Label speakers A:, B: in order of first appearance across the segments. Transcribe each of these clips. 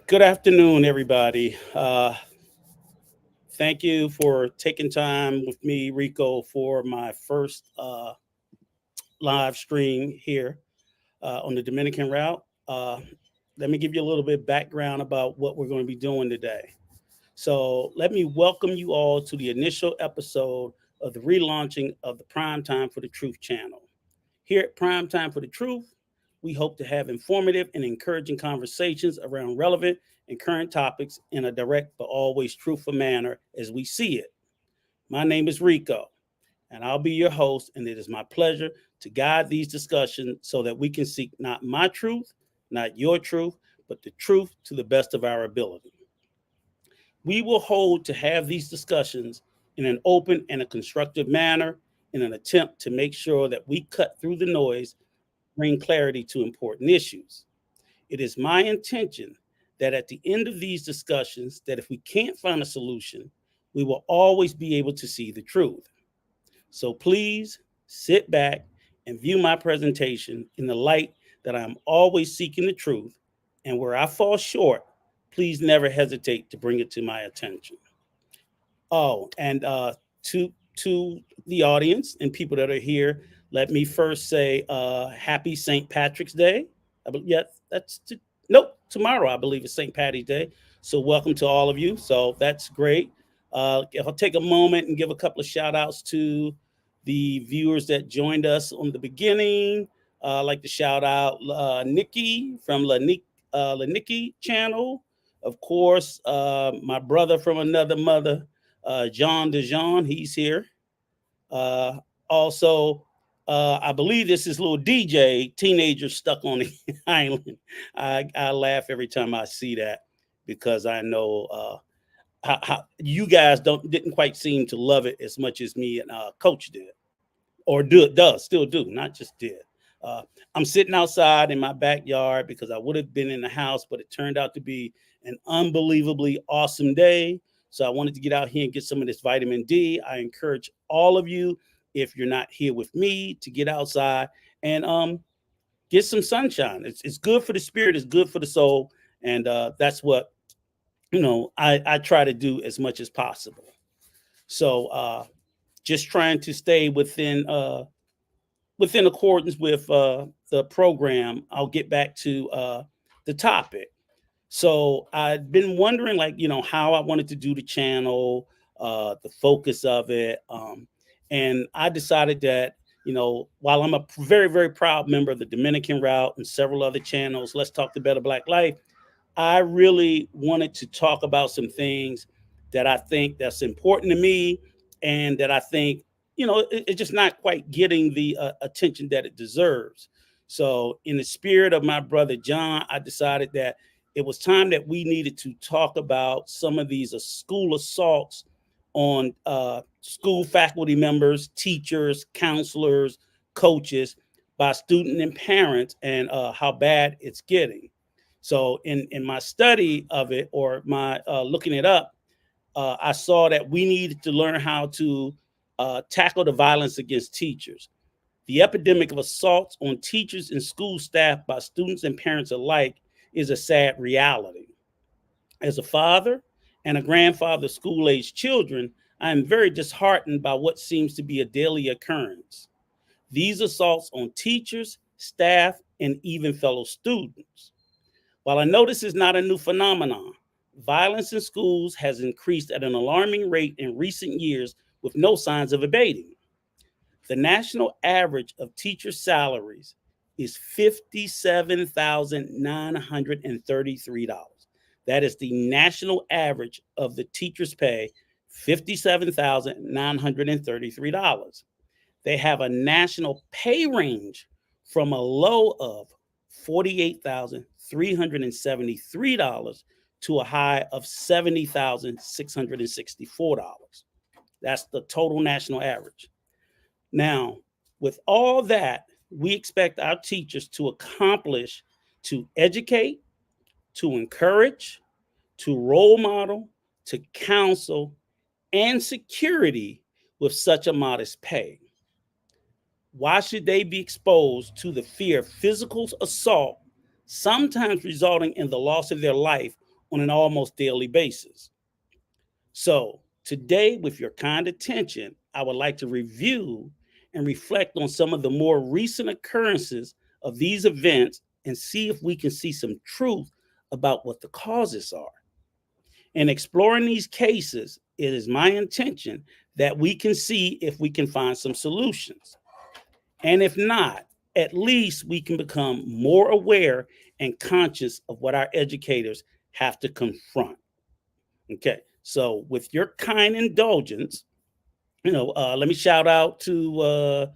A: Good afternoon, everybody. Thank you for taking time with me, Rico, for my first live stream here on the Dominican route. Let me give you a little bit of background about what we're going to be doing today. So, let me welcome you all to the initial episode of the relaunching of the Prime Time for the Truth channel. Here at Prime Time for the Truth, we hope to have informative and encouraging conversations around relevant and current topics in a direct but always truthful manner as we see it. My name is Rico, and I'll be your host, and it is my pleasure to guide these discussions so that we can seek not my truth, not your truth, but the truth to the best of our ability. We will hold to have these discussions in an open and a constructive manner in an attempt to make sure that we cut through the noise, bring clarity to important issues. It is my intention that at the end of these discussions, that if we can't find a solution, we will always be able to see the truth. So please sit back and view my presentation in the light that I'm always seeking the truth, and where I fall short, please never hesitate to bring it to my attention. Oh, and to the audience and people that are here, let me first say happy St. Patrick's Day. Yeah, nope, tomorrow I believe is St. Patty's Day. So welcome to all of you. So that's great. I'll take a moment and give a couple of shout outs to the viewers that joined us on the beginning. I'd like to shout out Nikki from La Nikki channel. Of course, my brother from another mother, John DeJean, he's here. Uh, Also, I believe this is little DJ, teenager stuck on the island. I laugh every time I see that because I know how you guys didn't quite seem to love it as much as me and Coach did, or does still do, not just did. Uh, I'm sitting outside in my backyard because I would have been in the house, but it turned out to be an unbelievably awesome day. So I wanted to get out here and get some of this vitamin D. I encourage all of you, if you're not here with me, to get outside and get some sunshine. It's good for the spirit, it's good for the soul, and that's what I try to do as much as possible. So just trying to stay within accordance with the program. I'll get back to the topic. So I've been wondering, like, how I wanted to do the channel, the focus of it, and I decided that, while I'm a very, very proud member of the Dominican route and several other channels, Let's Talk the Better Black Life, I really wanted to talk about some things that I think that's important to me, and that I think, it's just not quite getting the attention that it deserves. So, in the spirit of my brother John, I decided that it was time that we needed to talk about some of these school assaults on school faculty members, teachers, counselors, coaches, by student and parents, and how bad it's getting. So in my study of it, or my looking it up, I saw that we needed to learn how to tackle the violence against teachers. The epidemic of assaults on teachers and school staff by students and parents alike is a sad reality. As a father and a grandfather of school age children, I am very disheartened by what seems to be a daily occurrence. These assaults on teachers, staff, and even fellow students. While I know this is not a new phenomenon, violence in schools has increased at an alarming rate in recent years with no signs of abating. The national average of teacher salaries is $57,933. That is the national average of the teacher's pay, $57,933. They have a national pay range from a low of $48,373 to a high of $70,664. That's the total national average. Now, with all that, we expect our teachers to accomplish, to educate, to encourage, to role model, to counsel, and security with such a modest pay. Why should they be exposed to the fear of physical assault, sometimes resulting in the loss of their life, on an almost daily basis. So, today, with your kind attention, I would like to review and reflect on some of the more recent occurrences of these events and see if we can see some truth about what the causes are. In exploring these cases, it is my intention that we can see if we can find some solutions. And if not, at least we can become more aware and conscious of what our educators have to confront. Okay, so with your kind indulgence, let me shout out to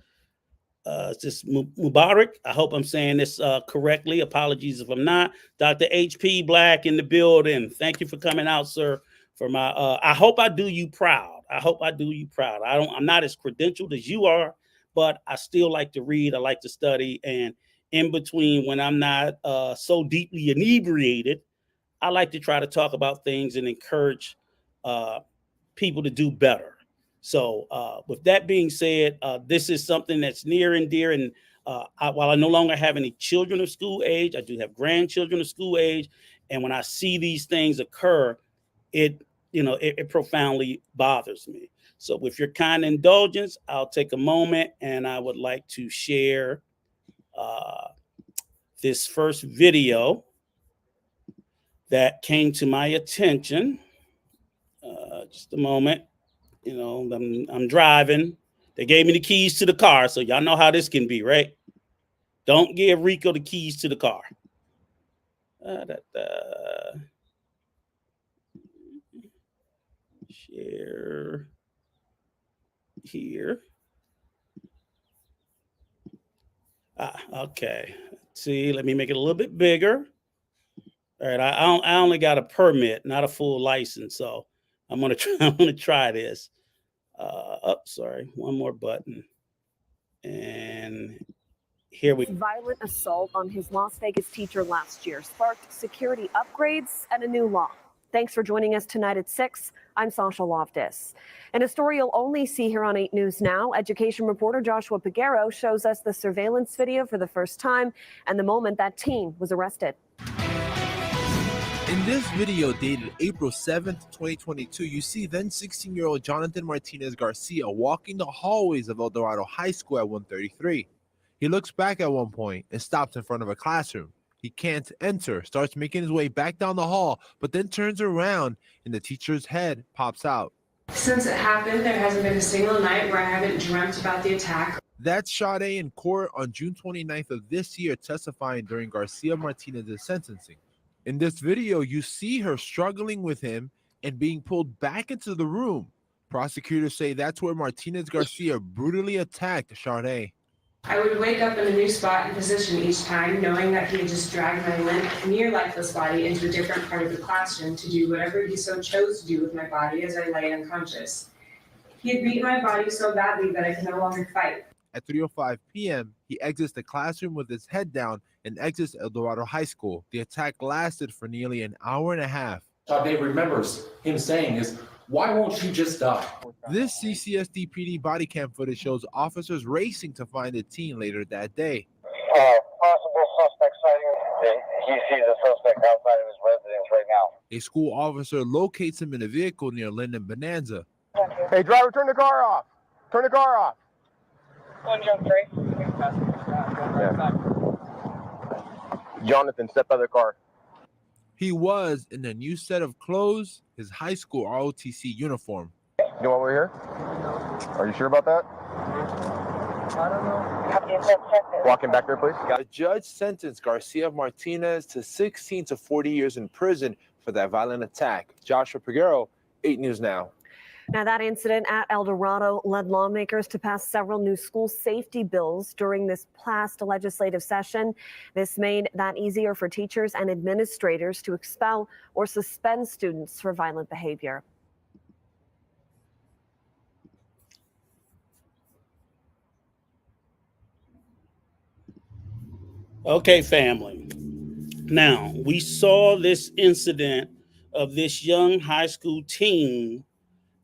A: this Mubarak. I hope I'm saying this correctly. Apologies if I'm not. Dr. H.P. Black in the building. Thank you for coming out, sir. For my, I hope I do you proud. I hope I do you proud. I'm not as credentialed as you are, but I still like to read. I like to study, and in between, when I'm not so deeply inebriated, I like to try to talk about things and encourage uh, people to do better. So, with that being said, this is something that's near and dear. And while I no longer have any children of school age, I do have grandchildren of school age. And when I see these things occur, it profoundly bothers me. So, with your kind indulgence, I'll take a moment and I would like to share uh, this first video that came to my attention. Just a moment. I'm driving. They gave me the keys to the car, so y'all know how this can be, right? Don't give Rico the keys to the car. Share here. Okay. See, let me make it a little bit bigger. All right, I only got a permit, not a full license, so I'm gonna try this. Sorry, one more button, and here we.
B: Violent assault on his Las Vegas teacher last year sparked security upgrades and a new law. Thanks for joining us tonight at 6. I'm Sasha Loftus. In a story you'll only see here on 8 News Now, education reporter Joshua Peguero shows us the surveillance video for the first time and the moment that teen was arrested.
C: In this video dated April 7th, 2022, you see then 16-year-old Jonathan Martinez Garcia walking the hallways of El Dorado High School at 133. He looks back at one point and stops in front of a classroom. He can't enter, starts making his way back down the hall, but then turns around and the teacher's head pops out.
D: Since it happened, there hasn't been a single night where I haven't dreamt about the attack.
C: That's Sade in court on June 29th of this year testifying during Garcia Martinez's sentencing. In this video, you see her struggling with him and being pulled back into the room. Prosecutors say that's where Martinez Garcia brutally attacked Sade.
D: I would wake up in a new spot and position each time, knowing that he had just dragged my limp, near lifeless body into a different part of the classroom to do whatever he so chose to do with my body as I lay unconscious. He had beaten my body so badly that I could no longer fight.
C: At 3:05 p.m., he exits the classroom with his head down and exits El Dorado High School. The attack lasted for nearly an hour and a half.
E: Sade remembers him saying is, "Why won't you just die?"
C: This CCSD PD body cam footage shows officers racing to find the teen later that day.
F: Possible suspect sighting. He sees a suspect outside of his residence right now.
C: A school officer locates him in a vehicle near Linden Bonanza.
F: Hey, driver, turn the car off. Turn the car off. 103. Yeah. Jonathan, step out of the car.
C: He was in a new set of clothes, his high school ROTC uniform.
F: You know why we're here? Are you sure about that?
G: I don't know.
F: Walking back there, please.
C: The judge sentenced Garcia Martinez to 16 to 40 years in prison for that violent attack. Joshua Peguero, 8 News Now.
B: Now, that incident at El Dorado led lawmakers to pass several new school safety bills during this past legislative session. This made that easier for teachers and administrators to expel or suspend students for violent behavior.
A: Okay, family. Now, we saw this incident of this young high school teen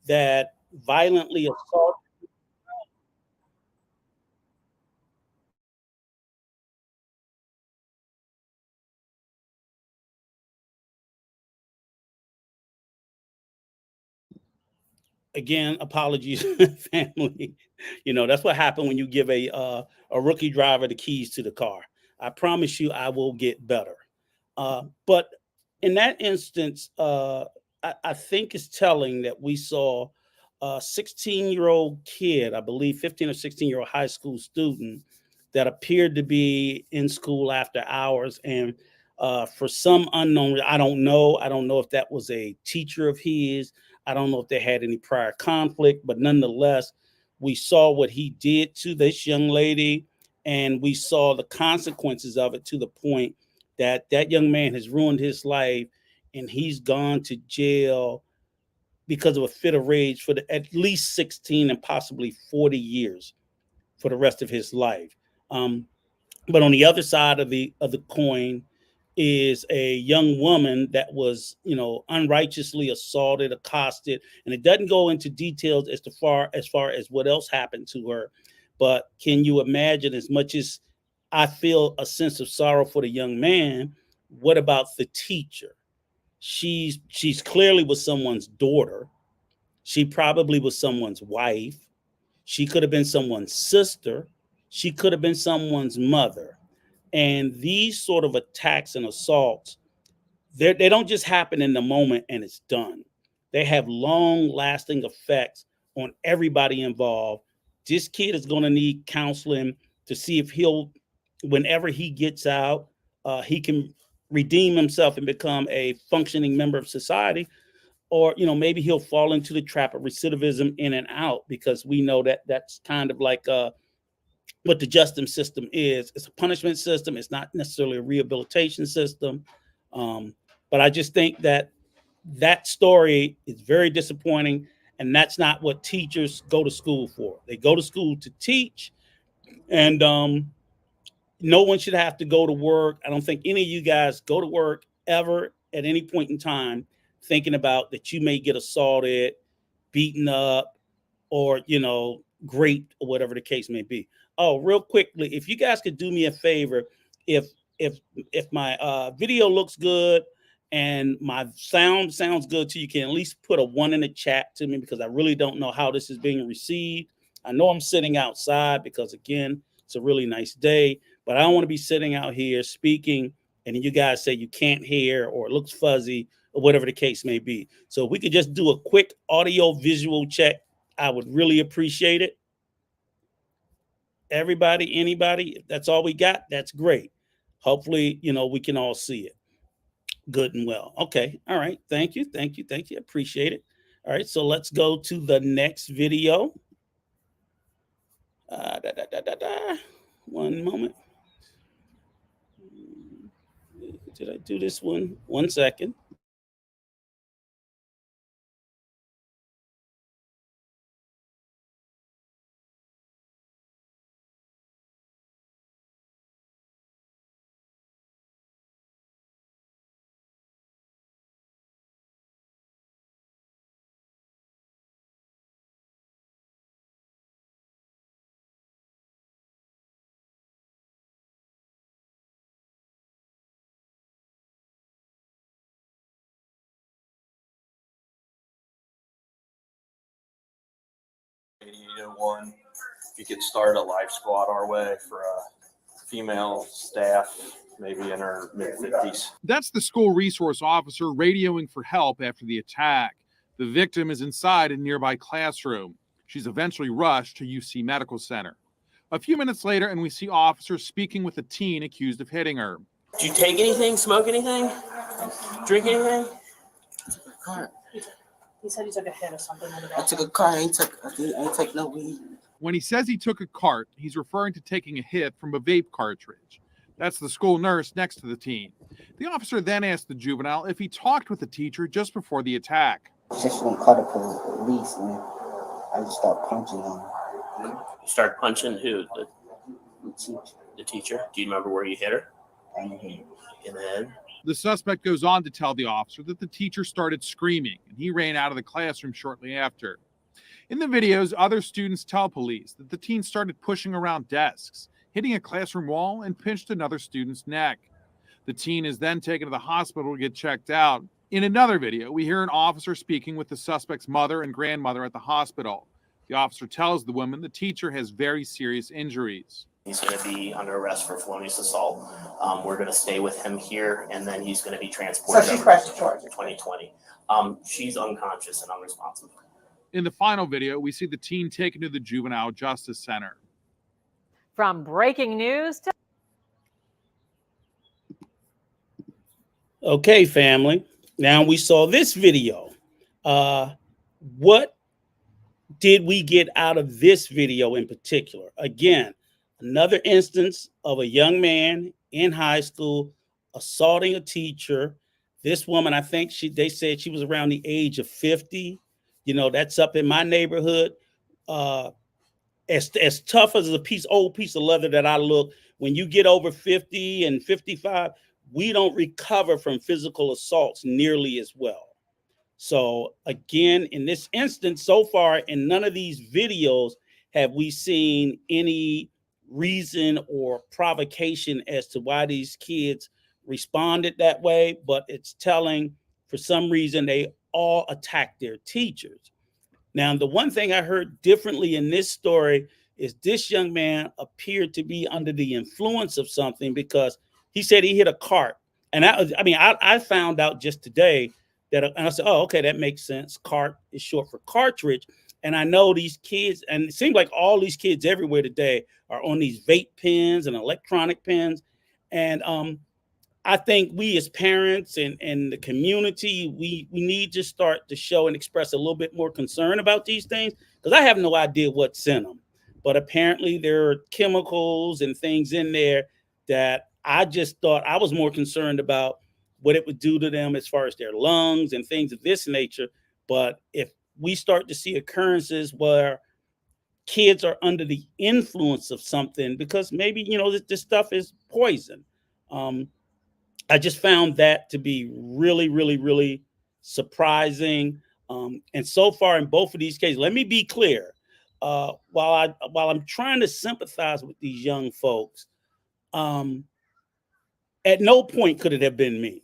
A: that violently assaulted again, apologies, family. That's what happened when you give a rookie driver the keys to the car. I promise you, I will get better. But in that instance, I think it's telling that we saw a 16-year-old kid, I believe 15 or 16-year-old high school student, that appeared to be in school after hours. And for some unknown, I don't know. I don't know if that was a teacher of his. I don't know if they had any prior conflict, but nonetheless, we saw what he did to this young lady, and we saw the consequences of it, to the point that that young man has ruined his life, and he's gone to jail because of a fit of rage for at least 16 and possibly 40 years for the rest of his life. Um, but on the other side of the coin is a young woman that was, unrighteously assaulted, accosted, and it doesn't go into details as far as what else happened to her. But can you imagine, as much as I feel a sense of sorrow for the young man, what about the teacher? She's clearly was someone's daughter. She probably was someone's wife. She could have been someone's sister. She could have been someone's mother. And these sort of attacks and assaults, they don't just happen in the moment and it's done. They have long lasting effects on everybody involved. This kid is going to need counseling to see if whenever he gets out, he can redeem himself and become a functioning member of society. Or, maybe he'll fall into the trap of recidivism in and out, because we know that that's kind of like what the justice system is. It's a punishment system. It's not necessarily a rehabilitation system. But I just think that story is very disappointing, and that's not what teachers go to school for. They go to school to teach, and no one should have to go to work. I don't think any of you guys go to work ever at any point in time thinking about that you may get assaulted, beaten up, or great, or whatever the case may be. Oh, real quickly, if you guys could do me a favor, if if if my video looks good and my sound sounds good to you, can at least put a 1 in the chat to me, because I really don't know how this is being received. I know I'm sitting outside because, again, it's a really nice day, but I don't want to be sitting out here speaking and then you guys say you can't hear, or it looks fuzzy, or whatever the case may be. So if we could just do a quick audio visual check, I would really appreciate it. Everybody, anybody, if that's all we got, that's great. Hopefully, we can all see it good and well. Okay. All right. Thank you. Thank you. Thank you. Appreciate it. All right. So let's go to the next video. One moment. Did I do this one? 1 second.
H: One, if you could start a life squad our way for a female staff, maybe in her mid-50s.
I: That's the school resource officer radioing for help after the attack. The victim is inside a nearby classroom. She's eventually rushed to UC Medical Center. A few minutes later, and we see officers speaking with a teen accused of hitting her.
J: Did you take anything, smoke anything, drink anything?
G: Car.
K: He said he took a hit or something.
G: I took a car. I ain't take no weed.
I: When he says he took a cart, he's referring to taking a hit from a vape cartridge. That's the school nurse next to the teen. The officer then asked the juvenile if he talked with the teacher just before the attack.
G: Just gonna call the police, and I just start punching him.
J: You started punching who?
G: The teacher.
J: The teacher? Do you remember where you hit her?
G: In the head.
J: In the head?
I: The suspect goes on to tell the officer that the teacher started screaming, and he ran out of the classroom shortly after. In the videos, other students tell police that the teen started pushing around desks, hitting a classroom wall, and pinched another student's neck. The teen is then taken to the hospital to get checked out. In another video, we hear an officer speaking with the suspect's mother and grandmother at the hospital. The officer tells the woman the teacher has very serious injuries.
J: He's going to be under arrest for felonious assault. We're going to stay with him here, and then he's going to be transported.
K: So she's pressed to charge.
J: 2020. She's unconscious and unresponsive.
I: In the final video, we see the teen taken to the Juvenile Justice Center.
L: From breaking news to...
A: Okay, family. Now we saw this video. What did we get out of this video in particular? Again, another instance of a young man in high school assaulting a teacher. This woman, I think they said she was around the age of 50. You know, that's up in my neighborhood. As tough as old piece of leather that I look, when you get over 50 and 55, we don't recover from physical assaults nearly as well. So again, in this instance, so far in none of these videos have we seen any reason or provocation as to why these kids responded that way, but it's telling for some reason they all attacked their teachers. Now, the one thing I heard differently in this story is this young man appeared to be under the influence of something, because he said he hit a cart. And I found out just today that, and I said, oh, okay, that makes sense. Cart is short for cartridge. And I know these kids, and it seems like all these kids everywhere today are on these vape pens and electronic pens. And I think we as parents and the community, we need to start to show and express a little bit more concern about these things, because I have no idea what's in them. But apparently there are chemicals and things in there that I just thought I was more concerned about what it would do to them as far as their lungs and things of this nature. But if we start to see occurrences where kids are under the influence of something, because maybe, you know, this stuff is poison. I just found that to be really, really, really surprising. And so far in both of these cases, let me be clear. While I'm trying to sympathize with these young folks, at no point could it have been me.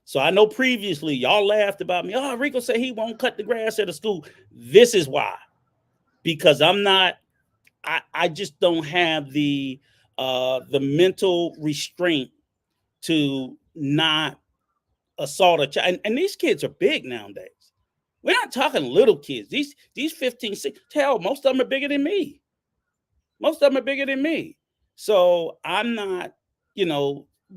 A: So I know previously y'all laughed about me. Oh, Rico said he won't cut the grass at a school. This is why. Because I just don't have the mental restraint to not assault a child. And these kids are big nowadays. We're not talking little kids. These 15, 16, hell, most of them are bigger than me. Most of them are bigger than me. So I'm not,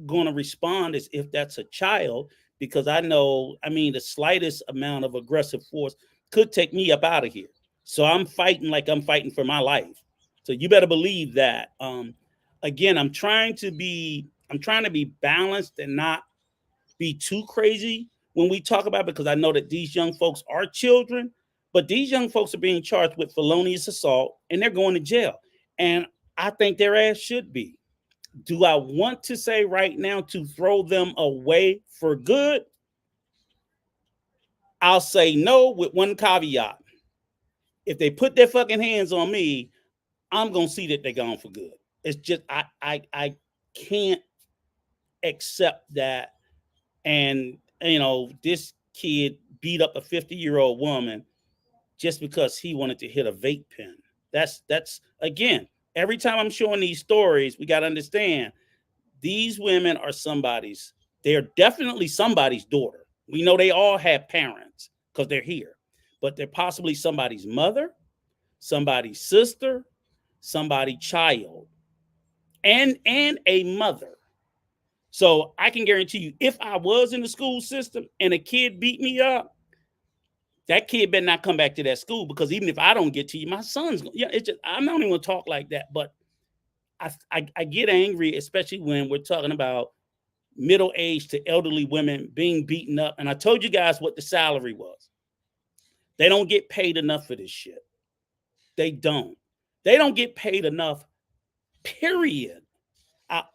A: going to respond as if that's a child, because I know, the slightest amount of aggressive force could take me up out of here. So I'm fighting like I'm fighting for my life. So you better believe that. Again, I'm trying to be balanced and not be too crazy when we talk about it, because I know that these young folks are children, but these young folks are being charged with felonious assault and they're going to jail. And I think their ass should be. Do I want to say right now to throw them away for good? I'll say no, with one caveat. If they put their fucking hands on me, I'm going to see that they're gone for good. It's just, I can't accept that. And, this kid beat up a 50-year-old woman just because he wanted to hit a vape pen. That's again, every time I'm showing these stories, we got to understand these women are they're definitely somebody's daughter. We know they all have parents because they're here, but they're possibly somebody's mother, somebody's sister, somebody's child, and a mother. So I can guarantee you, if I was in the school system and a kid beat me up, that kid better not come back to that school, because even if I don't get to you, my son's it's just, I'm not even gonna talk like that. But I get angry, especially when we're talking about middle-aged to elderly women being beaten up. And I told you guys what the salary was. They don't get paid enough for this shit. They don't get paid enough, period.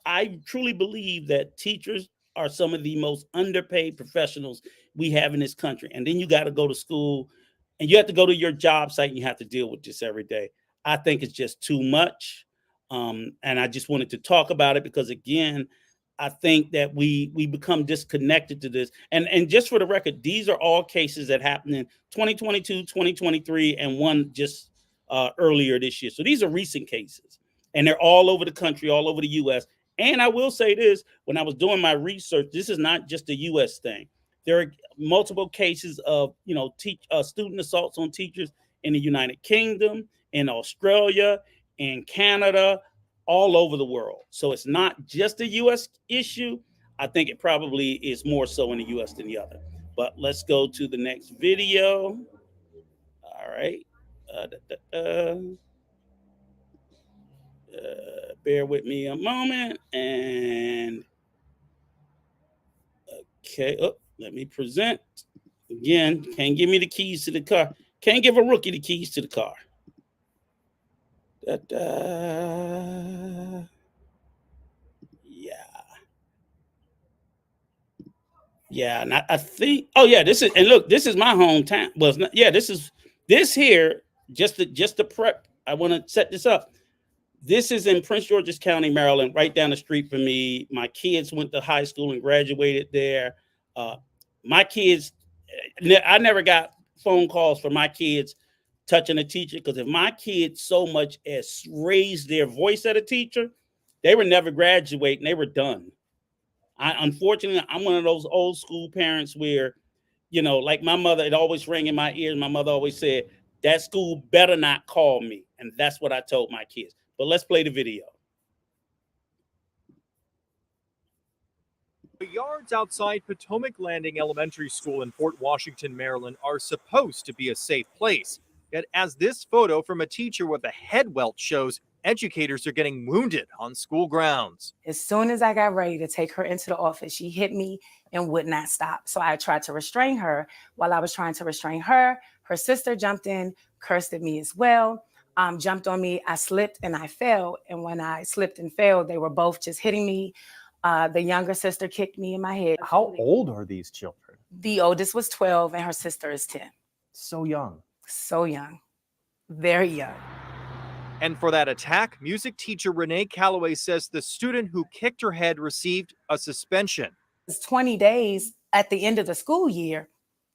A: I truly believe that teachers are some of the most underpaid professionals we have in this country. And then you got to go to school and you have to go to your job site and you have to deal with this every day. I think it's just too much. And I just wanted to talk about it because, again, I think that we become disconnected to this. And just for the record, these are all cases that happened in 2022, 2023, and one just earlier this year. So these are recent cases, and they're all over the country, all over the U.S. And I will say this: when I was doing my research, this is not just a U.S. thing. There are multiple cases of student assaults on teachers in the United Kingdom, in Australia, in Canada, all over the world. So it's not just a U.S. issue. I think it probably is more so in the U.S. than the other. But let's go to the next video. All right. Bear with me a moment. And okay, let me present. Again, can't give me the keys to the car. Can't give a rookie the keys to the car. Yeah, and I think. Oh yeah, this is, and look, this is my hometown. Well, it's not, yeah, this here. Just to prep. I want to set this up. This is in Prince George's County, Maryland, right down the street from me. My kids went to high school and graduated there. My kids, I never got phone calls for my kids touching a teacher, because if my kids so much as raised their voice at a teacher, they were never graduating. They were done. Unfortunately, I'm one of those old school parents where, like my mother, it always rang in my ears. My mother always said, that school better not call me. And that's what I told my kids. But let's play the video.
M: The yards outside Potomac Landing Elementary School in Fort Washington, Maryland are supposed to be a safe place. Yet as this photo from a teacher with a head welt shows, educators are getting wounded on school grounds.
N: As soon as I got ready to take her into the office, she hit me and would not stop. So I tried to restrain her. While I was trying to restrain her, her sister jumped in, cursed at me as well, jumped on me. I slipped and I fell. And when I slipped and fell, they were both just hitting me. The younger sister kicked me in my head.
O: How old are these children?
N: The oldest was 12 and her sister is 10.
O: So young.
N: So young. Very young.
M: And for that attack, music teacher Renee Calloway says the student who kicked her head received a suspension.
N: It's 20 days at the end of the school year.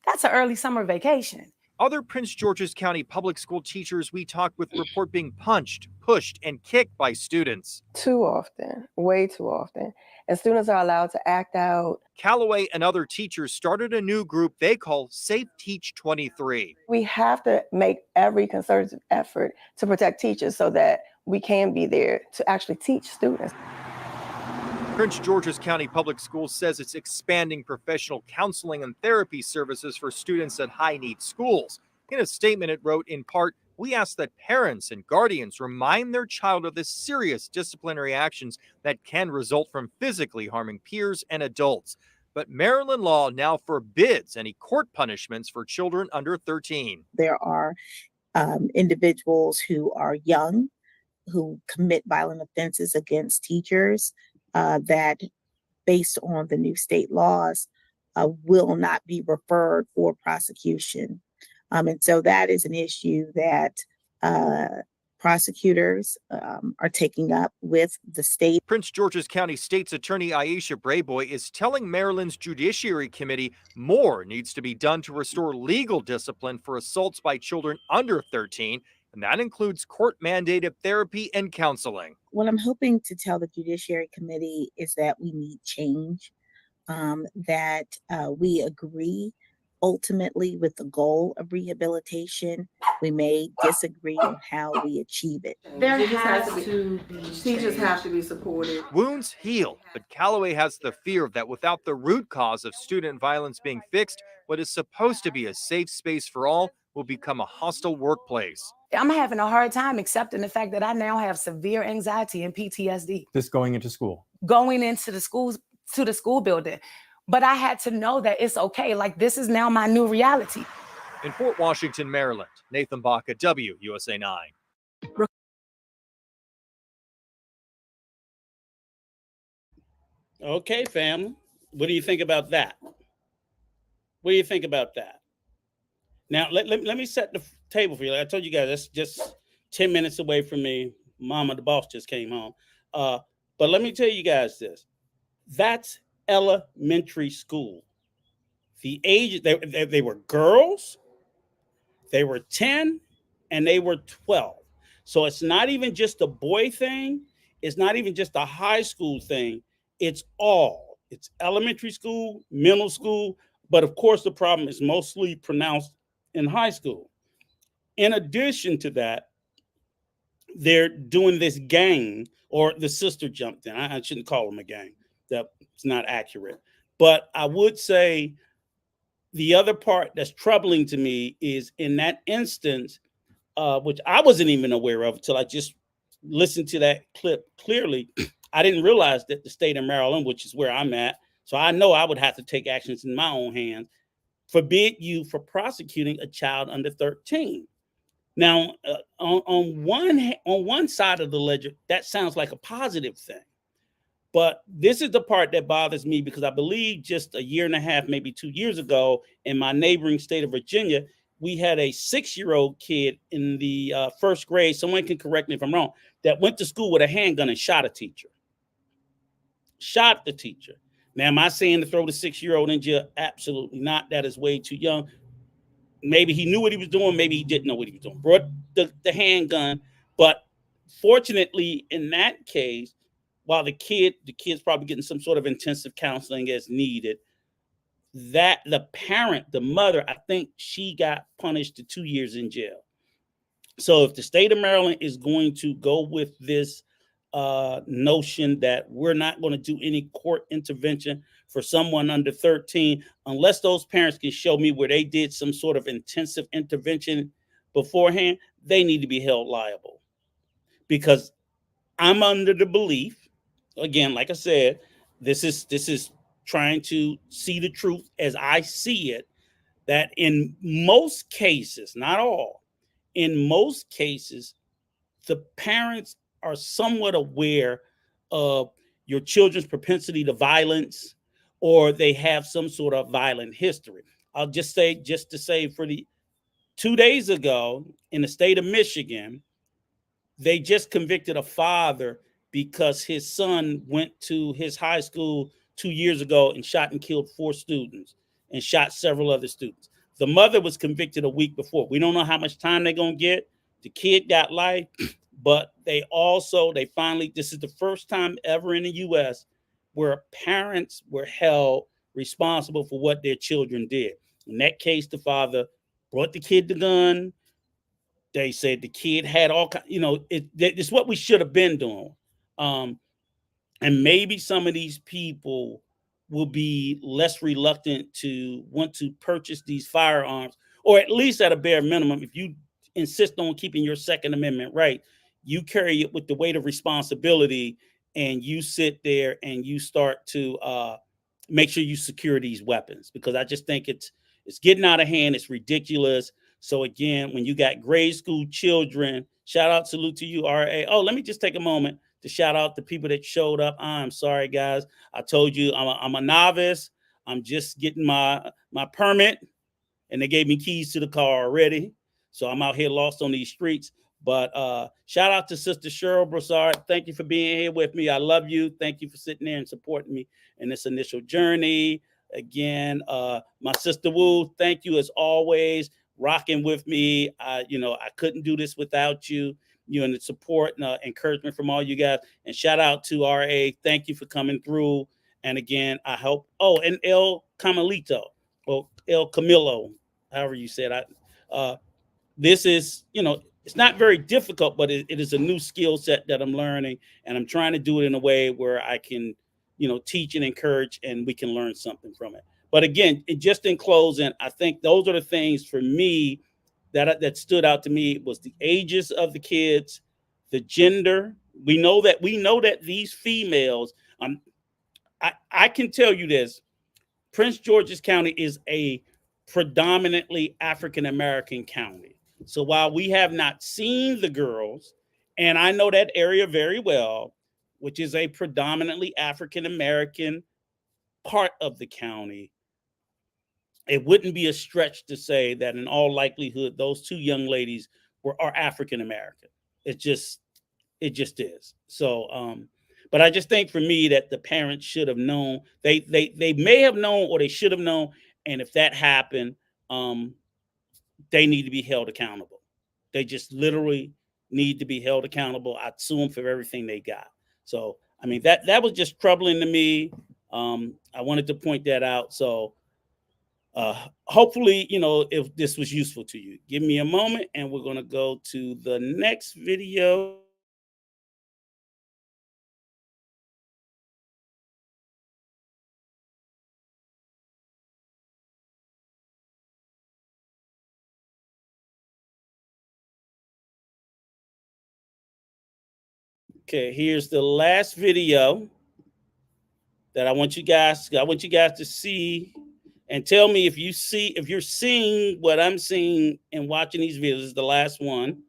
N: That's an early summer vacation.
M: Other Prince George's County public school teachers we talked with report being punched, pushed, and kicked by students.
P: Too often, way too often. And students are allowed to act out.
M: Calloway and other teachers started a new group they call Safe Teach 23.
P: We have to make every concerted effort to protect teachers so that we can be there to actually teach students.
M: Prince George's County Public Schools says it's expanding professional counseling and therapy services for students at high-need schools. In a statement it wrote, in part, we ask that parents and guardians remind their child of the serious disciplinary actions that can result from physically harming peers and adults. But Maryland law now forbids any court punishments for children under 13.
Q: There are individuals who are young, who commit violent offenses against teachers that, based on the new state laws, will not be referred for prosecution. And so that is an issue that prosecutors are taking up with the state.
M: Prince George's County State's Attorney Aisha Brayboy is telling Maryland's Judiciary Committee more needs to be done to restore legal discipline for assaults by children under 13, and that includes court-mandated therapy and counseling.
Q: What I'm hoping to tell the Judiciary Committee is that we need change, that we agree ultimately with the goal of rehabilitation. We may disagree on how we achieve it.
P: There has to be teachers have to be supported.
M: Wounds heal, but Calloway has the fear that without the root cause of student violence being fixed, what is supposed to be a safe space for all will become a hostile workplace.
N: I'm having a hard time accepting the fact that I now have severe anxiety and PTSD.
O: Just going into school.
N: Going into the schools, to the school building. But I had to know that it's okay. Like, this is now my new reality.
M: In Fort Washington, Maryland, Nathan Baca, WUSA 9.
A: Okay, family. What do you think about that? What do you think about that? Now, let me set the table for you. Like I told you guys, that's just 10 minutes away from me. Mama, the boss, just came home. But let me tell you guys this. That's elementary school. The age, they were girls, they were 10, and they were 12. So it's not even just a boy thing. It's not even just a high school thing. It's all. It's elementary school, middle school, but of course the problem is mostly pronounced in high school. In addition to that, they're doing this gang, or the sister jumped in. I shouldn't call them a gang. That's not accurate. But I would say the other part that's troubling to me is in that instance, which I wasn't even aware of until I just listened to that clip clearly. I didn't realize that the state of Maryland, which is where I'm at, so I know I would have to take actions in my own hands, forbid you for prosecuting a child under 13. Now, on one side of the ledger, that sounds like a positive thing. But this is the part that bothers me because I believe just a year and a half, maybe 2 years ago, in my neighboring state of Virginia, we had a 6-year-old kid in the first grade. Someone can correct me if I'm wrong. That went to school with a handgun and shot a teacher. Shot the teacher. Now, am I saying to throw the 6-year-old in jail? Absolutely not. That is way too young. Maybe he knew what he was doing. Maybe he didn't know what he was doing. Brought the handgun. But fortunately, in that case, while the kid's probably getting some sort of intensive counseling as needed, that the parent, the mother, I think she got punished to 2 years in jail. So if the state of Maryland is going to go with this notion that we're not going to do any court intervention for someone under 13, unless those parents can show me where they did some sort of intensive intervention beforehand, they need to be held liable. Because I'm under the belief, again, like I said, this is trying to see the truth as I see it, that in most cases, not all, in most cases, the parents are somewhat aware of your children's propensity to violence, or they have some sort of violent history. I'll just to say for the 2 days ago in the state of Michigan, they just convicted a father because his son went to his high school 2 years ago and shot and killed 4 students and shot several other students. The mother was convicted a week before. We don't know how much time they're going to get. The kid got life, but they finally, this is the first time ever in the US where parents were held responsible for what their children did. In that case, the father brought the kid the gun. They said the kid had all kinds, it's what we should have been doing. And maybe some of these people will be less reluctant to want to purchase these firearms, or at least at a bare minimum, if you insist on keeping your Second Amendment right, you carry it with the weight of responsibility, and you sit there and you start to make sure you secure these weapons, because I just think it's getting out of hand. It's ridiculous. So again, when you got grade school children, salute to you, RA. Oh, let me just take a moment to shout out the people that showed up. I'm sorry, guys. I told you I'm a novice. I'm just getting my permit, and they gave me keys to the car already. So I'm out here lost on these streets. But shout out to Sister Cheryl Broussard. Thank you for being here with me. I love you. Thank you for sitting there and supporting me in this initial journey. Again, my sister Wu, thank you as always, rocking with me. I couldn't do this without you. And the support and encouragement from all you guys. And shout out to RA. Thank you for coming through. And again, I hope. Oh, and El Camelito, or El Camilo, however you said. This is, it's not very difficult, but it is a new skill set that I'm learning, and I'm trying to do it in a way where I can, teach and encourage, and we can learn something from it. But again, just in closing, I think those are the things for me that stood out to me, was the ages of the kids, the gender. We know that these females, I can tell you this, Prince George's County is a predominantly African American county. So while we have not seen the girls, and I know that area very well, which is a predominantly African American part of the county, it wouldn't be a stretch to say that in all likelihood, those 2 young ladies are African American. It just is. So, But I just think for me that the parents should have known. They may have known or they should have known. And if that happened, they need to be held accountable. They just literally need to be held accountable. I'd sue them for everything they got. So I mean that was just troubling to me. I wanted to point that out. So hopefully, if this was useful to you. Give me a moment and we're going to go to the next video. Okay, here's the last video that I want you guys to see and tell me if you're seeing what I'm seeing and watching these videos. This is the last one.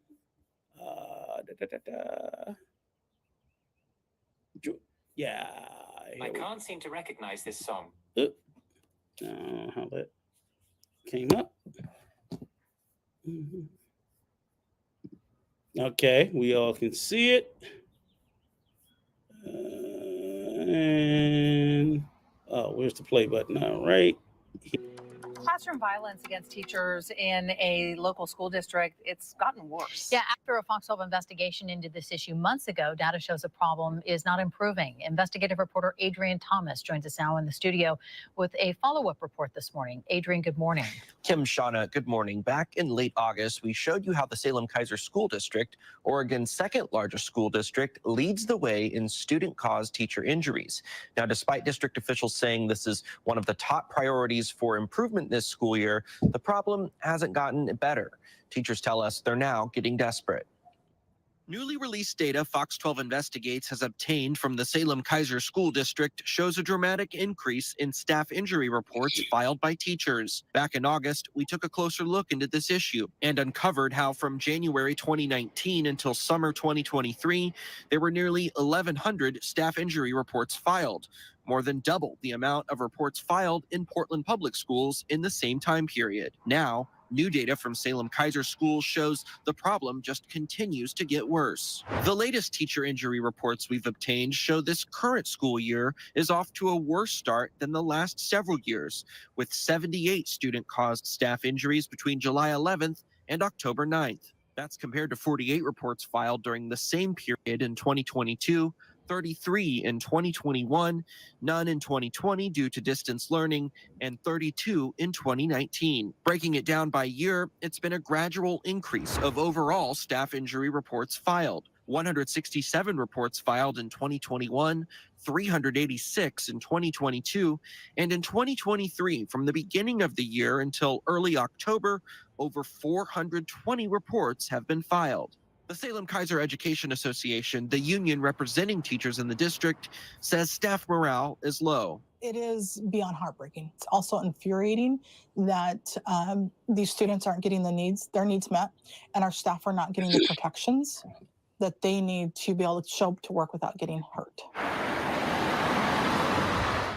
A: Yeah.
R: I can't seem to recognize this song.
A: How that came up. Okay, we all can see it. And where's the play button? All right.
S: Classroom violence against teachers in a local school district, it's gotten worse. Yeah, after a Fox 12 investigation into this issue months ago, data shows the problem is not improving. Investigative reporter Adrian Thomas joins us now in the studio with a follow-up report this morning. Adrian, good morning.
T: Kim, Shauna, good morning. Back in late August, we showed you how the Salem-Keizer School District, Oregon's second largest school district, leads the way in student-caused teacher injuries. Now, despite district officials saying this is one of the top priorities for improvement this school year, the problem hasn't gotten better. Teachers tell us they're now getting desperate. Newly released data Fox 12 Investigates has obtained from the Salem-Keizer School District shows a dramatic increase in staff injury reports filed by teachers. Back in August, we took a closer look into this issue and uncovered how from January 2019 until summer 2023, there were nearly 1,100 staff injury reports filed, more than double the amount of reports filed in Portland Public Schools in the same time period. Now, new data from Salem-Keizer Schools shows the problem just continues to get worse. The latest teacher injury reports we've obtained show this current school year is off to a worse start than the last several years, with 78 student-caused staff injuries between July 11th and October 9th. That's compared to 48 reports filed during the same period in 2022, 33 in 2021, none in 2020 due to distance learning, and 32 in 2019. Breaking it down by year, it's been a gradual increase of overall staff injury reports filed. 167 reports filed in 2021, 386 in 2022, and in 2023, from the beginning of the year until early October, over 420 reports have been filed. The Salem-Keizer Education Association, the union representing teachers in the district, says staff morale is low.
U: It is beyond heartbreaking. It's also infuriating that these students aren't getting their needs met, and our staff are not getting the protections that they need to be able to show up to work without getting hurt.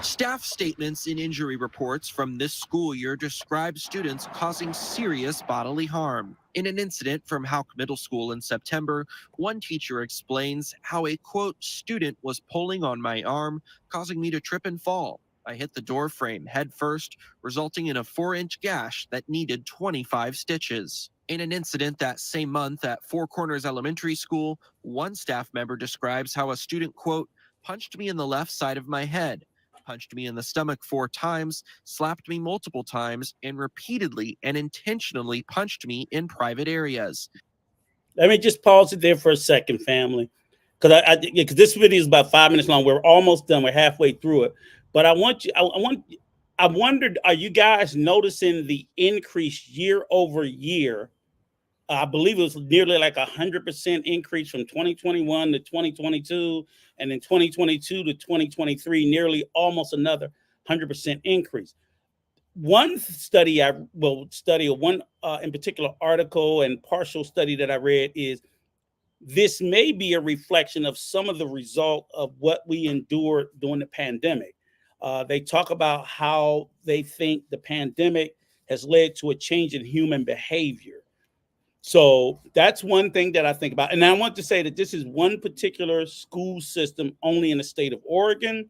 T: Staff statements in injury reports from this school year describe students causing serious bodily harm. In an incident from Houck Middle School in September, one teacher explains how a, quote, student was pulling on my arm, causing me to trip and fall. I hit the door frame head first, resulting in a 4-inch gash that needed 25 stitches. In an incident that same month at Four Corners Elementary School, one staff member describes how a student, quote, punched me in the left side of my head, punched me in the stomach 4 times, slapped me multiple times, and repeatedly and intentionally punched me in private areas.
A: Let me just pause it there for a second, family, because because this video is about 5 minutes long. We're almost done. We're halfway through it, but I wondered, are you guys noticing the increase year over year? I believe it was nearly like 100% increase from 2021 to 2022, and then 2022 to 2023, nearly almost another 100% increase. One study one in particular article and partial study that I read is this may be a reflection of some of the result of what we endured during the pandemic. They talk about how they think the pandemic has led to a change in human behavior. So that's one thing that I think about. And I want to say that this is one particular school system only in the state of Oregon.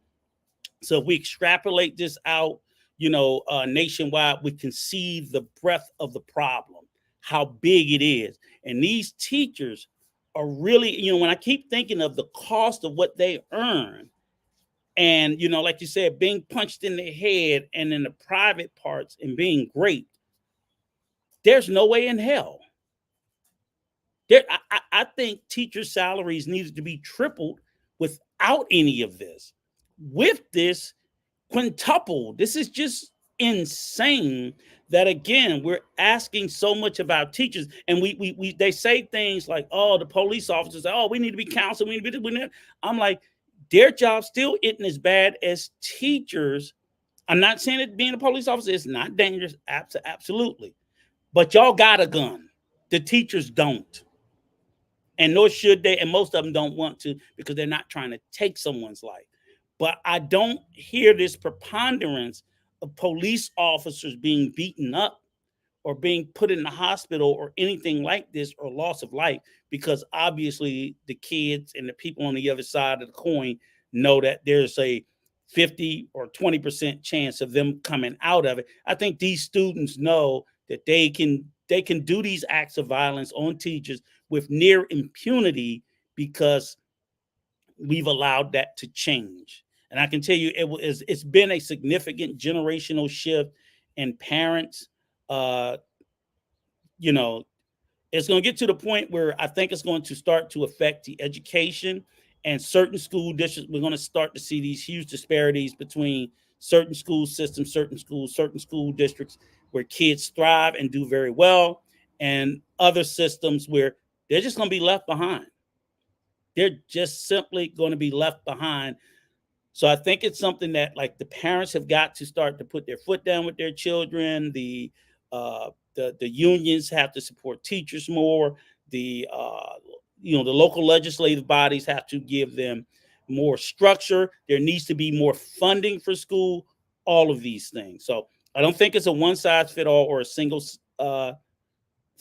A: So if we extrapolate this out, nationwide, we can see the breadth of the problem, how big it is. And these teachers are really, when I keep thinking of the cost of what they earn, and, like you said, being punched in the head and in the private parts and being raped, there's no way in hell. I think teacher salaries needed to be tripled without any of this. With this, quintuple. This is just insane that, again, we're asking so much of our teachers, and we they say things like, oh, the police officers, oh, we need to be counseled, we need to be. I'm like, their job still isn't as bad as teachers. I'm not saying that being a police officer is not dangerous, absolutely, but y'all got a gun. The teachers don't. And nor should they, and most of them don't want to because they're not trying to take someone's life. But I don't hear this preponderance of police officers being beaten up or being put in the hospital or anything like this, or loss of life, because obviously the kids and the people on the other side of the coin know that there's a 50 or 20% chance of them coming out of it. I think these students know that they can do these acts of violence on teachers with near impunity because we've allowed that to change. And I can tell you, it's been a significant generational shift in parents. It's going to get to the point where I think it's going to start to affect the education, and certain school districts. We're going to start to see these huge disparities between certain school systems, certain school districts where kids thrive and do very well, and other systems where they're just going to be left behind. They're just simply going to be left behind. So I think it's something that, like, the parents have got to start to put their foot down with their children. The unions have to support teachers more. The local legislative bodies have to give them more structure. There needs to be more funding for school. All of these things. So I don't think it's a one size fit all or a single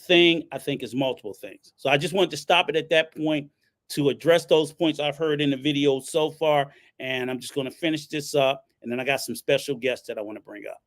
A: thing. I think it's multiple things. So I just wanted to stop it at that point to address those points I've heard in the video so far. And I'm just going to finish this up. And then I got some special guests that I want to bring up.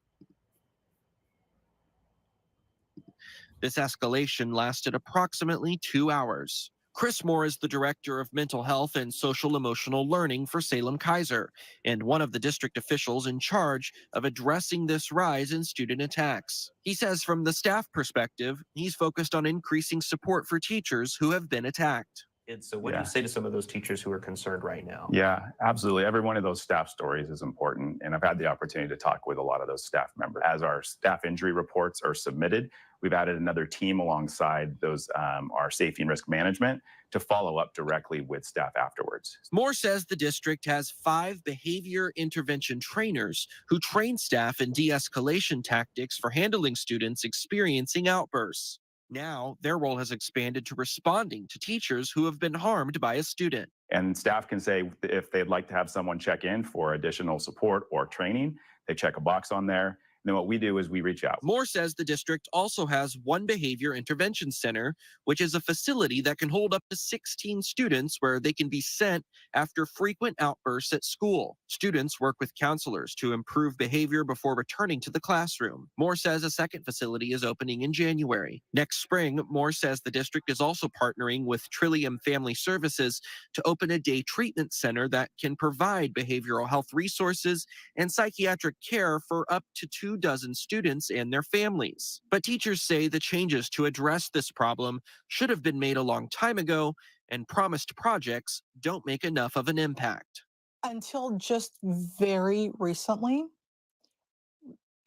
T: This escalation lasted approximately 2 hours. Chris Moore is the Director of Mental Health and Social Emotional Learning for Salem-Keizer, and one of the district officials in charge of addressing this rise in student attacks. He says from the staff perspective, he's focused on increasing support for teachers who have been attacked.
R: And so what do you say to some of those teachers who are concerned right now?
D: Yeah, absolutely. Every one of those staff stories is important. And I've had the opportunity to talk with a lot of those staff members. As our staff injury reports are submitted, we've added another team alongside those, our safety and risk management, to follow up directly with staff afterwards.
T: Moore says the district has 5 behavior intervention trainers who train staff in de-escalation tactics for handling students experiencing outbursts. Now, their role has expanded to responding to teachers who have been harmed by a student.
D: And staff can say if they'd like to have someone check in for additional support or training, they check a box on there. And then what we do is we reach out.
T: Moore says the district also has one behavior intervention center, which is a facility that can hold up to 16 students where they can be sent after frequent outbursts at school. Students work with counselors to improve behavior before returning to the classroom. Moore says a second facility is opening in January. Next spring, Moore says the district is also partnering with Trillium Family Services to open a day treatment center that can provide behavioral health resources and psychiatric care for up to 24 students and their families. But teachers say the changes to address this problem should have been made a long time ago, and promised projects don't make enough of an impact.
U: Until just very recently,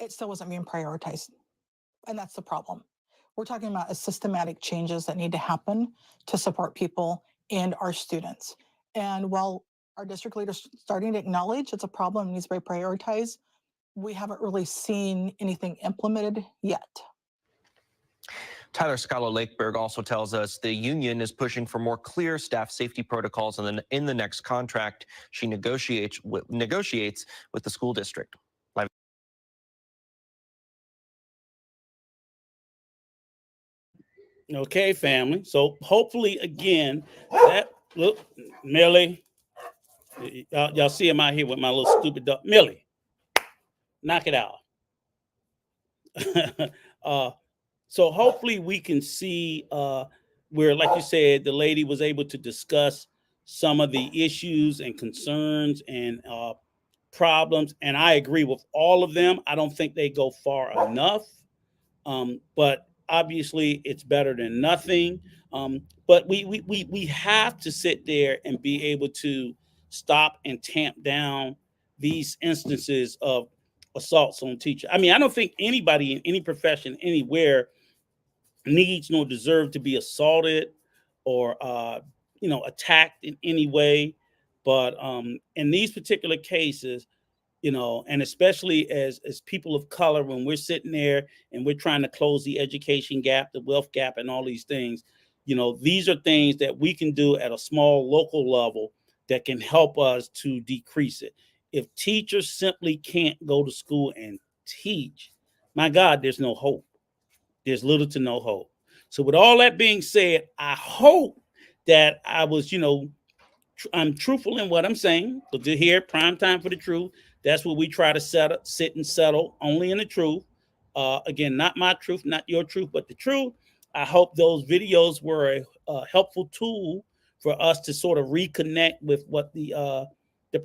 U: it still wasn't being prioritized. And that's the problem. We're talking about systematic changes that need to happen to support people and our students. And while our district leaders are starting to acknowledge it's a problem and needs to be prioritized, we haven't really seen anything implemented yet.
T: Tyler Scalo-Lakeberg also tells us the union is pushing for more clear staff safety protocols in the next contract she negotiates with the school district.
A: Okay, family. So hopefully, again, that look, Millie, y'all see him out here with my little stupid dog. Millie, knock it out. So hopefully we can see where, like you said, the lady was able to discuss some of the issues and concerns and problems. And I agree with all of them. I don't think they go far enough. But obviously it's better than nothing. But we have to sit there and be able to stop and tamp down these instances of assaults on teachers. I mean, I don't think anybody in any profession anywhere needs nor deserve to be assaulted or attacked in any way. But in these particular cases, and especially as people of color, when we're sitting there and we're trying to close the education gap, the wealth gap, and all these things, these are things that we can do at a small local level that can help us to decrease it. If teachers simply can't go to school and teach, my God, there's no hope. There's little to no hope. So with all that being said, I hope that I was, I'm truthful in what I'm saying. But to hear prime time for the truth, that's what we try to sit and settle only in the truth. Again, not my truth, not your truth, but the truth. I hope those videos were a helpful tool for us to sort of reconnect with what the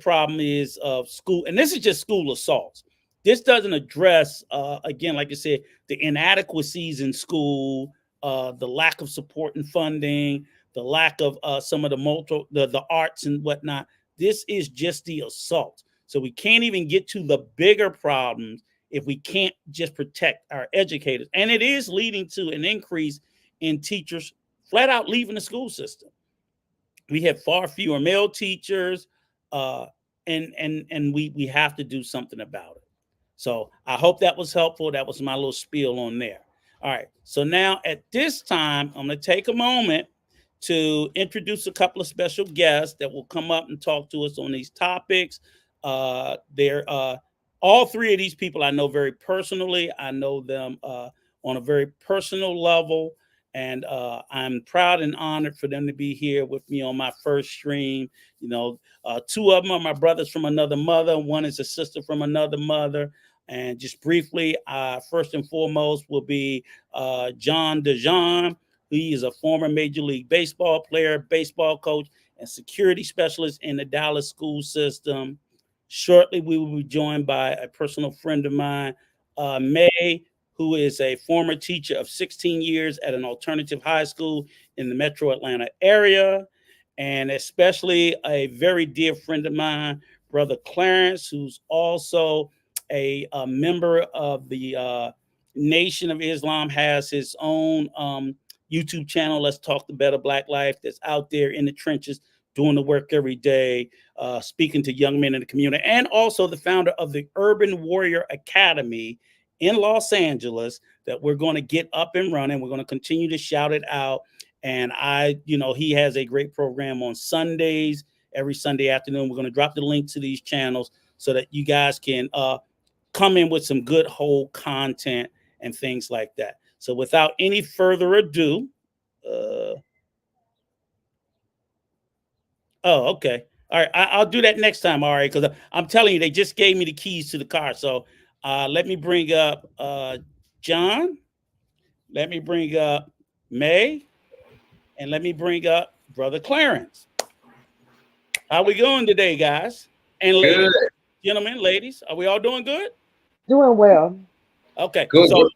A: problem is of school. And this is just school assaults. This doesn't address, again, like I said, the inadequacies in school, the lack of support and funding, the lack of some of the arts and whatnot. This is just the assault. So we can't even get to the bigger problems if we can't just protect our educators. And it is leading to an increase in teachers flat out leaving the school system. We have far fewer male teachers, and we have to do something about it. So I hope that was helpful. That was my little spiel on there. All right. So now at this time, I'm going to take a moment to introduce a couple of special guests that will come up and talk to us on these topics. They're all three of these people I know very personally. I know them on a very personal level, and I'm proud and honored for them to be here with me on my first stream. Two of them are my brothers from another mother. One is a sister from another mother. And just briefly, first and foremost will be John DeJean. He is a former Major League Baseball player, baseball coach, and security specialist in the Dallas school system. Shortly, we will be joined by a personal friend of mine, May, who is a former teacher of 16 years at an alternative high school in the metro Atlanta area. And especially a very dear friend of mine, Brother Clarence, who's also a member of the Nation of Islam, has his own YouTube channel, Let's Talk the Better Black Life, that's out there in the trenches doing the work every day, speaking to young men in the community, and also the founder of the Urban Warrior Academy in Los Angeles that we're going to get up and running. We're going to continue to shout it out. And he has a great program on Sundays, every Sunday afternoon. We're going to drop the link to these channels so that you guys can come in with some good whole content and things like that. So without any further ado, okay. All right. I'll do that next time. All right. Because I'm telling you, they just gave me the keys to the car. So let me bring up John. Let me bring up May. And let me bring up Brother Clarence. How we going today, guys? And ladies, gentlemen, ladies, are we all doing good?
E: Doing well.
A: Okay.
V: Good.
A: So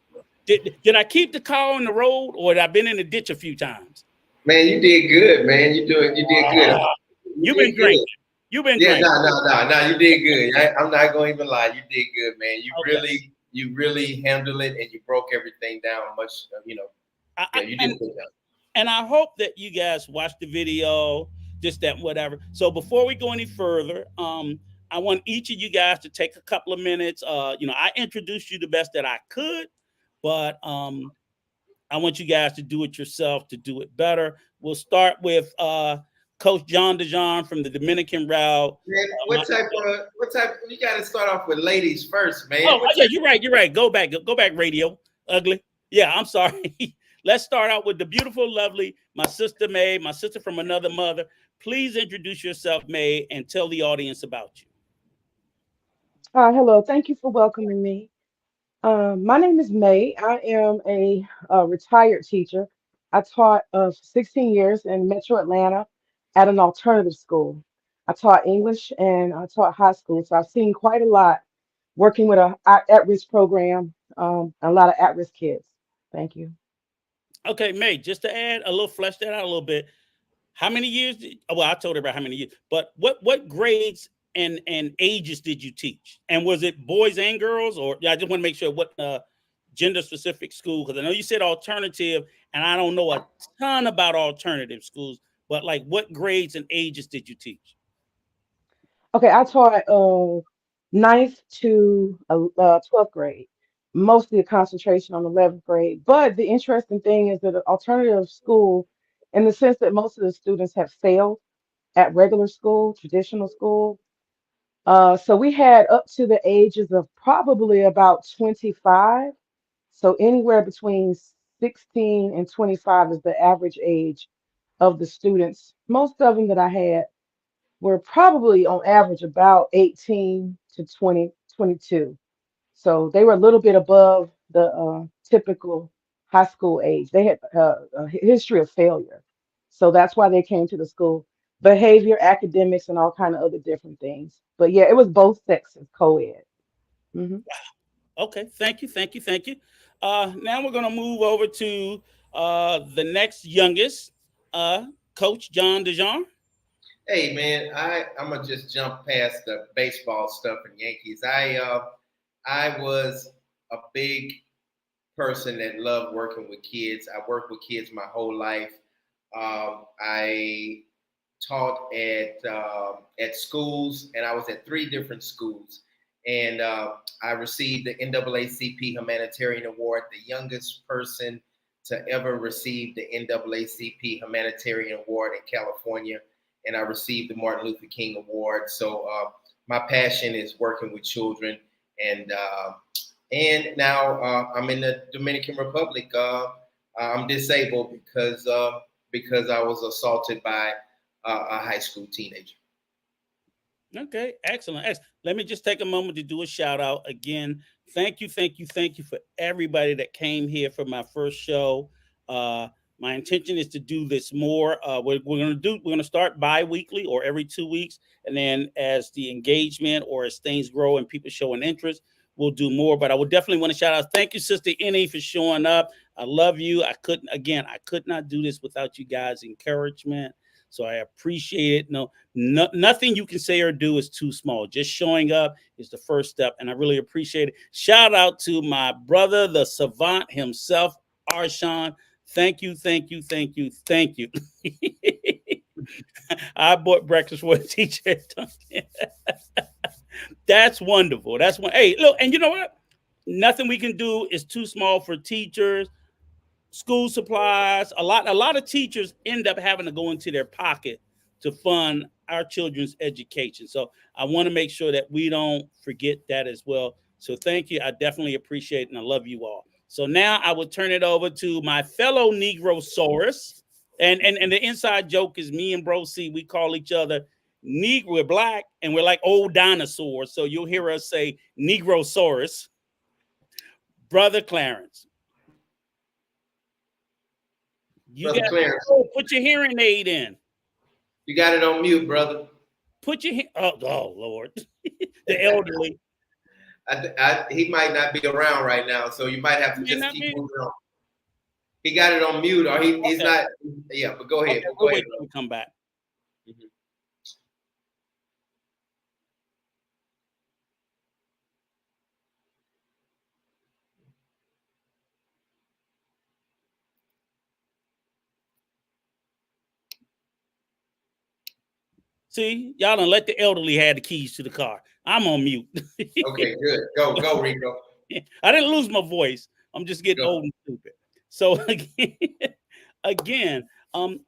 A: did I keep the car on the road, or had I been in the ditch a few times?
V: Man, you did good, man. You did good.
A: You've been drinking. You've been drinking.
V: No. You did good. I'm not going to even lie. You did good, man. You really handled it, and you broke everything down much. You did a good job.
A: And I hope that you guys watched the video, just that whatever. So before we go any further, I want each of you guys to take a couple of minutes. I introduced you the best that I could, but I want you guys to do it yourself, to do it better. We'll start with Coach John DeJean from the Dominican route.
V: Man, what type? You got to start off with ladies first, man.
A: Oh, yeah, you're right. Go back, radio, ugly. Yeah, I'm sorry. let's start out with the beautiful, lovely, my sister May, my sister from another mother. Please introduce yourself, May, and tell the audience about you.
E: Hello, thank you for welcoming me. My name is May. I am a retired teacher. I taught for 16 years in Metro Atlanta at an alternative school. I taught English and I taught high school, so I've seen quite a lot working with a at-risk program, a lot of at-risk kids. Thank you.
A: Okay, May, just to add a little, flesh that out a little bit. How many years? Well, I told her about how many years, but what grades and ages did you teach? And was it boys and girls, or I just want to make sure what gender specific school? Because I know you said alternative, and I don't know a ton about alternative schools, but like what grades and ages did you teach?
E: Okay, I taught ninth to 12th grade, mostly a concentration on 11th grade. But the interesting thing is that an alternative school, in the sense that most of the students have failed at regular school, traditional school. So we had up to the ages of probably about 25. So anywhere between 16 and 25 is the average age of the students. Most of them that I had were probably on average about 18 to 20, 22. So they were a little bit above the typical high school age. They had a history of failure. So that's why they came to the school. Behavior, academics, and all kind of other different things. But yeah, it was both sexes, co-ed. Hmm.
A: Okay, thank you, thank you, thank you. Now we're gonna move over to the next youngest, Coach John DeJean.
V: Hey man, I'm gonna just jump past the baseball stuff and Yankees. I was a big person that loved working with kids. I worked with kids my whole life. I taught at schools, and I was at 3 different schools. And I received the NAACP Humanitarian Award, the youngest person to ever receive the NAACP Humanitarian Award in California. And I received the Martin Luther King Award. So my passion is working with children. And now I'm in the Dominican Republic. I'm disabled because I was assaulted by a high school teenager.
A: Okay, excellent. Excellent. Let me just take a moment to do a shout out again. Thank you, thank you, thank you for everybody that came here for my first show. My intention is to do this more. We're gonna start bi-weekly or every 2 weeks, and then as the engagement or as things grow and people show an interest, we'll do more. But I would definitely want to shout out. Thank you, Sister Annie, for showing up. I love you. I could not do this without you guys' encouragement. So I appreciate it. Nothing you can say or do is too small. Just showing up is the first step, and I really appreciate it. Shout out to my brother, the savant himself, Arshawn. Thank you, thank you, thank you, thank you. I bought breakfast for a teacher. That's wonderful. That's one. Hey, look, and you know what? Nothing we can do is too small for teachers. School supplies. A lot of teachers end up having to go into their pocket to fund our children's education. So I want to make sure that we don't forget that as well. So thank you. I definitely appreciate it, and I love you all. So now I will turn it over to my fellow Negrosaurus. And the inside joke is me and Bro C, we call each other Negro. We're black and we're like old dinosaurs. So you'll hear us say Negrosaurus. Brother Clarence.
V: Brother Clarence.
A: Put your hearing aid in.
V: You got it on mute, brother.
A: Put your oh Lord. The elderly.
V: He might not be around right now, so you might have to just keep moving on. He got it on mute, or he's not. Yeah, but go ahead.
A: Okay, we'll wait till we come back.
V: Mm-hmm.
A: See, y'all done let the elderly have the keys to the car. I'm on mute.
V: Okay, good. Go, Rico.
A: I didn't lose my voice. I'm just getting old and stupid. So again,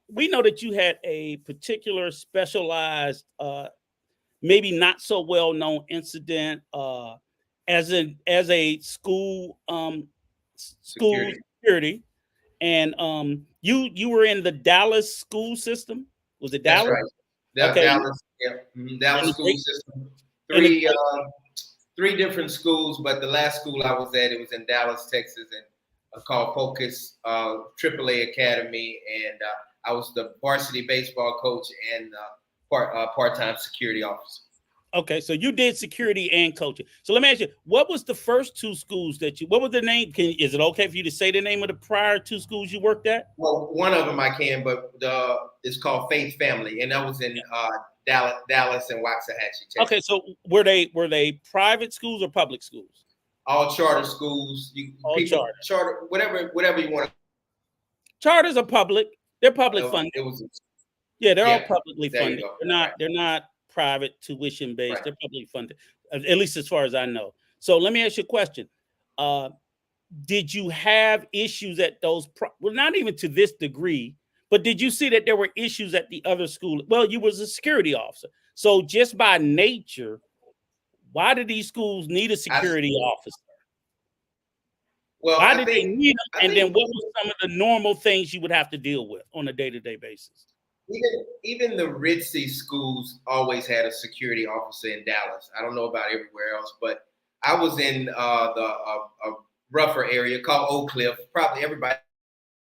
A: we know that you had a particular specialized, maybe not so well known incident as a school security. and you were in the Dallas school system. Was it
V: That's
A: Dallas?
V: right.
A: Okay.
V: Dallas, yeah, Dallas
A: And the
V: school
A: great-
V: system.
A: and the
V: Three, three different schools, but the last school I was at, it was in Dallas, Texas, and called Focus AAA Academy, and I was the varsity baseball coach and part-time security officer.
A: Okay, so you did security and coaching. So let me ask you, what was the first two schools that you? What was the name? Is it okay for you to say the name of the prior two schools you worked at?
V: Well, one of them I can, but it's called Faith Family, and that was in Dallas and Waxahachie, Texas.
A: Okay, so were they private schools or public schools?
V: All charter schools.
A: All
V: charter, whatever you want.
A: Charters are public. They're public funded. They're all publicly funded. They're not private tuition based.
V: Right.
A: They're publicly funded, at least as far as I know. So let me ask you a question. Did you have issues at those? Well, not even to this degree, but did you see that there were issues at the other school? Well, you was a security officer, so just by nature, why did these schools need a security officer?
V: Well,
A: why did they need them? And then what were some of the normal things you would have to deal with on a day-to-day basis?
V: Even the ritzy schools always had a security officer in Dallas. I don't know about everywhere else, but I was in the rougher area called Oak Cliff. Probably everybody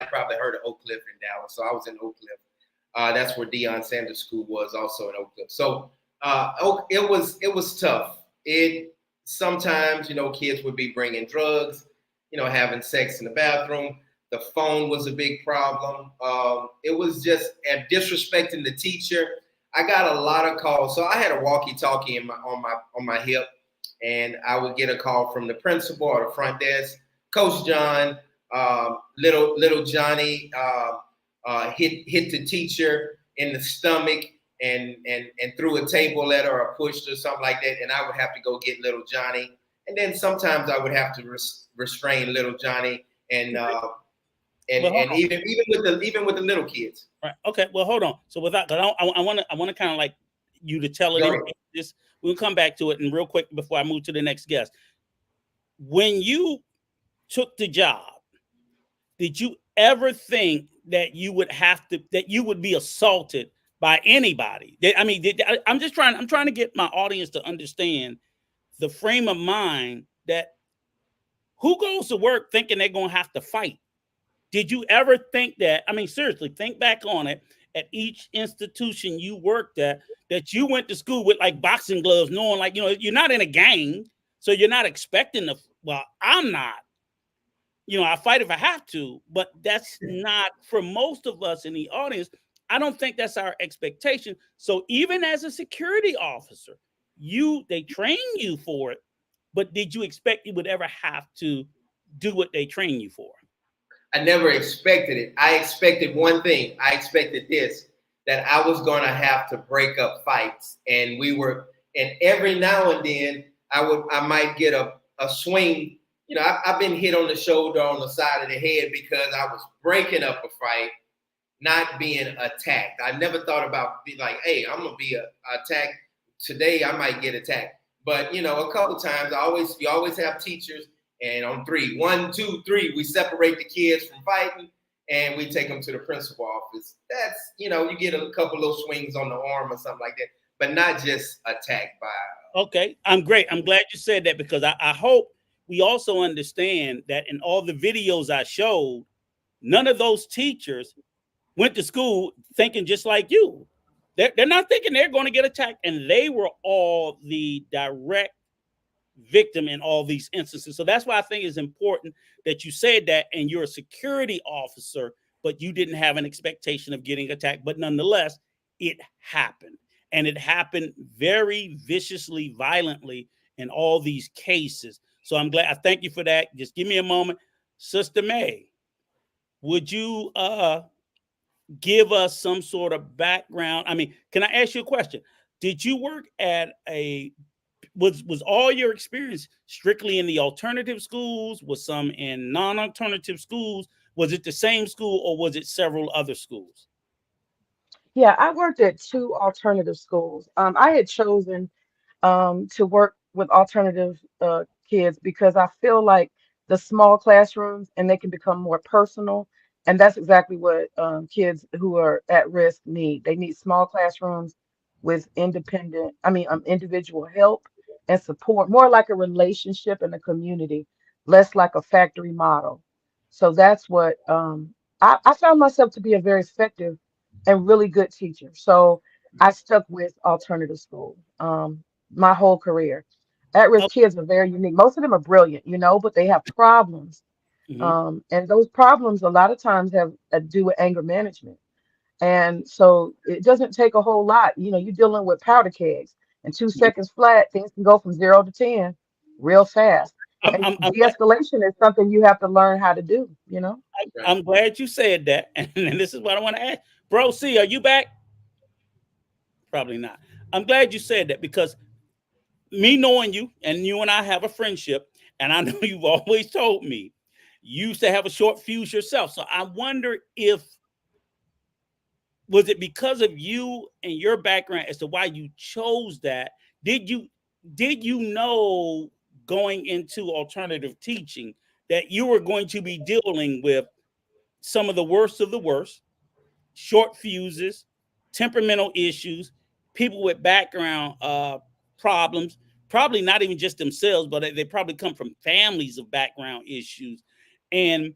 V: probably heard of Oak Cliff in Dallas, so I was in Oak Cliff. That's where Deion Sanders' school was, also in Oak Cliff. So it was tough. Sometimes kids would be bringing drugs, having sex in the bathroom. The phone was a big problem. It was just disrespecting the teacher. I got a lot of calls. So I had a walkie-talkie on my hip, and I would get a call from the principal or the front desk. Coach John, little Johnny hit the teacher in the stomach and threw a table at her or pushed or something like that, and I would have to go get little Johnny. And then sometimes I would have to restrain little Johnny and even with the little kids.
A: Right. Okay. Well, hold on. So without, I want to kind of like you to tell it in this. We'll come back to it, and real quick before I move to the next guest. When you took the job, did you ever think that you would be assaulted by anybody? I'm trying to get my audience to understand the frame of mind that who goes to work thinking they're going to have to fight? Did you ever think that? I mean, seriously, think back on it. At each institution you worked at, that you went to school with like boxing gloves, knowing like, you're not in a gang, so you're not expecting well, I'm not. I fight if I have to, but that's not for most of us in the audience. I don't think that's our expectation. So even as a security officer, they train you for it, but did you expect you would ever have to do what they train you for?
V: I never expected it. I expected one thing. I expected this, that I was going to have to break up fights. And every now and then I might get a swing. I've been hit on the shoulder, on the side of the head because I was breaking up a fight, not being attacked. I never thought about being like, hey, I'm going to be attacked. Today I might get attacked. But, a couple times you always have teachers. And on 3, 1, 2, 3, we separate the kids from fighting and we take them to the principal office. That's, you get a couple little swings on the arm or something like that, but not just attacked by.
A: Okay, I'm great. I'm glad you said that, because I hope we also understand that in all the videos I showed, none of those teachers went to school thinking just like you. They're not thinking they're going to get attacked, and they were all the direct victim in all these instances. So that's why I think it's important that you said that, and you're a security officer, but you didn't have an expectation of getting attacked. But nonetheless, it happened, and it happened very viciously, violently in all these cases. So I'm glad. I thank you for that. Just give me a moment. Sister May, would you give us some sort of background? I mean, can I ask you a question? Did you work at was all your experience strictly in the alternative schools? Was some in non-alternative schools? Was it the same school, or was it several other schools?
E: Yeah, I worked at 2 alternative schools. I had chosen to work with alternative kids because I feel like the small classrooms, and they can become more personal, And that's exactly what kids who are at risk need. They need small classrooms with individual help and support, more like a relationship in a community, less like a factory model. So that's what I found myself to be a very effective and really good teacher. So I stuck with alternative school my whole career. At-risk kids are very unique. Most of them are brilliant, but they have problems.
A: Mhm.
E: And those problems a lot of times have to do with anger management. And so it doesn't take a whole lot. You're dealing with powder kegs and 2 seconds flat, things can go from 0 to 10 real fast.
A: I'm,
E: And
A: I'm, I'm, glad,
E: de-escalation is something you have to learn how to do.
A: I'm glad you said that. And this is what I want to ask. Bro, C, are you back? Probably not. I'm glad you said that because me knowing you and you and I have a friendship, and I know you've always told me you used to have a short fuse yourself. So I wonder if was it because of you and your background as to why you chose that? Did you know going into alternative teaching that you were going to be dealing with some of the worst, short fuses, temperamental issues, people with background problems, probably not even just themselves, but they probably come from families of background issues. And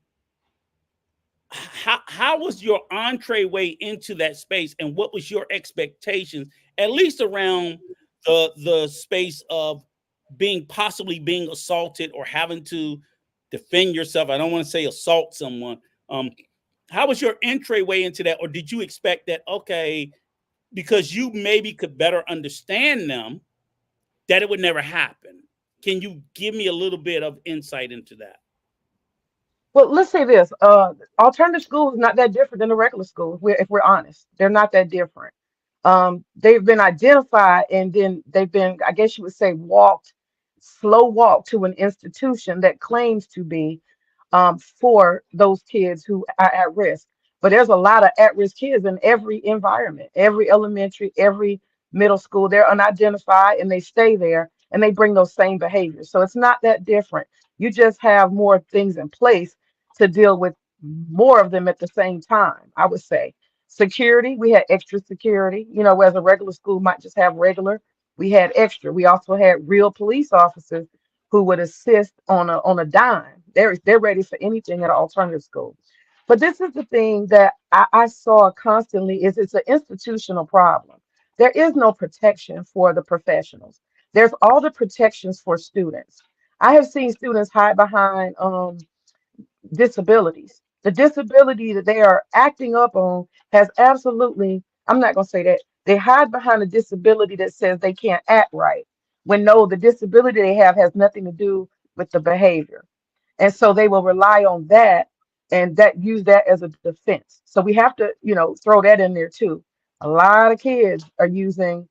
A: how was your entryway into that space, and what was your expectations, at least around the space of possibly being assaulted or having to defend yourself? I don't want to say assault someone. How was your entryway into that, or did you expect that, okay, because you maybe could better understand them, that it would never happen? Can you give me a little bit of insight into that?
E: Well, let's say this: alternative school is not that different than a regular school. If we're honest, they're not that different. They've been identified and then they've been, I guess you would say, slow walk to an institution that claims to be for those kids who are at risk. But there's a lot of at-risk kids in every environment, every elementary, every middle school. They're unidentified and they stay there and they bring those same behaviors. So it's not that different. You just have more things in place to deal with more of them at the same time, I would say. Security, we had extra security, whereas a regular school might just have regular. We had extra. We also had real police officers who would assist on a dime. They're ready for anything at an alternative school. But this is the thing that I saw constantly is it's an institutional problem. There is no protection for the professionals. There's all the protections for students. I have seen students hide behind disabilities. The disability that they are acting up on has absolutely, I'm not going to say that, they hide behind a disability that says they can't act right. When no, the disability they have has nothing to do with the behavior. And so they will rely on that and that use that as a defense. So we have to, throw that in there too. A lot of kids are using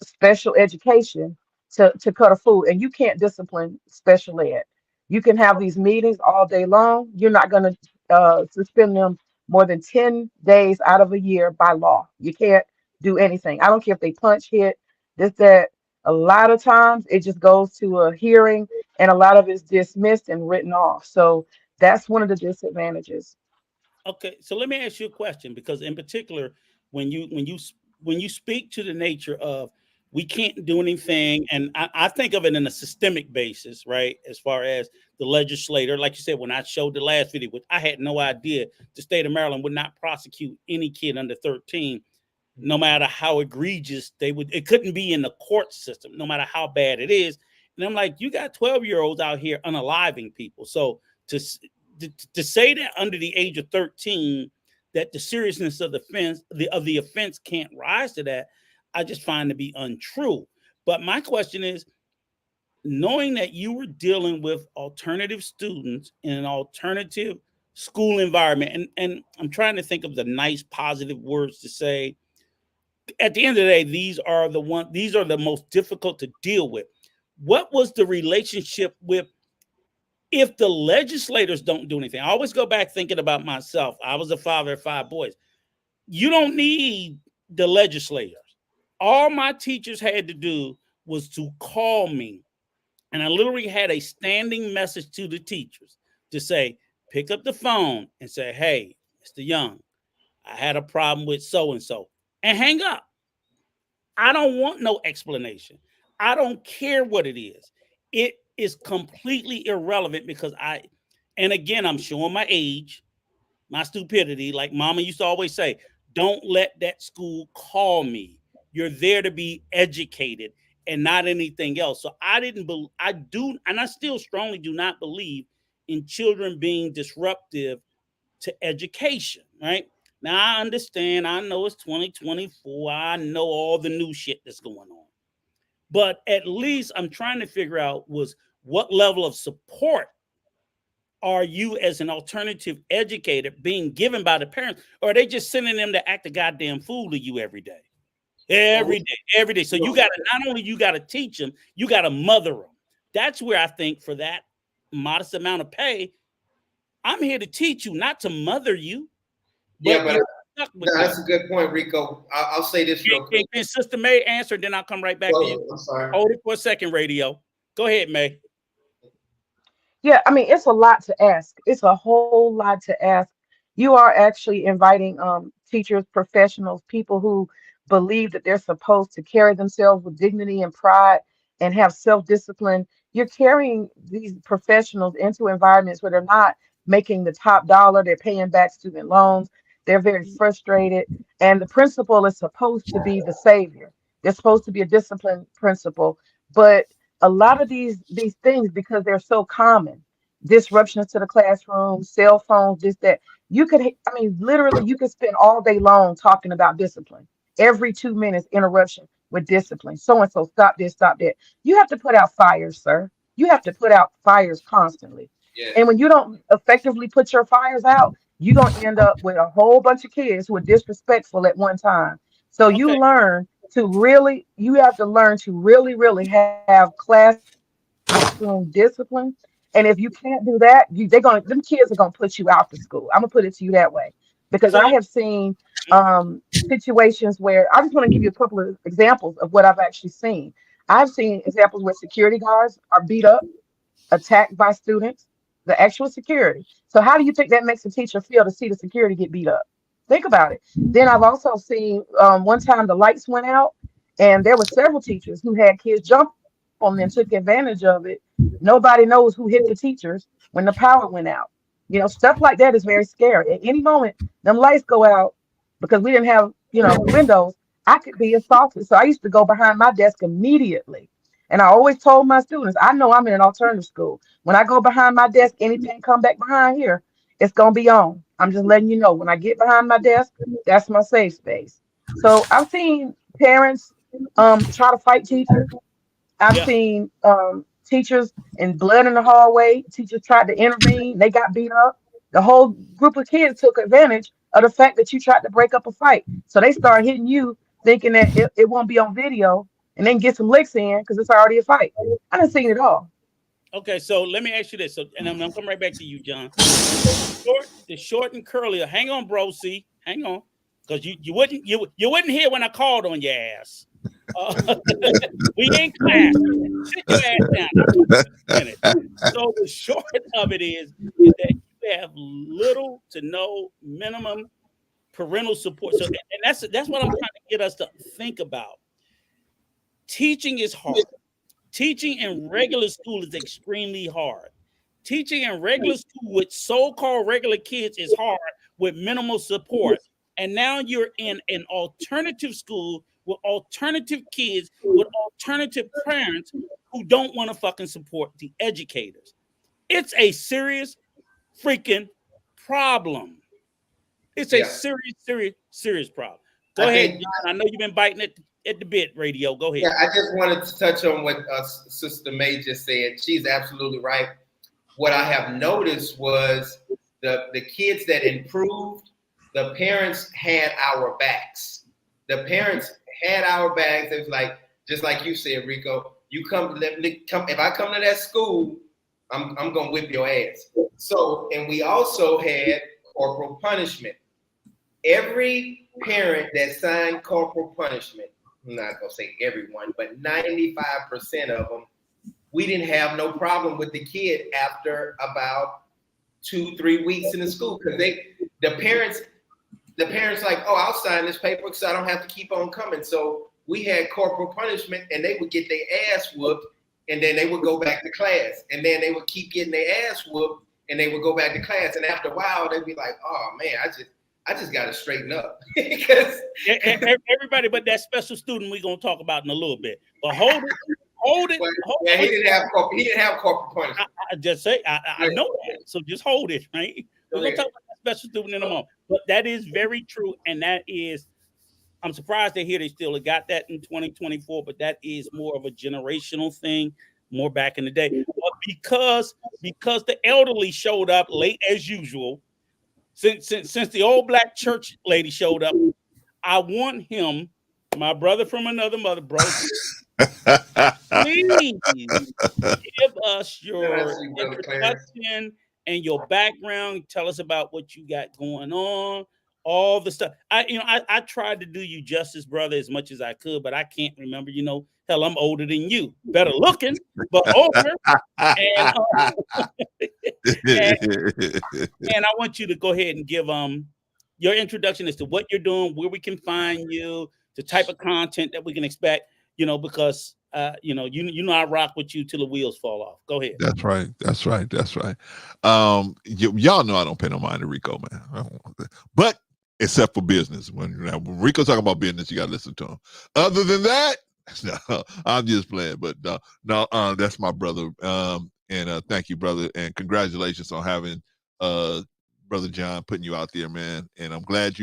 E: special education to cut a fool, and you can't discipline special ed. You can have these meetings all day long. You're not going to suspend them more than 10 days out of a year by law. You can't do anything. I don't care if they punch, hit, this, that. A lot of times it just goes to a hearing and a lot of it's dismissed and written off. So that's one of the disadvantages.
A: Okay, so let me ask you a question, because in particular, when you speak to the nature of we can't do anything, and I think of it in a systemic basis, right? As far as the legislator, like you said, when I showed the last video, which I had no idea the state of Maryland would not prosecute any kid under 13, no matter how egregious it couldn't be in the court system, no matter how bad it is. And I'm like, you got 12-year-olds out here unaliving people. So to to say that under the age of 13, that the seriousness of the offense can't rise to that, I just find to be untrue. But my question is, knowing that you were dealing with alternative students in an alternative school environment, and I'm trying to think of the nice positive words to say. At the end of the day, these are the most difficult to deal with. What was the relationship with, if the legislators don't do anything? I always go back thinking about myself. I was a father of 5 boys. You don't need the legislators. All my teachers had to do was to call me. And I literally had a standing message to the teachers to say, pick up the phone and say, hey, Mr. Young, I had a problem with so-and-so, and hang up. I don't want no explanation. I don't care what it is. It is completely irrelevant because and again, I'm showing my age, my stupidity. Like Mama used to always say, don't let that school call me. You're there to be educated and not anything else. So and I still strongly do not believe in children being disruptive to education, right? Now I understand, I know it's 2024, I know all the new shit that's going on. But at least I'm trying to figure out was what level of support are you as an alternative educator being given by the parents, or are they just sending them to act a goddamn fool to you every day? Every day. So you got to, not only you got to teach them, you got to mother them. That's where I think for that modest amount of pay, I'm here to teach you, not to mother you.
V: Yeah, but that's a good point, Rico. I'll say this real quick.
A: Can Sister May answer, then I'll come right back to you.
V: I'm sorry.
A: Hold it for a second, radio. Go ahead, May.
E: Yeah, I mean, it's a lot to ask. It's a whole lot to ask. You are actually inviting teachers, professionals, people who believe that they're supposed to carry themselves with dignity and pride and have self-discipline. You're carrying these professionals into environments where they're not making the top dollar, they're paying back student loans, they're very frustrated, and the principal is supposed to be the savior. They're supposed to be a disciplined principal, but a lot of these things, because they're so common, disruptions to the classroom, cell phones, this, that, I mean, literally you could spend all day long talking about discipline. Every 2 minutes interruption with discipline. So and so, stop this, stop that. You have to put out fires, sir. You have to put out fires constantly. And when you don't effectively put your fires out, you're gonna end up with a whole bunch of kids who are disrespectful at one time. So you have to learn to really have classroom discipline. And if you can't do that, them kids are gonna put you out the school. I'm gonna put it to you that way, because I have seen situations where I just want to give you a couple of examples of what I've actually seen. I've seen examples where security guards are beat up, attacked by students, the actual security. So how do you think that makes a teacher feel to see the security get beat up? Think about it. Then I've also seen one time the lights went out, and there were several teachers who had kids jump on them and took advantage of it. Nobody knows who hit the teachers when the power went out. You know, stuff like that is very scary. At any moment, them lights go out because we didn't have, windows. I could be assaulted. So I used to go behind my desk immediately. And I always told my students, I know I'm in an alternative school. When I go behind my desk, anything come back behind here, it's going to be on. I'm just letting you know, when I get behind my desk, that's my safe space. So I've seen parents try to fight teachers. I've seen teachers in blood in the hallway. Teachers tried to intervene. They got beat up. The whole group of kids took advantage of the fact that you tried to break up a fight. So they start hitting you thinking that it won't be on video, and then get some licks in because it's already a fight. I done seen it all.
A: Okay, so let me ask you this. So, and I'm coming right back to you, John. The short and curly. Hang on, bro. See, hang on, because you wouldn't hear when I called on your ass. We in class. Sit your ass down. So the short of it is that you have little to no minimum parental support. So, and that's what I'm trying to get us to think about. Teaching is hard. Teaching in regular school is extremely hard. Teaching in regular school with so-called regular kids is hard with minimal support. And now you're in an alternative school with alternative kids, with alternative parents who don't want to fucking support the educators. It's a serious freaking problem. It's a serious problem. Go ahead, John. I know you've been biting at the bit, radio. Go ahead.
V: Yeah, I just wanted to touch on what Sister May just said. She's absolutely right. What I have noticed was the kids that improved, the parents had our backs. The parents had our backs. It was like, just like you said, Rico, you come, if I come to that school, I'm gonna whip your ass. So, and we also had corporal punishment. Every parent that signed corporal punishment, I'm not gonna say everyone, but 95% of them, we didn't have no problem with the kid after about 2-3 weeks in the school because the parents like, oh, I'll sign this paper because I don't have to keep on coming. So we had corporal punishment, and they would get their ass whooped, and then they would go back to class, and then they would keep getting their ass whooped, and they would go back to class. And after a while, they'd be like, oh man, I just got to straighten up. Because
A: everybody but that special student we're gonna talk about in a little bit. But hold it.
V: Yeah, he didn't have corporal punishment.
A: I just say I know that. So just hold it, right? We're gonna talk about that special student in a moment. But that is very true, and that is, I'm surprised they still got that in 2024, but that is more of a generational thing, more back in the day. But because the elderly showed up late as usual, since the old black church lady showed up, I want him, my brother from another mother, bro. Please give us your introduction and your background. Tell us about what you got going on, all the stuff. I tried to do you justice, brother, as much as I could, but I can't remember. Hell, I'm older than you, better looking, but older. And I want you to go ahead and give your introduction as to what you're doing, where we can find you, the type of content that we can expect. Because I rock with you till the wheels fall off. Go ahead.
C: That's right. Y'all know I don't pay no mind to Rico, man. But except for business, when Rico talking about business, you got to listen to him. Other than that, no, I'm just playing. But no, that's my brother. And thank you, brother, and congratulations on having Brother John putting you out there, man. And I'm glad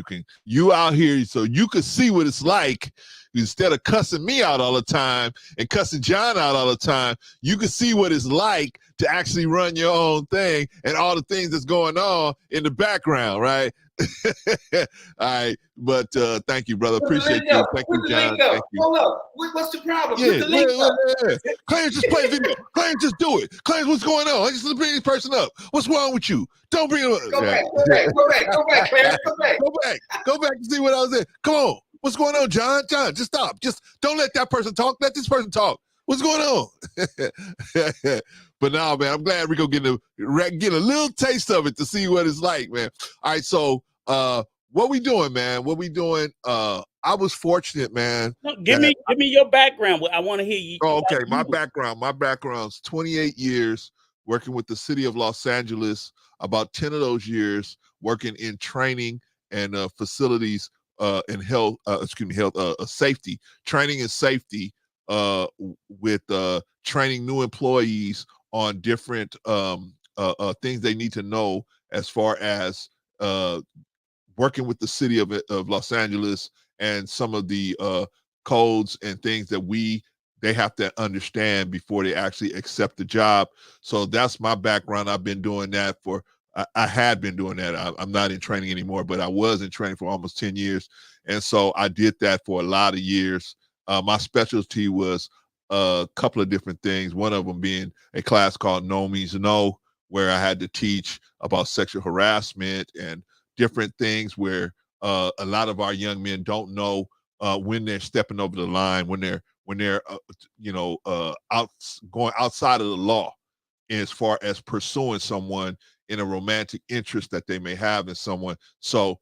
C: you out here so you could see what it's like. Instead of cussing me out all the time and cussing John out all the time, you can see what it's like to actually run your own thing and all the things that's going on in the background, right? All right, but thank you, brother. Appreciate you. Thank you, John. Thank you.
V: Hold up. What's the problem?
C: Yeah. Clarence, just play video. Clarence, just do it. Clarence, what's going on? I just bring this person up. What's wrong with you? Don't bring him up.
V: Go back, Clarence.
C: Go back and see what I was saying. Come on. What's going on, John? John, just stop. Just don't let that person talk. Let this person talk. What's going on? But now, man, I'm glad Rico getting a little taste of it to see what it's like, man. All right, so what we doing, man? What we doing? I was fortunate, man.
A: No, give me your background. I want to hear you.
C: Oh, okay. My background's 28 years working with the city of Los Angeles. About 10 of those years working in training and facilities in health, safety, training and safety with training new employees on different things they need to know as far as working with the city of Los Angeles and some of the codes and things that they have to understand before they actually accept the job. So that's my background. I've been doing that I had been doing that. I'm not in training anymore, but I was in training for almost 10 years. And so I did that for a lot of years. My specialty was a couple of different things. One of them being a class called No Means No, where I had to teach about sexual harassment and different things where a lot of our young men don't know when they're stepping over the line, when they're going outside of the law as far as pursuing someone in a romantic interest that they may have in someone. So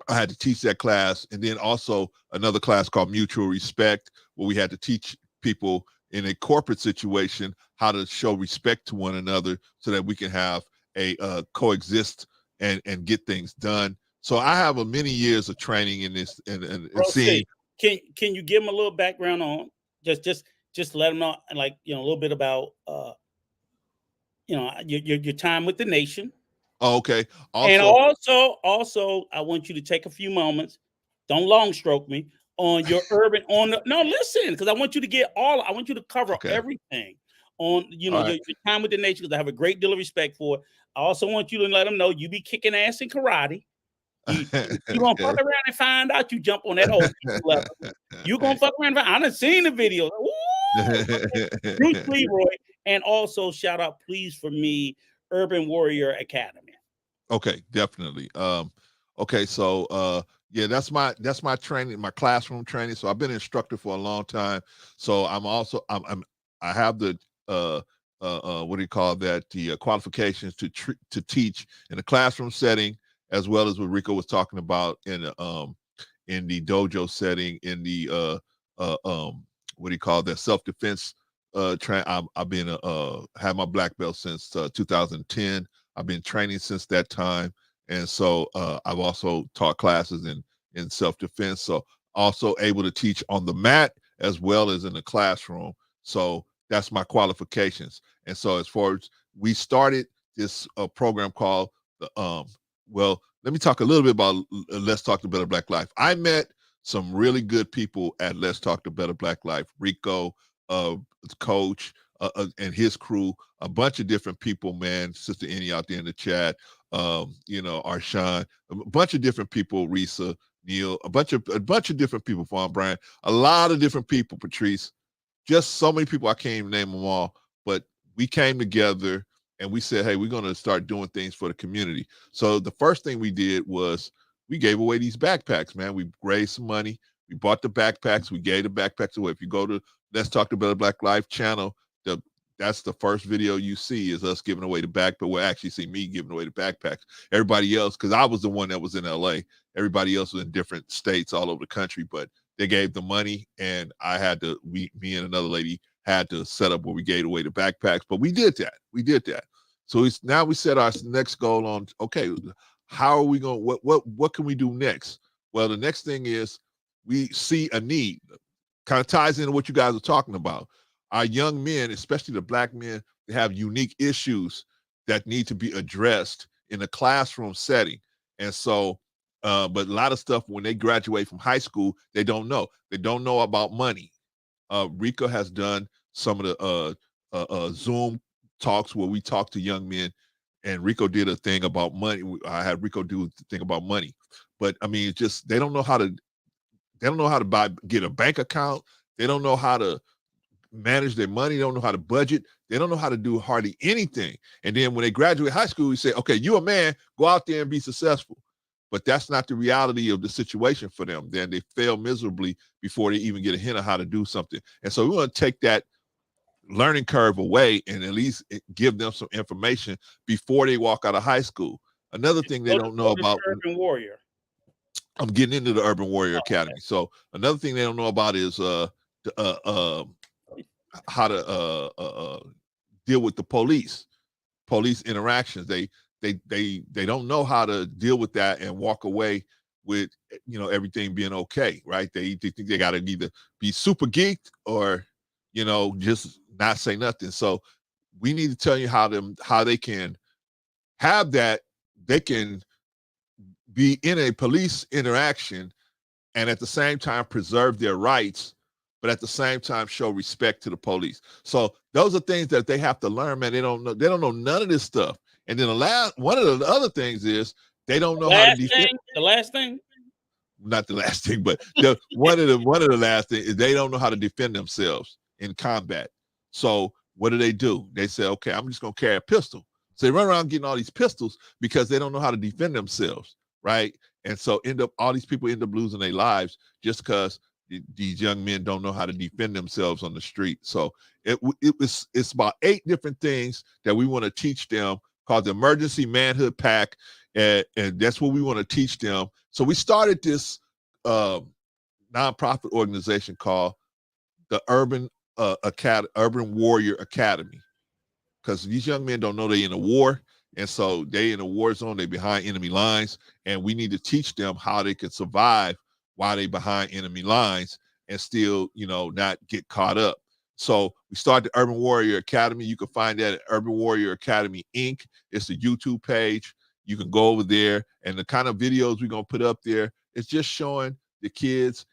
C: I had to teach that class. And then also another class called Mutual Respect, where we had to teach people in a corporate situation how to show respect to one another so that we can have a coexist and get things done. So I have many years of training in this and seeing.
A: Can you give them a little background on just let them know, like, a little bit about your time with the nation.
C: Oh, okay.
A: And also, I want you to take a few moments. Don't long stroke me on your urban. Listen, because I want you to I want you to cover everything on your time with the nation, because I have a great deal of respect for it. I also want you to let them know you be kicking ass in karate. You gonna fuck around and find out you jump on that whole level. You gonna fuck around. I done seen the video. Bruce Leroy. And also shout out, please, for me, Urban Warrior Academy.
C: Okay, definitely. Okay, so that's my training, my classroom training. So I've been an instructor for a long time. So I have the what do you call that? The qualifications to teach in a classroom setting, as well as what Rico was talking about in the dojo setting, in the what do you call that? Self-defense. I've been had my black belt since 2010. I've been training since that time, and so I've also taught classes in self-defense. So also able to teach on the mat as well as in the classroom. So that's my qualifications. And so as far as we started this program called the well, let me talk a little bit about Let's Talk to Better Black Life. I met some really good people at Let's Talk to Better Black Life. Rico, Coach, and his crew, a bunch of different people, man. Sister Annie out there in the chat, Arshawn, a bunch of different people, Risa, Neil, a bunch of different people, Fawn Brian, a lot of different people, Patrice, just so many people, I can't even name them all, but we came together and we said, hey, we're going to start doing things for the community. So the first thing we did was we gave away these backpacks, man. We raised some money. We bought the backpacks. We gave the backpacks away. If you go to Let's Talk to Better Black Life channel, that's the first video you see is us giving away the backpack. Well, actually see me giving away the backpacks. Everybody else, because I was the one that was in LA. Everybody else was in different states all over the country, but they gave the money and I had to, me and another lady had to set up where we gave away the backpacks, but we did that. So now we set our next goal on, okay, how are we going, what can we do next? Well, the next thing is we see a need, kind of ties into what you guys are talking about. Our young men, especially the black men, they have unique issues that need to be addressed in a classroom setting. And so, but a lot of stuff when they graduate from high school, they don't know. They don't know about money. Rico has done some of the Zoom talks where we talk to young men, and Rico did a thing about money. I had Rico do the thing about money, but I mean, it's just they don't know how to get a bank account. They don't know how to manage their money. They don't know how to budget. They don't know how to do hardly anything. And then when they graduate high school, we say, okay, you're a man, go out there and be successful. But that's not the reality of the situation for them. Then they fail miserably before they even get a hint of how to do something. And so we want to take that learning curve away and at least give them some information before they walk out of high school. Another thing they don't know about
A: Urban Warrior.
C: I'm getting into the Urban Warrior Academy. So another thing they don't know about is how to deal with the police interactions. They don't know how to deal with that and walk away with everything being okay, right? They think they got to either be super geeked or just not say nothing. So we need to tell you how they can have that. They can be in a police interaction and at the same time preserve their rights, but at the same time show respect to the police. So those are things that they have to learn, man. They don't know none of this stuff. And then one of the other things is they don't know how to defend.
A: The last thing?
C: Not the last thing, but one of the last things is they don't know how to defend themselves in combat. So what do? They say, okay, I'm just gonna carry a pistol. So they run around getting all these pistols because they don't know how to defend themselves, right? And so all these people end up losing their lives just because these young men don't know how to defend themselves on the street. So it's about 8 different things that we want to teach them called the Emergency Manhood Pack, and that's what we want to teach them. So we started this nonprofit organization called the Urban Warrior Academy, because these young men don't know they're in a war, and so they in a war zone, they behind enemy lines, and we need to teach them how they can survive while they behind enemy lines and still, not get caught up. So we started the Urban Warrior Academy. You can find that at Urban Warrior Academy Inc. It's the YouTube page. You can go over there, and the kind of videos we're going to put up there, it's just showing the kids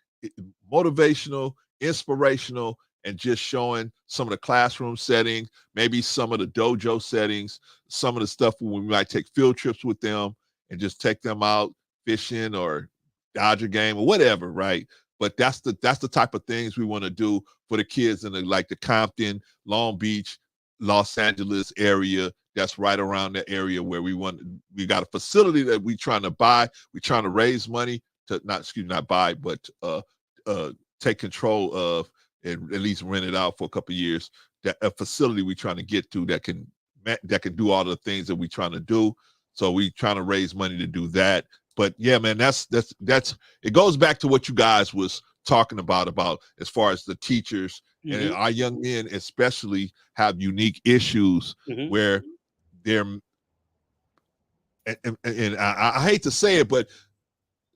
C: motivational, inspirational, and just showing some of the classroom settings, maybe some of the dojo settings, some of the stuff when we might take field trips with them and just take them out fishing or Dodger game or whatever, right? But that's the type of things we want to do for the kids in the Compton, Long Beach, Los Angeles area. That's right around the area where we got a facility that we're trying to buy. We're trying to raise money to not buy, but take control of and at least rent it out for a couple of years. That a facility we're trying to get to that can do all the things that we're trying to do. So we trying to raise money to do that. But yeah, man, that's it goes back to what you guys was talking about as far as the teachers and our young men especially have unique issues where they're and I hate to say it, but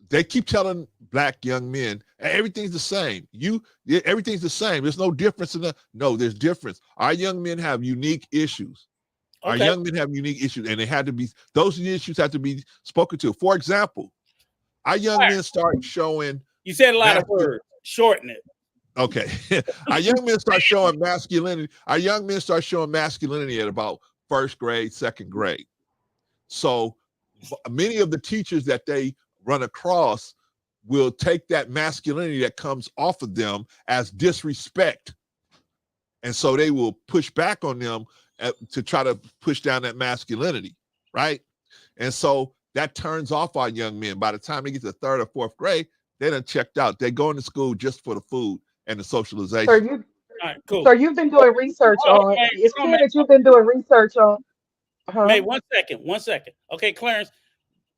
C: they keep telling black young men everything's the same. Everything's the same. There's no difference in no, there's difference. Our young men have unique issues. Our young men have unique issues, and those issues have to be spoken to. For example, our young men start showing.
A: You said a lot of words. Shorten it.
C: Okay. Our young men start showing masculinity. Our young men start showing masculinity at about first grade, second grade. So many of the teachers that they run across will take that masculinity that comes off of them as disrespect. And so they will push back on them to try to push down that masculinity, right? And so that turns off our young men. By the time they get to third or fourth grade, they done checked out. They're going to school just for the food and the socialization.
E: Sir,
A: right, cool.
E: sir, you've been doing research on. It's clear that you've been doing research on.
A: May, 1 second. Okay, Clarence,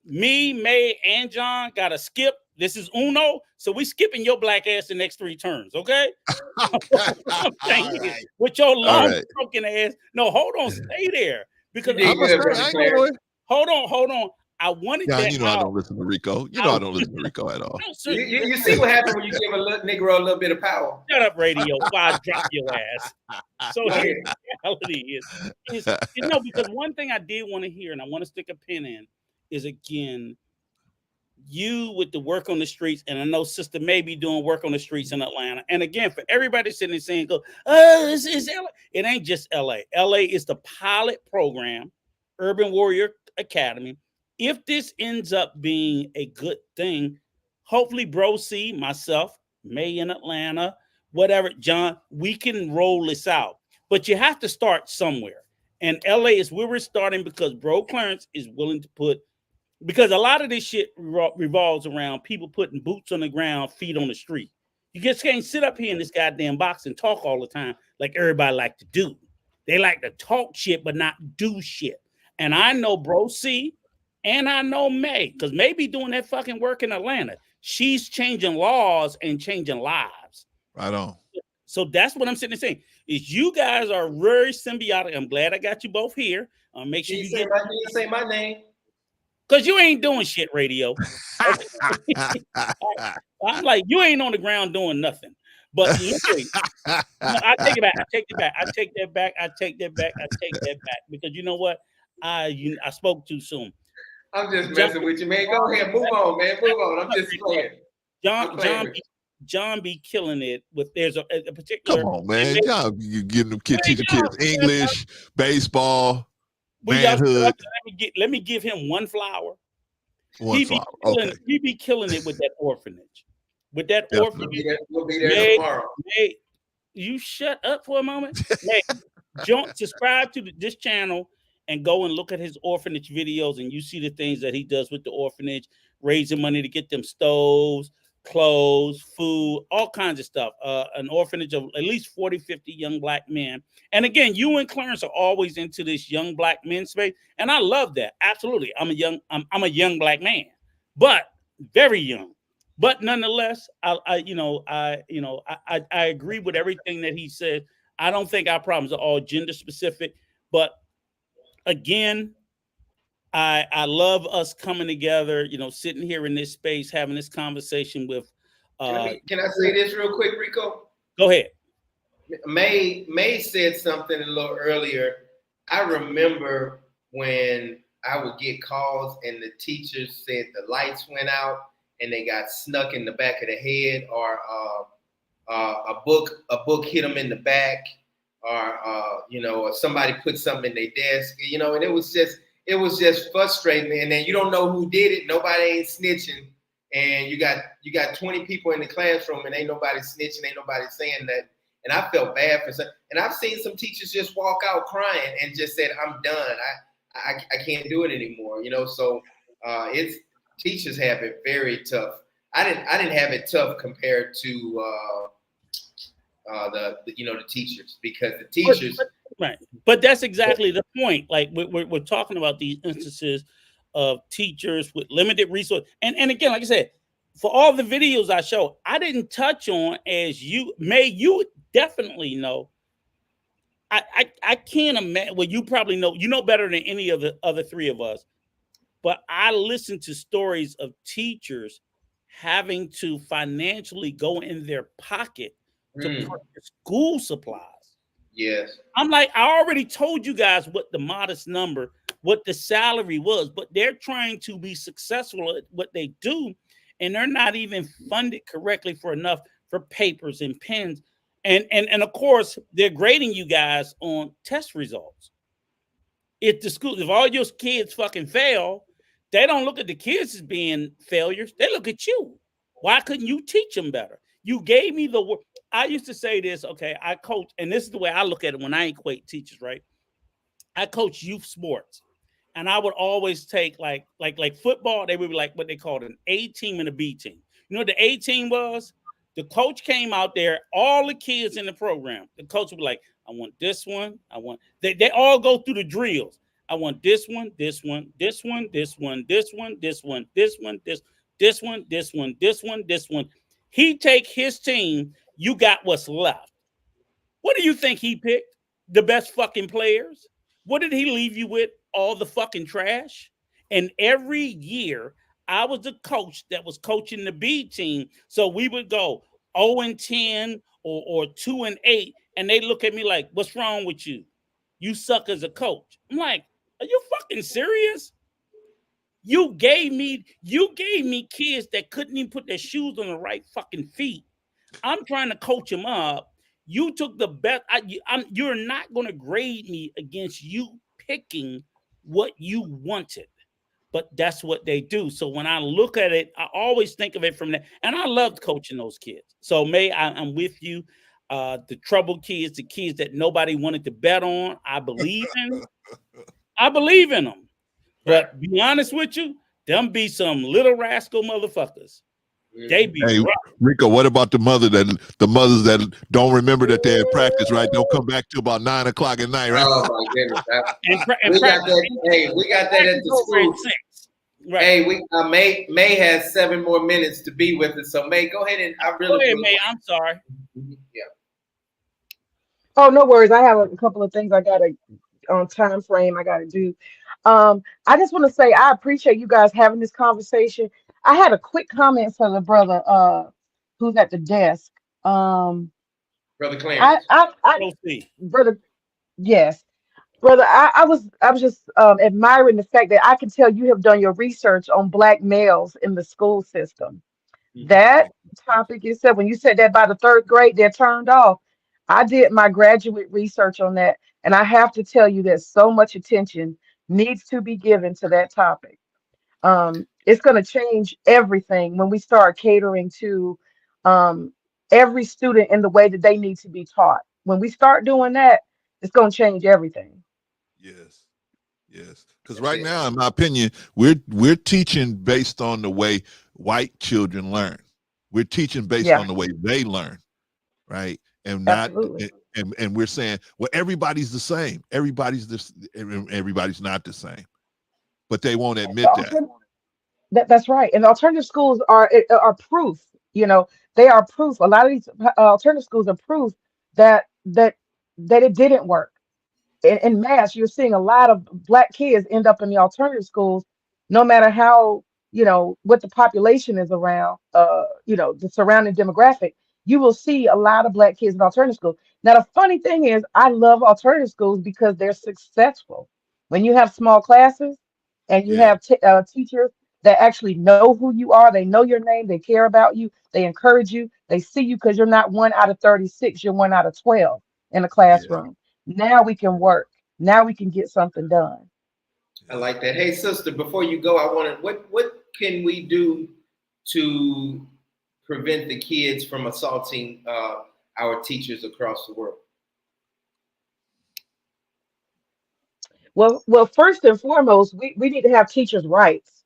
A: me, May, and John got to skip. This is uno, so we skipping your black ass the next 3 turns, okay? Right. With your long broken ass. No, hold on, stay there because hold on. I wanted
C: John,
A: that.
C: You know I don't listen to Rico. You know I don't listen to Rico at all.
V: You see what happens when you give a Negro a little bit of power.
A: Shut up, radio. I drop your ass. So here's the reality is because one thing I did want to hear, and I want to stick a pin in, is again, you with the work on the streets, and I know Sister May be doing work on the streets in Atlanta. And again, for everybody sitting there saying, it's LA. It ain't just LA. LA is the pilot program, Urban Warrior Academy. If this ends up being a good thing, hopefully Bro C, myself, May in Atlanta, whatever, John, we can roll this out. But you have to start somewhere. And LA is where we're starting because Bro Clarence is willing to put, because a lot of this shit revolves around people putting boots on the ground, feet on the street. You just can't sit up here in this goddamn box and talk all the time like everybody like to do. They like to talk shit but not do shit. And I know Bro C and I know May, because May be doing that fucking work in Atlanta. She's changing laws and changing lives.
C: Right on.
A: So that's what I'm sitting there saying. Is you guys are very symbiotic. I'm glad I got you both here. Make sure you
V: say my name.
A: Because you ain't doing shit, radio. I'm like, you ain't on the ground doing nothing. But literally, I take it back. I take that back. Because you know what? I spoke too soon.
V: I'm just messing with you, man. Go ahead. Move on, man. Move on. I'm just playing.
A: John be killing it with there's a particular.
C: Come on, man. John, you getting them kids, teaching kids English, baseball, manhood.
A: Let me give him one flower.
C: He
A: be killing it with that orphanage. With that orphanage.
V: We'll be there tomorrow.
A: Hey, you shut up for a moment. Hey, subscribe to this channel and go and look at his orphanage videos, and you see the things that he does with the orphanage, raising money to get them stoves, clothes, food, all kinds of stuff. An orphanage of at least 40, 50 young black men. And again, you and Clarence are always into this young black men space. And I love that. Absolutely. I'm a young black man, but very young. But nonetheless, I agree with everything that he said. I don't think our problems are all gender specific, but again, I love us coming together, sitting here in this space, having this conversation with.
V: Can I say this real quick, Rico?
A: Go ahead.
V: May said something a little earlier. I remember when I would get calls and the teachers said the lights went out and they got snuck in the back of the head, or a book hit them in the back, or somebody put something in their desk, and it was just frustrating. And then you don't know who did it. Nobody ain't snitching. And you got 20 people in the classroom and ain't nobody snitching, ain't nobody saying that. And I felt bad for some. And I've seen some teachers just walk out crying and just said, "I'm done. I can't do it anymore." So it's teachers have it very tough. I didn't have it tough compared to the teachers, because the
A: But,
V: teachers.
A: right. But that's exactly the point. Like we're talking about these instances of teachers with limited resources. And again, like I said, for all the videos I show, I didn't touch on, as you definitely know. I can't imagine. Well, you probably know. You know better than any of the other three of us. But I listen to stories of teachers having to financially go in their pocket to purchase school supplies.
V: Yes.
A: I'm like, I already told you guys what the modest number, what the salary was, but they're trying to be successful at what they do, and they're not even funded correctly for enough for papers and pens. And of course, they're grading you guys on test results. If all your kids fucking fail, they don't look at the kids as being failures. They look at you. Why couldn't you teach them better? You gave me the word. I used to say this, okay, I coach, and this is the way I look at it when I equate teachers, right? I coach youth sports. And I would always take like football, they would be like what they called an A team and a B team. You know what the A team was? The coach came out there, all the kids in the program. The coach would be like, I want this one. They all go through the drills. I want this one, this one, this one, this one, this one, this one, this one, this one, this one, this one, this one. He take his team, you got what's left. What do you think he picked? The best fucking players? What did he leave you with? All the fucking trash? And every year, I was the coach that was coaching the B team. So we would go 0-10 or 2-8. And they look at me like, what's wrong with you? You suck as a coach. I'm like, are you fucking serious? You gave me kids that couldn't even put their shoes on the right fucking feet. I'm trying to coach them up. You took the best. You're not going to grade me against you picking what you wanted, but that's what they do. So when I look at it, I always think of it from that. And I loved coaching those kids. So I'm with you. The troubled kids, the kids that nobody wanted to bet on, I believe in. I believe in them. But be honest with you, them be some little rascal motherfuckers. They be
C: Hey,
A: rough.
C: Rico, what about the mothers that don't remember that they had practice, right? They'll come back to about 9 o'clock at night, right?
V: Oh my goodness.
A: We
V: got that at the school.
A: Right.
V: Hey, May has 7 more minutes to be with us. So May, go ahead and
A: Go ahead, May. I'm sorry.
V: Yeah.
E: Oh, no worries. I have a couple of things I gotta on time frame I gotta do. I just want to say I appreciate you guys having this conversation. I had a quick comment for the brother who's at the desk.
V: Brother Clarence.
E: Brother, yes. Brother, I was just admiring the fact that I can tell you have done your research on black males in the school system. That topic you said, when you said that by the 3rd grade, they're turned off. I did my graduate research on that, and I have to tell you that so much attention needs to be given to that topic. It's going to change everything when we start catering to every student in the way that they need to be taught. When we start doing that, it's going to change everything.
C: Yes. Because right now, in my opinion, we're teaching based on the way white children learn. We're teaching based on the way they learn, right? And not and we're saying, well, everybody's the same. Everybody's not the same. But they won't admit that.
E: That's right. And alternative schools are proof. They are proof. A lot of these alternative schools are proof that it didn't work. In mass, you're seeing a lot of black kids end up in the alternative schools, no matter how, what the population is around, the surrounding demographic. You will see a lot of black kids in alternative schools. Now, the funny thing is, I love alternative schools because they're successful. When you have small classes and you have teachers that actually know who you are, they know your name, they care about you, they encourage you, they see you because you're not 1 out of 36, you're 1 out of 12 in a classroom. Now we can work. Now we can get something done.
V: I like that. Hey, sister, before you go, I want to, what can we do to prevent the kids from assaulting our teachers across the world?
E: Well, first and foremost, we need to have teachers' rights.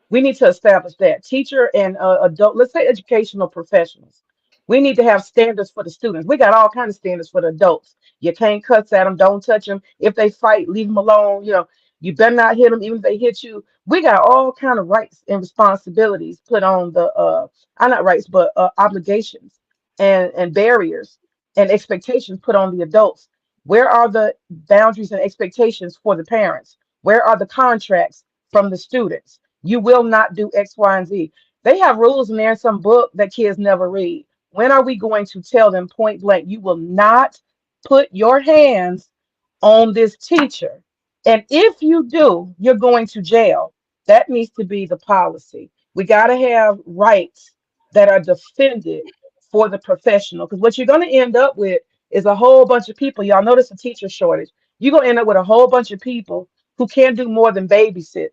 E: We need to establish that teacher and adult, let's say educational professionals, We need to have standards for the students. We got all kinds of standards for the adults. You can't cuss at them. Don't touch them. If they fight, leave them alone. You know, you better not hit them, even if they hit you. We got all kind of rights and responsibilities put on the not rights, but obligations and barriers and expectations put on the adults. Where are the boundaries and expectations for the parents? Where are the contracts from the students? You will not do X, Y, and Z. They have rules in there in some book that kids never read. When are we going to tell them point blank, you will not put your hands on this teacher? And if you do, you're going to jail. That needs to be the policy. We got to have rights that are defended for the professional. Because what you're going to end up with is a whole bunch of people. Y'all notice a teacher shortage. You're going to end up with a whole bunch of people who can't do more than babysit.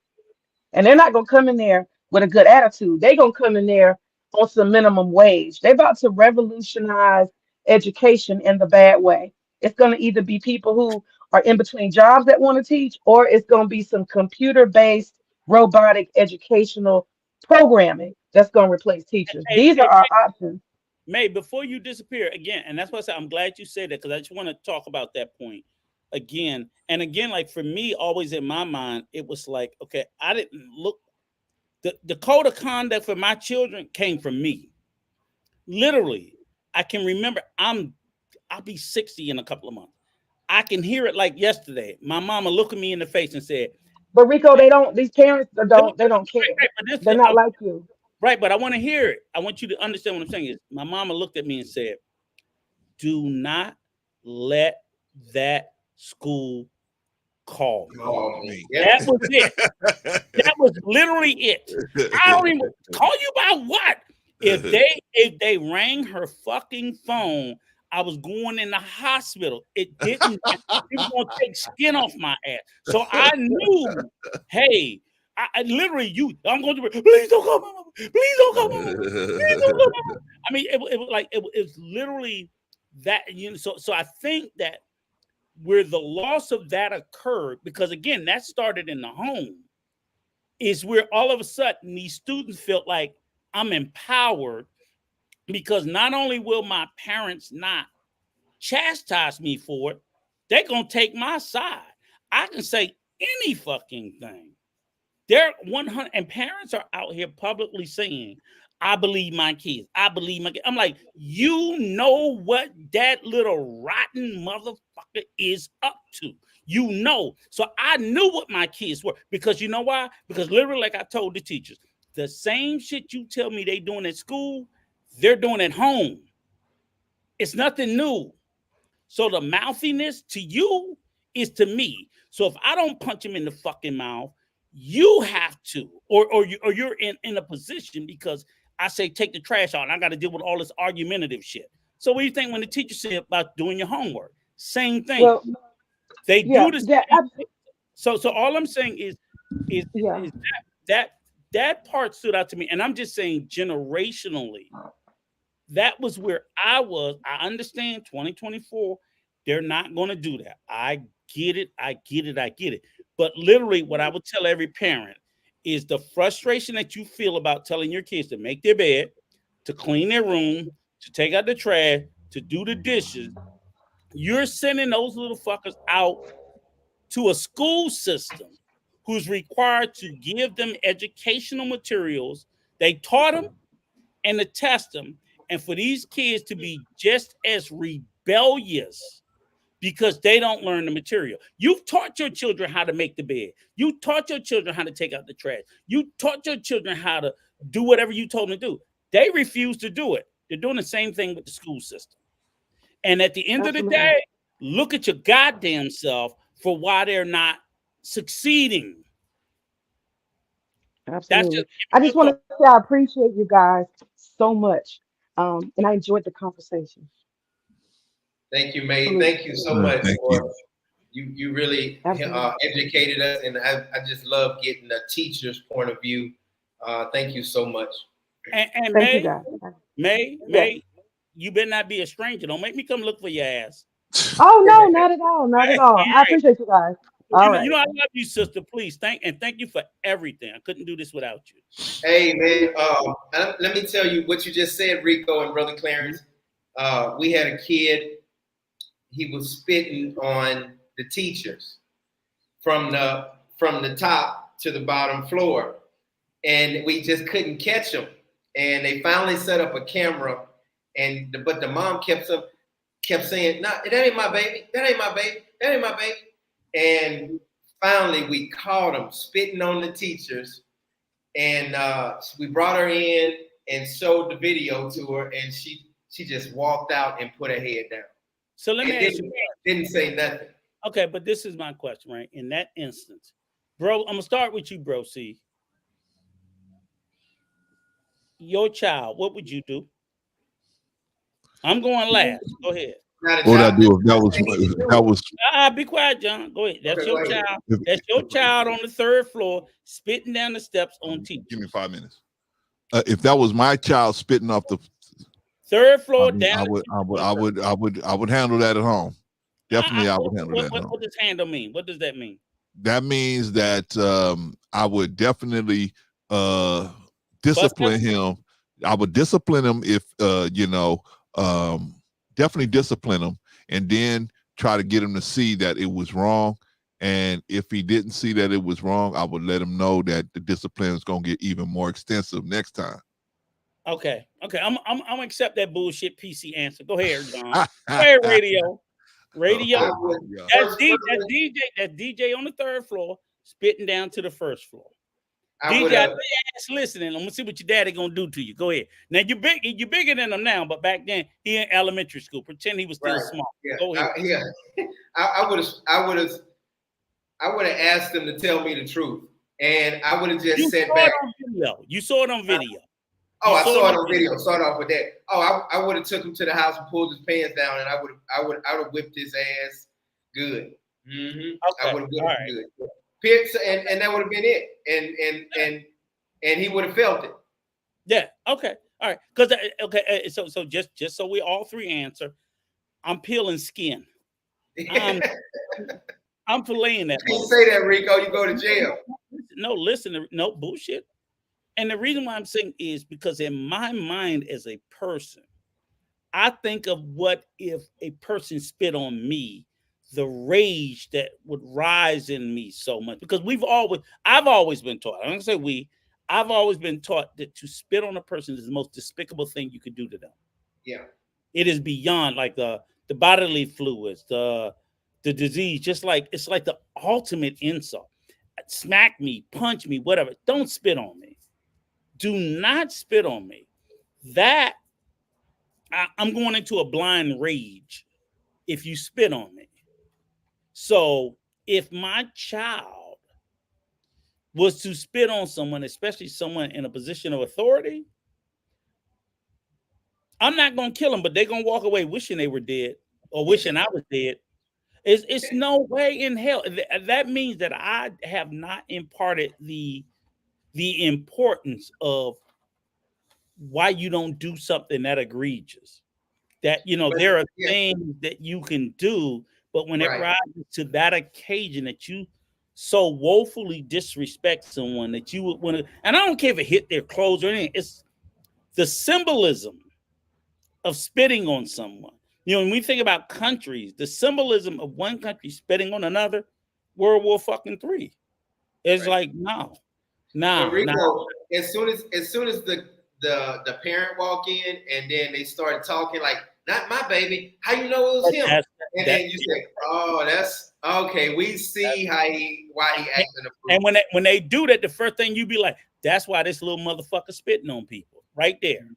E: And they're not going to come in there with a good attitude. They're going to come in there on some minimum wage. They're about to revolutionize education in the bad way. It's going to either be people who are in between jobs that want to teach, or it's going to be some computer-based robotic educational programming that's going to replace teachers. These are our options.
A: May, before you disappear again, and that's why I said I'm glad you said that, because I just want to talk about that point again and again. Like for me, always in my mind, it was like, okay, I didn't look. The code of conduct for my children came from me. Literally, I can remember. I'll be 60 in a couple of months. I can hear it like yesterday. My mama looked at me in the face and said,
E: "But Rico, they don't. These parents don't. They don't care. They're not like you."
A: Right, but I want to hear it. I want you to understand what I'm saying is my mama looked at me and said, "Do not let that school call me." That was it. That was literally it. I don't even call you about what? If they rang her fucking phone, I was going in the hospital. It didn't. It was gonna take skin off my ass. So I knew, hey. I literally, I'm going to. Please don't come, mama. Please don't come, mama. Please don't come, mama. I mean, it was like it was literally that. You know, so I think that where the loss of that occurred, because again, that started in the home, is where all of a sudden these students felt like I'm empowered, because not only will my parents not chastise me for it, they're gonna take my side. I can say any fucking thing. They're 100, and parents are out here publicly saying, I believe my kids. I believe my kids. I'm like, you know what that little rotten motherfucker is up to. You know. So I knew what my kids were, because you know why? Because literally, like I told the teachers, the same shit you tell me they doing at school, they're doing at home. It's nothing new. So the mouthiness to you is to me. So if I don't punch him in the fucking mouth, you have to, or you're in a position, because I say take the trash out and I got to deal with all this argumentative shit. So what do you think when the teacher said about doing your homework? Same thing.
E: Well,
A: they do this.
E: Yeah,
A: so all I'm saying is that part stood out to me, and I'm just saying generationally, that was where I was. I understand 2024, they're not going to do that. I get it. I get it. But literally, what I would tell every parent is the frustration that you feel about telling your kids to make their bed, to clean their room, to take out the trash, to do the dishes. You're sending those little fuckers out to a school system who's required to give them educational materials. They taught them and to test them. And for these kids to be just as rebellious because they don't learn the material. You've taught your children how to make the bed. You taught your children how to take out the trash. You taught your children how to do whatever you told them to do. They refuse to do it. They're doing the same thing with the school system. And at the end of the day, look at your goddamn self for why they're not succeeding.
E: Absolutely. I just want to say I appreciate you guys so much. And I enjoyed the conversation.
V: Thank you, May. Thank you so much for you really educated us, and I just love getting a teacher's point of view. Thank you so much.
A: And May, you better not be a stranger. Don't make me come look for your ass.
E: Oh no, not at all. Not at all. I appreciate you guys. All right.
A: You know, I love you, sister. Please thank you for everything. I couldn't do this without you.
V: Hey man, let me tell you what you just said, Rico and Brother Clarence. We had a kid. He was spitting on the teachers from the top to the bottom floor, and we just couldn't catch him. And they finally set up a camera, but the mom kept saying, "No, that ain't my baby. That ain't my baby. That ain't my baby." And finally, we caught him spitting on the teachers, and we brought her in and showed the video to her, and she just walked out and put her head down.
A: So let me ask you,
V: didn't say nothing.
A: Okay, but this is my question, right? In that instance, bro, I'm gonna start with you, bro. See, your child, what would you do? I'm going last. Go ahead.
C: What would I do if that was?
A: Be quiet, John. Go ahead. That's
V: Okay,
A: your
V: go ahead.
A: child. That's your child on the third floor, spitting down the steps on teachers.
C: Give me 5 minutes. If that was my child spitting off the
A: third floor
C: I would handle that at home. Definitely, I would handle that at home.
A: What does handle mean? What does that mean?
C: That means that I would definitely discipline him. I would discipline him if definitely discipline him, and then try to get him to see that it was wrong. And if he didn't see that it was wrong, I would let him know that the discipline is going to get even more extensive next time.
A: Okay. I'm gonna accept that bullshit PC answer. Go ahead, John. Go ahead, radio. That's DJ on the third floor, spitting down to the first floor. DJ, I know your ass listening. I'm gonna see what your daddy gonna do to you. Go ahead. Now you're bigger than him now, but back then he in elementary school. Pretend he was still small.
V: Yeah.
A: Go ahead.
V: I would have asked them to tell me the truth, and I would have just said back.
A: You saw it on video.
V: I saw it on video. Start off with that. I would have took him to the house and pulled his pants down, and I would have whipped his ass good. Mm-hmm.
A: Okay.
V: I would have whipped him good. And that would have been it. And he would have felt it.
A: Yeah. Okay. All right. Because So just so we all three answer, I'm peeling skin. I'm filleting that.
V: You say that, Rico, you go to jail.
A: No, listen, no bullshit. And the reason why I'm saying is because in my mind as a person, I think of what if a person spit on me, the rage that would rise in me so much. Because I've always been taught, I'm gonna say I've always been taught that to spit on a person is the most despicable thing you could do to them.
V: Yeah.
A: It is beyond like the bodily fluids, the disease, just like it's like the ultimate insult. Smack me, punch me, whatever. Don't spit on me. Do not spit on me. That I'm going into a blind rage if you spit on me. So if my child was to spit on someone, especially someone in a position of authority, I'm not going to kill them, but they're going to walk away wishing they were dead or wishing I was dead. It's no way in hell. That means that I have not imparted the importance of why you don't do something that egregious. That, there are things that you can do, but when it rises to that occasion that you so woefully disrespect someone that you would want to, and I don't care if it hit their clothes or anything, it's the symbolism of spitting on someone. When we think about countries, the symbolism of one country spitting on another, World War III. It's like, no.
V: Rico, as soon as the parent walk in and then they started talking like, not my baby, how you know it was him? Then you say, oh, that's okay. We see why he acted.
A: And when they do that, the first thing you be like, that's why this little motherfucker spitting on people right there.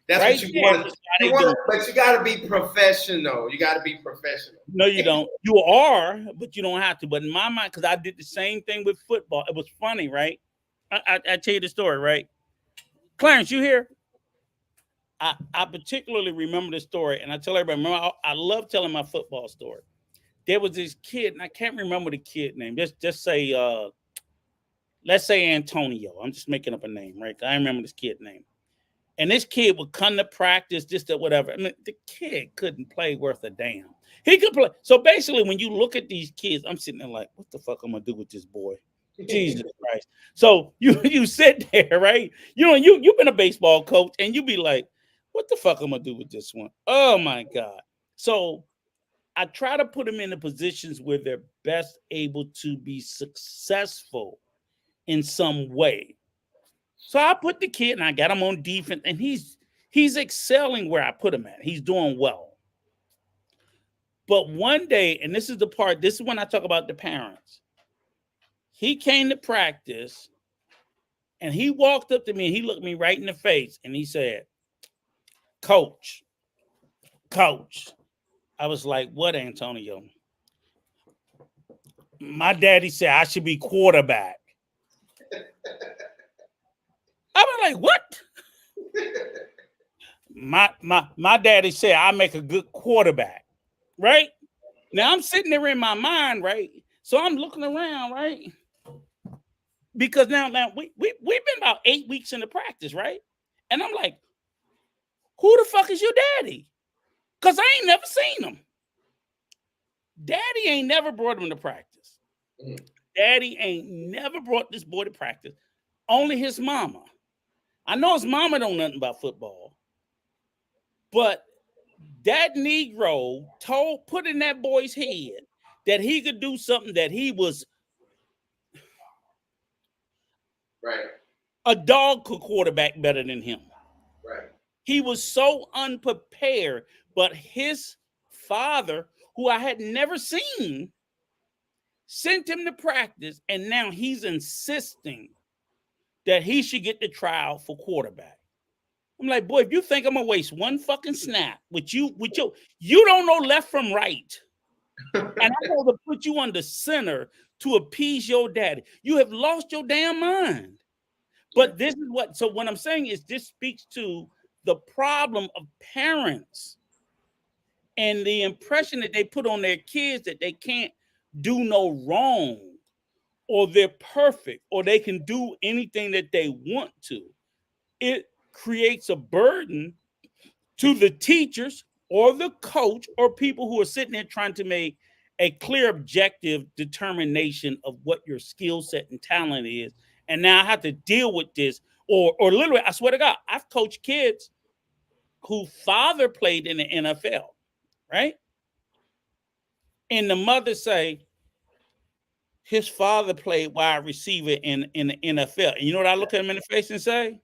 V: That's
A: right
V: what you want. But you got to be professional. You got to be professional.
A: No, you don't. You are, but you don't have to. But in my mind, because I did the same thing with football. It was funny, right? I tell you the story, right? Clarence, you here? I particularly remember this story, and I tell everybody, remember, I love telling my football story. There was this kid, and I can't remember the kid name. Just say, let's say Antonio. I'm just making up a name, right? I remember this kid name. And this kid would come to practice, just that whatever. I mean, the kid couldn't play worth a damn. He could play. So basically, when you look at these kids, I'm sitting there like, what the fuck I'm gonna do with this boy? Jesus Christ. So you sit there, right? You know, you've been a baseball coach, and you be like, what the fuck I'm gonna do with this one? Oh my God. So I try to put them in the positions where they're best able to be successful in some way. So I put the kid and I got him on defense, and he's excelling where I put him at. He's doing well. But one day, and this is the part, this is when I talk about the parents. He came to practice and he walked up to me and he looked me right in the face and he said, Coach. I was like, what, Antonio? My daddy said I should be quarterback. I was like, what? My daddy said I make a good quarterback, right? Now I'm sitting there in my mind, right? So I'm looking around, right? Because now we've been about 8 weeks into practice, right? And I'm like, who the fuck is your daddy? Because I ain't never seen him. Daddy ain't never brought him to practice. Daddy ain't never brought this boy to practice. Only his mama. I know his mama don't know nothing about football. But that Negro put in that boy's head that he could do something that he was
V: right.
A: A dog could quarterback better than him.
V: Right.
A: He was so unprepared, but his father, who I had never seen, sent him to practice, and now he's insisting that he should get the trial for quarterback. I'm like, boy, if you think I'm gonna waste one fucking snap with you don't know left from right. And I'm going to put you under center to appease your daddy. You have lost your damn mind. But this is so what I'm saying is this speaks to the problem of parents and the impression that they put on their kids that they can't do no wrong, or they're perfect, or they can do anything that they want to. It creates a burden to the teachers or the coach or people who are sitting there trying to make a clear objective determination of what your skill set and talent is. And now I have to deal with this. Or literally, I swear to God, I've coached kids whose father played in the NFL, right? And the mother say, his father played wide receiver in the NFL. And you know what I look at him in the face and say?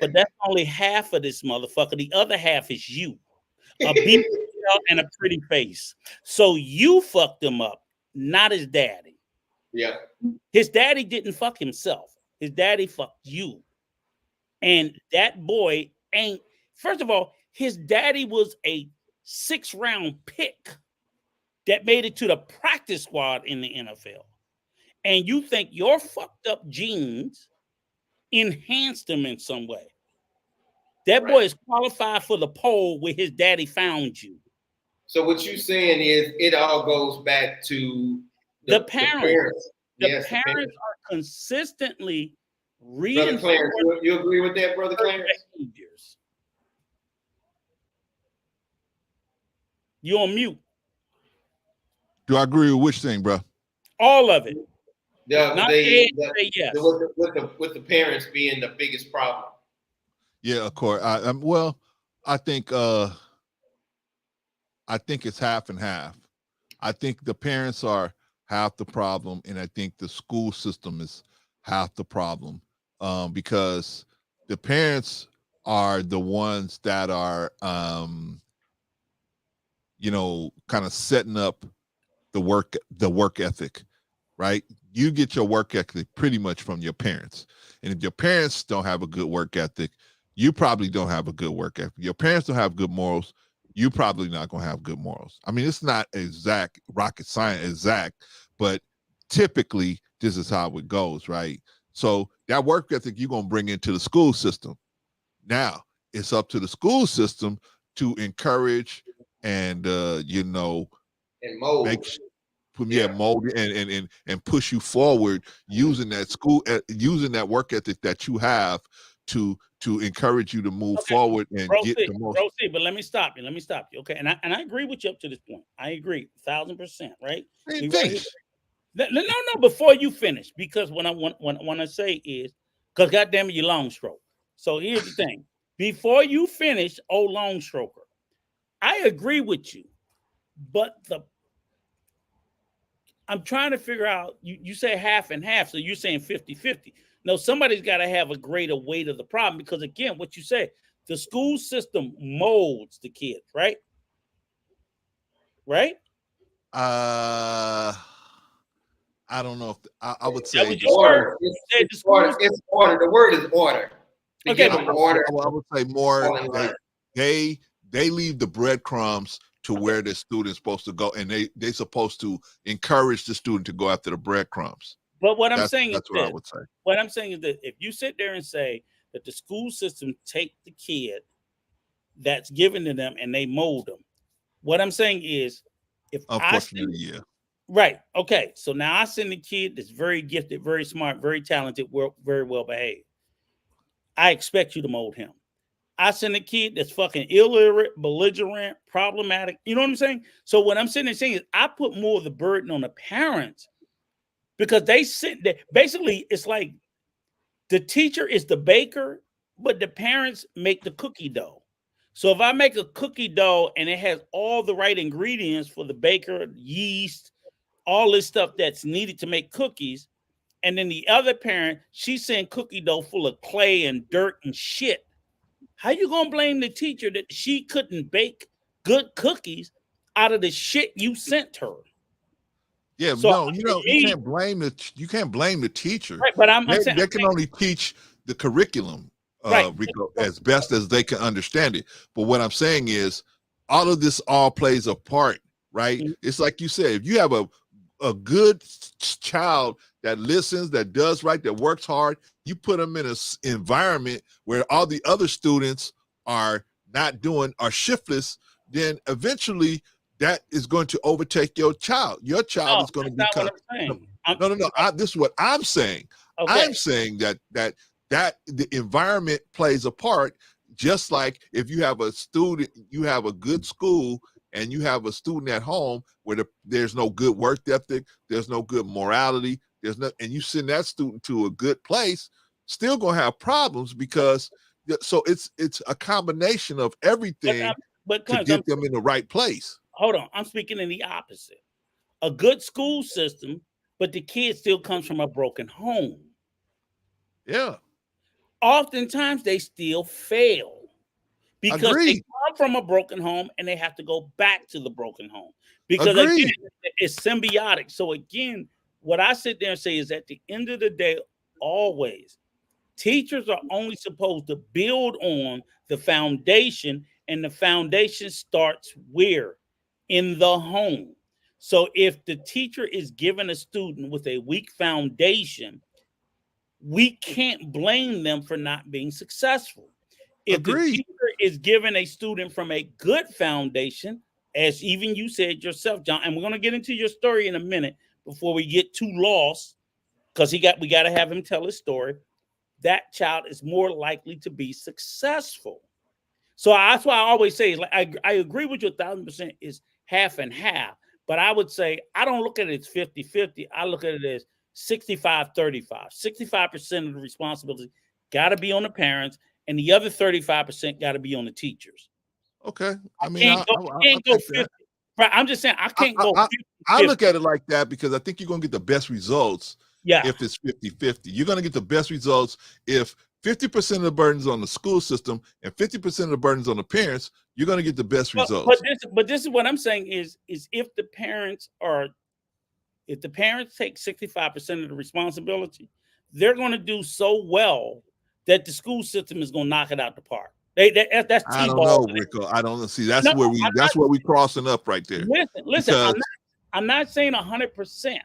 A: But that's only half of this motherfucker. The other half is you. A big and a pretty face. So you fucked him up, not his daddy.
V: Yeah.
A: His daddy didn't fuck himself. His daddy fucked you. And that boy ain't, first of all, his daddy was a 6th-round pick that made it to the practice squad in the NFL. And you think your fucked up genes enhanced him in some way. That boy is qualified for the poll where his daddy found you.
V: So what you're saying is it all goes back to
A: the parents.
V: The
A: parents are consistently
V: Brother Clarence, you agree with that, Brother Clarence?
A: Behaviors. You on mute.
C: Do I agree with which thing, bro?
A: All of it.
V: Yes. With the parents being the biggest problem.
C: Yeah, of course. I think it's half and half. I think the parents are half the problem, and I think the school system is half the problem, because the parents are the ones that are, kind of setting up the work ethic, right? You get your work ethic pretty much from your parents, and if your parents don't have a good work ethic, you probably don't have a good work ethic. Your parents don't have good morals, you probably not going to have good morals. I mean, it's not exact rocket science, but typically this is how it goes, right? So that work ethic you're going to bring into the school system. Now it's up to the school system to encourage and
V: and mold.
C: Mold and push you forward using that work ethic that you have to encourage you to move forward and get the most.
A: Proceed, but let me stop you. Okay, and I agree with you up to this point. I agree 1,000%. Right? We right here. No. Before you finish, because what I want to say is, because goddamn it, you long stroke. So here's the thing: before you finish, long stroker, I agree with you, but I'm trying to figure out. You say half and half, so you're saying 50-50. No, somebody's got to have a greater weight of the problem, because again, what you say, the school system molds the kids, right? Right?
C: I don't know if I would say
V: order. It's order. It's order. The word is order.
C: Okay, order. I would say more. They leave the breadcrumbs to where the student's supposed to go, and they supposed to encourage the student to go after the breadcrumbs.
A: But what I'm saying
C: that's
A: is
C: what
A: this.
C: I would say.
A: What I'm saying is that if you sit there and say that the school system take the kid that's given to them and they mold them, what I'm saying is, if
C: unfortunately, yeah.
A: Right. Okay. So now I send a kid that's very gifted, very smart, very talented, very well behaved. I expect you to mold him. I send a kid that's fucking illiterate, belligerent, problematic. You know what I'm saying? So what I'm sitting there saying is, I put more of the burden on the parents, because they sit there. Basically, it's like the teacher is the baker, but the parents make the cookie dough. So if I make a cookie dough and it has all the right ingredients for the baker, yeast, all this stuff that's needed to make cookies, and then the other parent, she's saying cookie dough full of clay and dirt and shit, how you gonna blame the teacher that she couldn't bake good cookies out of the shit you sent her?
C: Yeah, so no, you can't blame the teacher.
A: Right, but I'm saying
C: they can only teach the curriculum,
A: right,
C: Rico, as best as they can understand it. But what I'm saying is, all of this all plays a part, right? Mm-hmm. It's like you said, if you have a good child that listens, that does right, that works hard, you put them in an environment where all the other students are shiftless, then eventually that is going to overtake your child. Your child is going to become. No. This is what I'm saying. Okay. I'm saying that the environment plays a part. Just like if you have a student, you have a good school, and you have a student at home where there's no good work ethic, there's no good morality, and you send that student to a good place, still gonna have problems, because so it's a combination of everything to get them in the right place.
A: Hold on, I'm speaking in the opposite. A good school system, but the kid still comes from a broken home.
C: Yeah.
A: Oftentimes they still fail because they come from a broken home and they have to go back to the broken home, because again, it's symbiotic. So again, what I sit there and say is, at the end of the day, always teachers are only supposed to build on the foundation, and the foundation starts where? In the home. So if the teacher is given a student with a weak foundation, we can't blame them for not being successful. If the teacher is given a student from a good foundation, as even you said yourself, John, and we're going to get into your story in a minute before we get too lost, because we got to have him tell his story, that child is more likely to be successful. So that's why I always say, like, I agree with you 1,000% is half and half, but I would say I don't look at it as 50-50. I look at it as 65-35. 65% of the responsibility got to be on the parents, and the other 35% got to be on the teachers.
C: Okay. I mean,
A: can't go 50. Right, I'm just saying I can't go 50.
C: I look at it like that because I think you're going to get the best results if it's 50-50. You're going to get the best results if 50% of the burden's on the school system and 50% of the burden's on the parents. You're going to get the best results.
A: But this is what I'm saying is if the parents take 65% of the responsibility, they're going to do so well that the school system is going to knock it out the park. That's
C: I don't know, Rico. I don't see. That's where we crossing up right there.
A: Listen. I'm not saying 100%.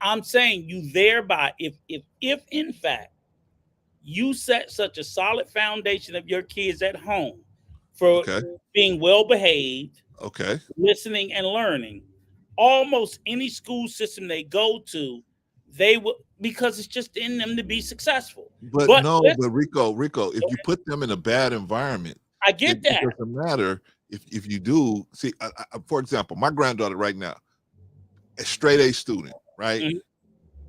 A: I'm saying you thereby, if in fact you set such a solid foundation of your kids at home for being well behaved, listening and learning, almost any school system they go to, they will, because it's just in them to be successful.
C: But no,
A: listen,
C: but Rico, if you put them in a bad environment,
A: I get
C: it
A: that.
C: doesn't matter if you do. See, for example, my granddaughter right now, a straight A student, right?
A: Mhm.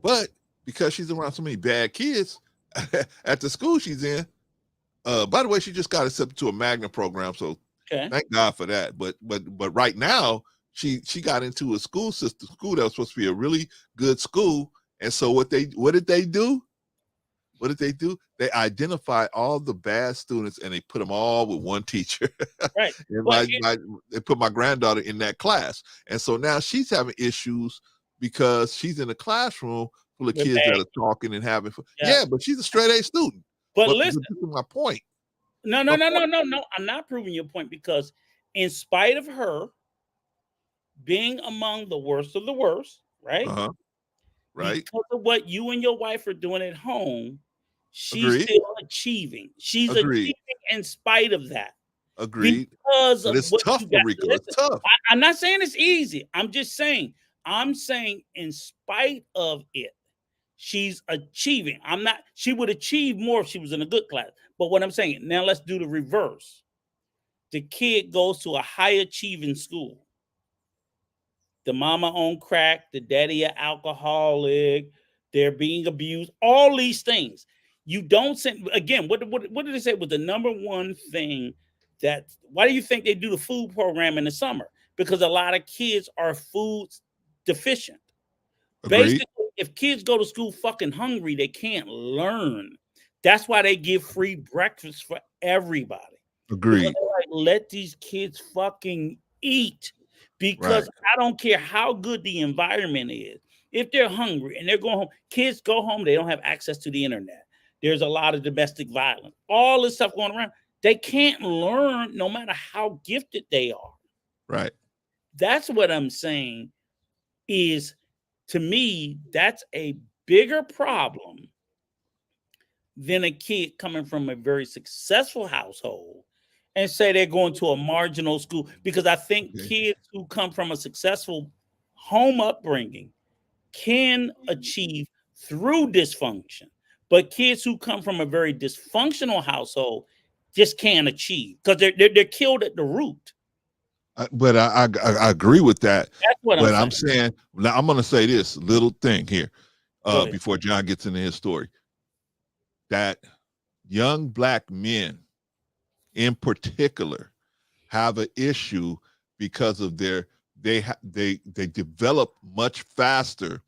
C: But because she's around so many bad kids at the school she's in, by the way, she just got accepted to a Magna program, so
A: Okay.
C: thank God for that. But right now, she got into a school that was supposed to be a really good school, and so what did they do? What did they do? They identify all the bad students and they put them all with one teacher.
A: Right.
C: And they put my granddaughter in that class. And so now she's having issues because she's in a classroom full of
A: With
C: kids that
A: bad
C: are talking and having fun.
A: Yeah.
C: Yeah, but she's a straight A student.
A: But
C: But
A: listen,
C: this is my point.
A: no. I'm not proving your point because, in spite of her being among the worst of the worst, right?
C: Right.
A: Because of what you and your wife are doing at home, she's
C: Agreed.
A: still achieving. She's
C: Agreed.
A: achieving in spite of that.
C: Agreed.
A: Because
C: But
A: of
C: it's
A: what
C: tough,
A: you got.
C: Rico.
A: Listen,
C: It's tough.
A: I'm not saying it's easy. I'm saying in spite of it, she's achieving. She would achieve more if she was in a good class. But what I'm saying, now let's do the reverse. The kid goes to a high achieving school. The mama on crack, the daddy an alcoholic, they're being abused, all these things. You don't send again, what did they say was the number one thing why do you think they do the food program in the summer? Because a lot of kids are food deficient.
C: Agreed.
A: Basically, if kids go to school fucking hungry, they can't learn. That's why they give free breakfast for everybody. Because
C: Agreed.
A: they're like, let these kids fucking eat. Because I don't care how good the environment is. If they're hungry and they're going home, kids go home, they don't have access to the internet. There's a lot of domestic violence, all this stuff going around. They can't learn no matter how gifted they are.
C: Right.
A: That's what I'm saying is, to me, that's a bigger problem than a kid coming from a very successful household and say they're going to a marginal school. Because I think kids who come from a successful home upbringing can achieve through dysfunction. But kids who come from a very dysfunctional household just can't achieve because they're killed at the root.
C: But I agree with that.
A: That's what
C: but
A: I'm
C: I'm saying. Now I'm going to say this little thing here
A: ahead.
C: before John gets into his story. That young black men in particular have an issue because of they develop much faster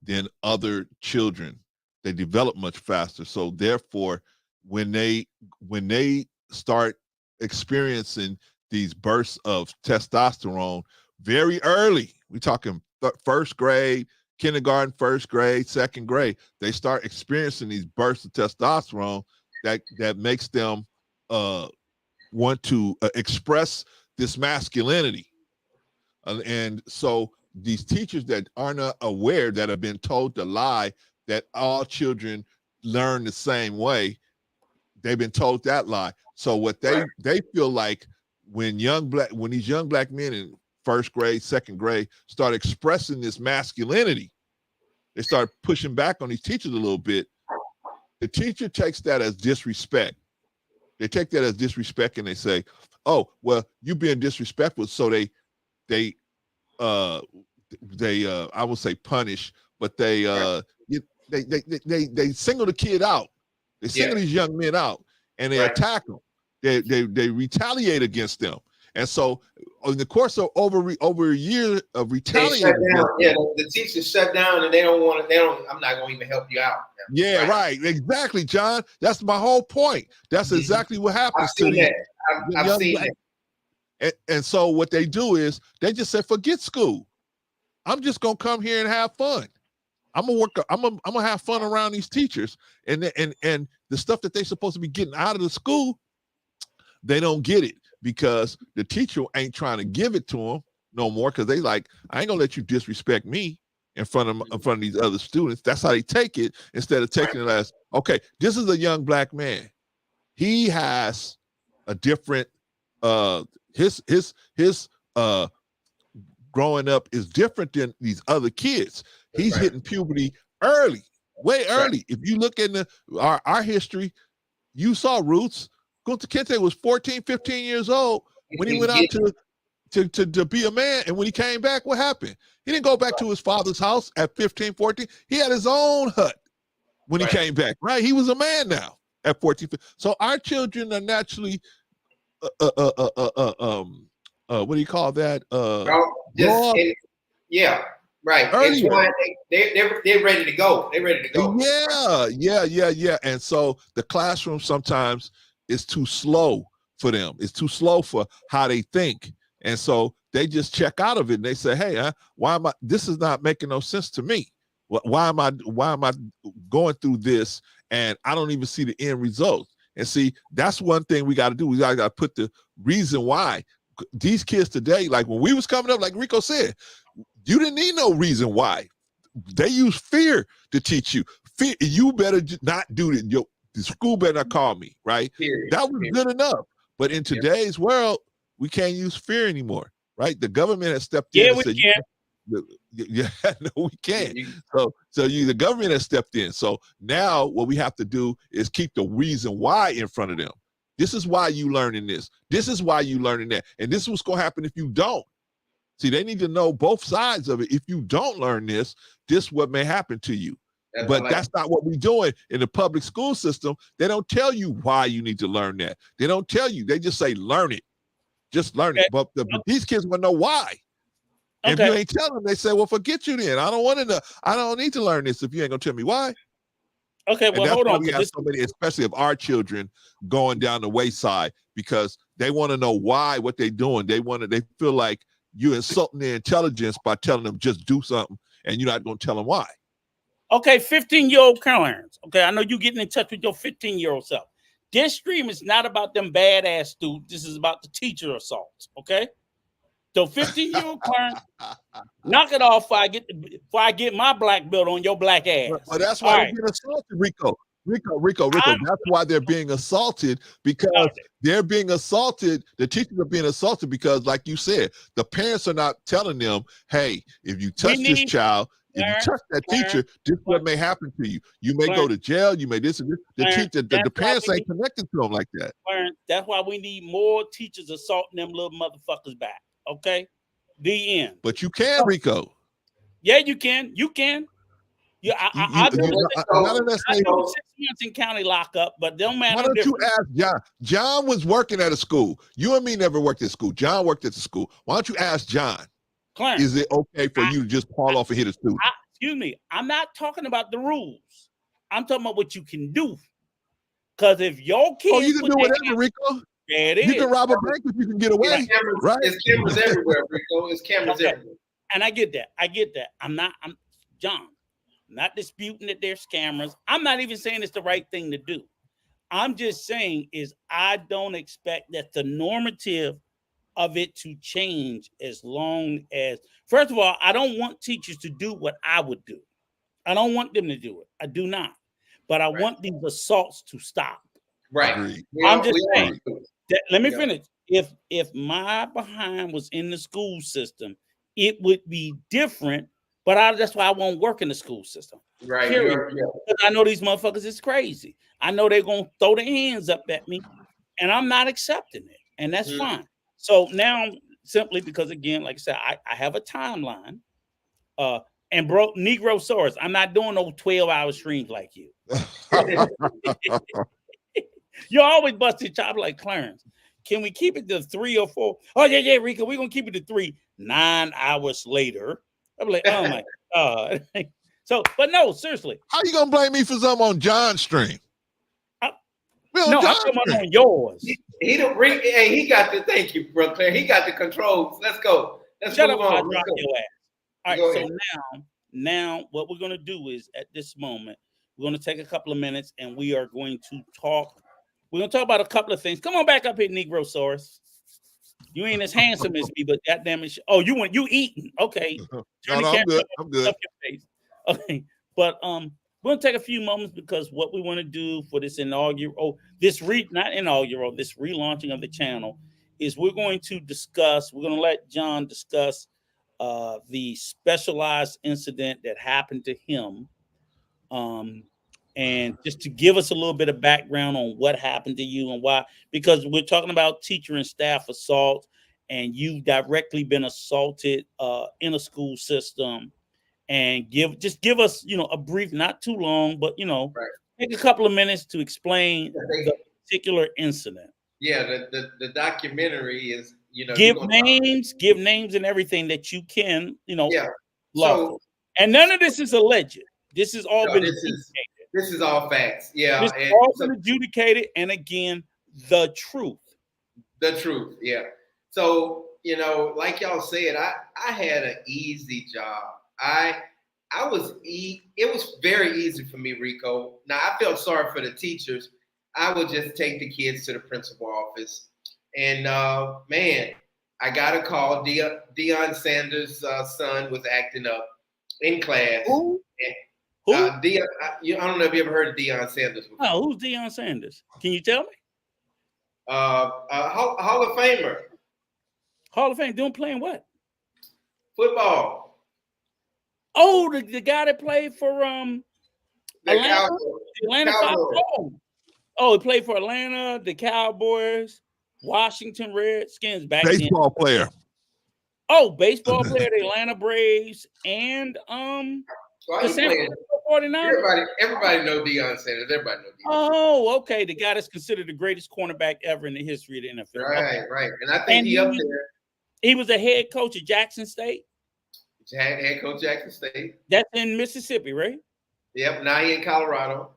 C: than other children. They develop much faster. So therefore, when they start experiencing these bursts of testosterone very early, we're talking first grade, kindergarten, first grade, second grade, they start experiencing these bursts of testosterone that makes them want to express this masculinity. And so these teachers that are not aware, that have been told to lie, that all children learn the same way, they've been told that lie. So what they feel like when these young black men in first grade, second grade start expressing this masculinity, they start pushing back on these teachers a little bit. The teacher takes that as disrespect. They take that as disrespect and they say, "Oh, well, you being disrespectful." So they I would say punish, but they single the kid out. They single these young men out and they attack them. They retaliate against them. And so in the course of over a year of retaliating,
V: the teachers shut down and they don't. I'm not going to even help you out.
C: Yeah, right. Exactly, John. That's my whole point. That's exactly what happens to these
V: I've seen
C: that. And so what they do is they just say, forget school. I'm just gonna come here and have fun. I'm gonna have fun around these teachers, and the stuff that they're supposed to be getting out of the school, they don't get it because the teacher ain't trying to give it to them no more, because they like, I ain't gonna let you disrespect me in front of these other students. That's how they take it, instead of taking it as, okay, this is a young black man. He has a different his growing up is different than these other kids. He's hitting puberty early. way early. If you look in our history, you saw roots. Kunta Kinte was 14, 15 years old when he went out to be a man. And when he came back, what happened? He didn't go back to his father's house at 15, 14. He had his own hut when he came back, right? He was a man now at 14. So our children are naturally, what do you call that?
V: Yeah, right.
C: Earlier.
V: It's why they're ready to go. They're ready to go.
C: Yeah. And so the classroom sometimes is too slow for them. It's too slow for how they think. And so they just check out of it and they say, hey, why am I, this is not making no sense to me. Why am I going through this and I don't even see the end result? And see, that's one thing we got to do. We got to put the reason why. These kids today, like when we was coming up, like Rico said, you didn't need no reason why. They use fear to teach you. Fear, you better not do it. The school better not call me, right? That was good enough. But in today's world, we can't use fear anymore, right? The government has stepped in and said, no, we can't. The government has stepped in. So now what we have to do is keep the reason why in front of them. This is why you learning this. This is why you learning that. And this is what's going to happen if you don't. See, they need to know both sides of it. If you don't learn this, this is what may happen to you. But that's not what we're doing in the public school system. They don't tell you why you need to learn that. They don't tell you. They just say, learn it. Just learn it. But these kids want to know why. And if you ain't telling them, they say, well, forget you then. I don't want to know. I don't need to learn this if you ain't going to tell me why.
A: Okay, well, hold on.
C: We have so many, especially of our children, going down the wayside because they want to know why, what they're doing. They feel like you're insulting their intelligence by telling them just do something and you're not going to tell them why.
A: Okay, 15-year-old Clarence. Okay, I know you're getting in touch with your 15-year-old self. This stream is not about them badass students. This is about the teacher assaults, okay? So 15-year-old Clarence, knock it off before I get my black belt on your black ass.
C: Well, that's why they're being assaulted, Rico. Rico. That's why they're being assaulted, because they're being assaulted. The teachers are being assaulted because, like you said, the parents are not telling them, hey, if you touch this child, if you touch that teacher, this is what may happen to you. You may go to jail. You may this and this. The parents ain't connected to them like that.
A: That's why we need more teachers assaulting them little motherfuckers back. Okay, the end.
C: But you can, Rico.
A: Yeah, you can. You can. Yeah, I do 6 months in county lockup, but don't matter.
C: Why don't you ask John? John was working at a school. You and me never worked at school. John worked at the school. Why don't you ask John?
A: Clarence,
C: is it okay for you to just haul off and hit a student?
A: Excuse me. I'm not talking about the rules. I'm talking about what you can do. Because if your kids,
C: you can do whatever, Rico.
A: Yeah, it is.
C: You can rob a bank if you can get away. Right?
V: There's cameras everywhere, Rico. There's cameras everywhere.
A: And I get that. I'm John. I'm not disputing that there's cameras. I'm not even saying it's the right thing to do. I'm just saying is I don't expect that the normative of it to change as long as, first of all, I don't want teachers to do what I would do. I don't want them to do it. I do not. But I want these assaults to stop.
V: Right.
A: I'm just saying. Let me finish. If my behind was in the school system, it would be different. But that's why I won't work in the school system.
V: Right.
A: Because I know these motherfuckers is crazy. I know they're gonna throw their hands up at me, and I'm not accepting it, and that's fine. So now, simply because, again, like I said, I have a timeline. And bro, Negro source, I'm not doing no 12-hour streams like you. You always bust your chop like Clarence. Can we keep it to 3 or 4? Oh, yeah, Rico, we're going to keep it to 3. 9 hours later. I'm like, oh, my God. So, but no, seriously.
C: How you going to blame me for something on John's stream?
A: No, I'm talking about on yours.
V: He got the, thank you, Brooklyn. He got the controls. Let's go. Let's
A: Shut
V: move
A: up,
V: on.
A: I'll drop your ass. All right, so now what we're going to do is at this moment, we're going to take a couple of minutes and we are going to talk. We're going to talk about a couple of things. Come on back up here, Negrosaurus. You ain't as handsome as me, but goddamn it. Oh, you eating. Okay.
C: No, I'm good. I'm good.
A: Up your face. Okay. But we're going to take a few moments because what we want to do for this this relaunching of the channel is we're going to let John discuss the specialized incident that happened to him and just to give us a little bit of background on what happened to you and why, because we're talking about teacher and staff assault, and you've directly been assaulted in a school system. And give us, a brief, not too long, but take a couple of minutes to explain the particular incident.
V: Yeah, the documentary is,
A: Give names and everything that you can,
V: Yeah.
A: lawful. And none of this is alleged. This has all been adjudicated.
V: This is all facts. Yeah.
A: This
V: And
A: has all been adjudicated, and again, the truth.
V: The truth, yeah. So, like y'all said, I had an easy job. It was very easy for me, Rico. Now, I felt sorry for the teachers. I would just take the kids to the principal office. And man, I got a call. Deion Sanders' son was acting up in class.
A: Who?
V: Deion, I don't know if you ever heard of Deion Sanders before.
A: Oh, who's Deion Sanders? Can you tell me?
V: Hall of Famer.
A: Hall of Fame, playing what?
V: Football.
A: Oh, the guy that played for Atlanta. Atlanta Falcons. Oh, he played for Atlanta, the Cowboys, Washington Redskins back then.
C: Baseball player.
A: Oh, baseball player, the Atlanta Braves, and the San Francisco 49ers.
V: Everybody know Deion Sanders. Everybody know Deion.
A: Oh, okay. The guy that's considered the greatest cornerback ever in the history of the NFL.
V: Right,
A: okay.
V: Right. And I think he up there.
A: He was a head coach at Jackson State.
V: Head coach Jackson State.
A: That's in Mississippi, right?
V: Yep. Now he in Colorado.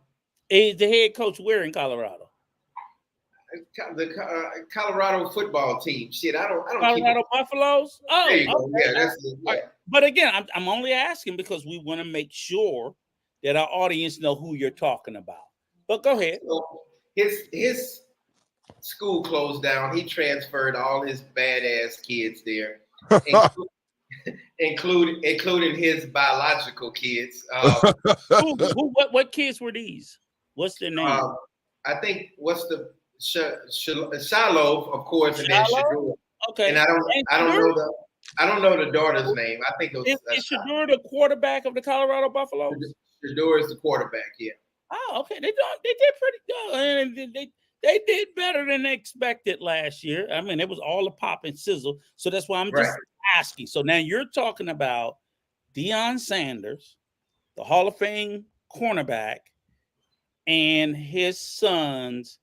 A: He's the head coach where in Colorado?
V: The Colorado football team. Shit, I don't.
A: Colorado Buffaloes. Oh,
V: there you go.
A: Okay.
V: Yeah, that's it. Yeah.
A: But again, I'm only asking because we want to make sure that our audience know who you're talking about. But go ahead.
V: So his school closed down. He transferred all his badass kids there, including his biological kids.
A: What kids were these? What's their name?
V: I think Shiloh, of course, and then Shadur.
A: Okay.
V: And I don't know the daughter's name. I think it was
A: is Shadur the quarterback of the Colorado Buffaloes?
V: Shadur is the quarterback. Yeah.
A: Oh, okay. They did pretty good, and they did better than they expected last year. I mean, it was all a pop and sizzle. So that's why I'm just asking. So now you're talking about Deion Sanders, the Hall of Fame cornerback, and his sons,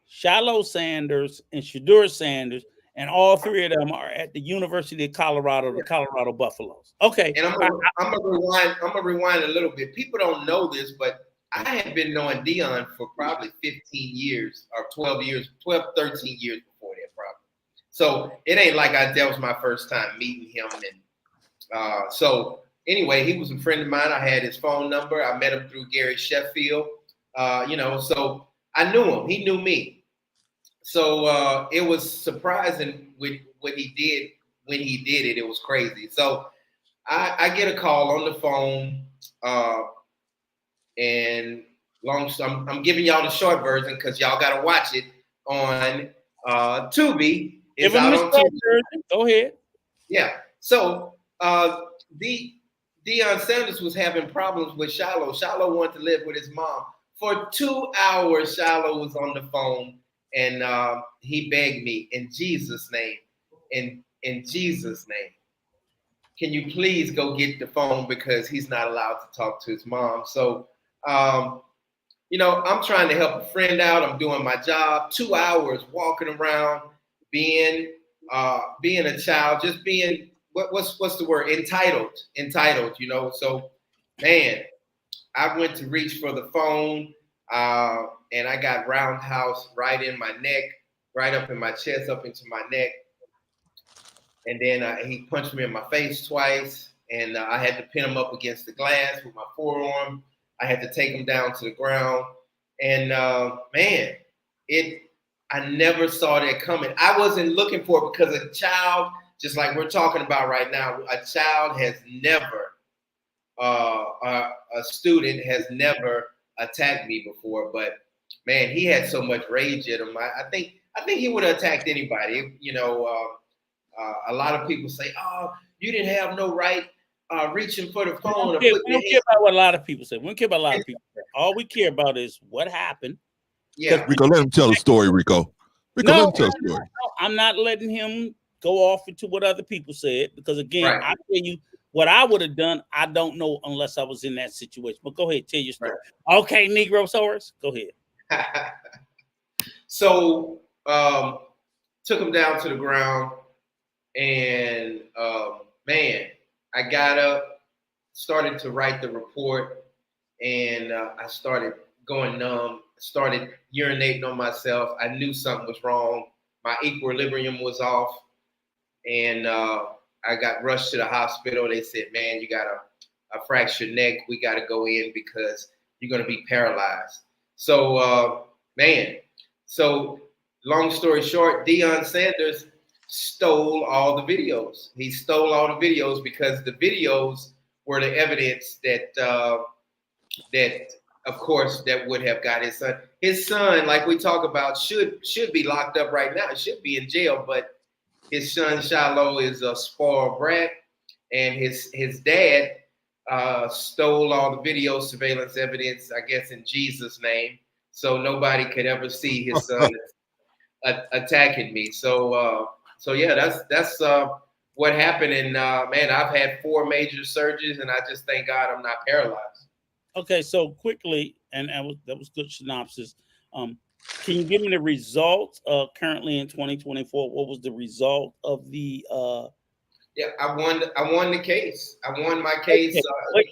A: Shiloh Sanders and Shadur Sanders, and all three of them are at the University of Colorado, the Colorado Buffaloes. Okay.
V: And I'm gonna rewind a little bit. People don't know this, but I had been knowing Deion for probably 15 years or 13 years before that, probably. So it ain't like that was my first time meeting him. And so anyway, he was a friend of mine. I had his phone number. I met him through Gary Sheffield. So I knew him. He knew me. So it was surprising with what he did when he did it. It was crazy. So I get a call on the phone, and I'm giving y'all the short version because y'all got to watch it on Tubi. It's out on Tubi.
A: Go ahead.
V: Yeah. So Deion Sanders was having problems with Shiloh. Shiloh wanted to live with his mom. For 2 hours, Shiloh was on the phone, and he begged me, in Jesus' name, in Jesus' name, can you please go get the phone because he's not allowed to talk to his mom. So, I'm trying to help a friend out. I'm doing my job. 2 hours walking around, being a child, just being what's the word? Entitled. So, man. I went to reach for the phone, and I got roundhouse right in my neck, right up in my chest, up into my neck. And then he punched me in my face twice, and I had to pin him up against the glass with my forearm. I had to take him down to the ground. And man, I never saw that coming. I wasn't looking for it because a child, just like we're talking about right now, a child has never a student has never attacked me before, but man, he had so much rage in him. I think he would have attacked anybody. A lot of people say, "Oh, you didn't have no right reaching for the
A: We
V: phone
A: don't
V: or
A: care,
V: putting
A: we
V: your
A: don't care
V: hand.
A: about what a lot of people say. We don't care about a lot of people say. All we care about is what happened.
V: Yeah.
C: Rico, let him tell the story, Rico. Rico, let him tell the story.
A: I'm not letting him go off into what other people said because, again,
V: Right.
A: I tell you what I would have done. I don't know unless I was in that situation. But go ahead, tell your story. Right. Okay, Negrosaurus, go ahead.
V: So took him down to the ground, and man, I got up, started to write the report, and I started going numb, started urinating on myself. I knew something was wrong. My equilibrium was off, and I got rushed to the hospital. They said, man, you got a fractured neck. We got to go in because you're going to be paralyzed. So, so long story short, Deion Sanders stole all the videos. He stole all the videos because the videos were the evidence that, of course, that would have got his son. His son, like we talk about, should be locked up right now. Should be in jail, but his son Shiloh is a spoiled brat, and his dad stole all the video surveillance evidence, I guess, in Jesus' name, so nobody could ever see his son attacking me. So yeah, that's what happened. And man, I've had 4 major surgeries, and I just thank God I'm not paralyzed.
A: Okay, so quickly, and that was good synopsis. Can you give me the results currently in 2024? What was the result of the?
V: Yeah, I won the case. I won my case.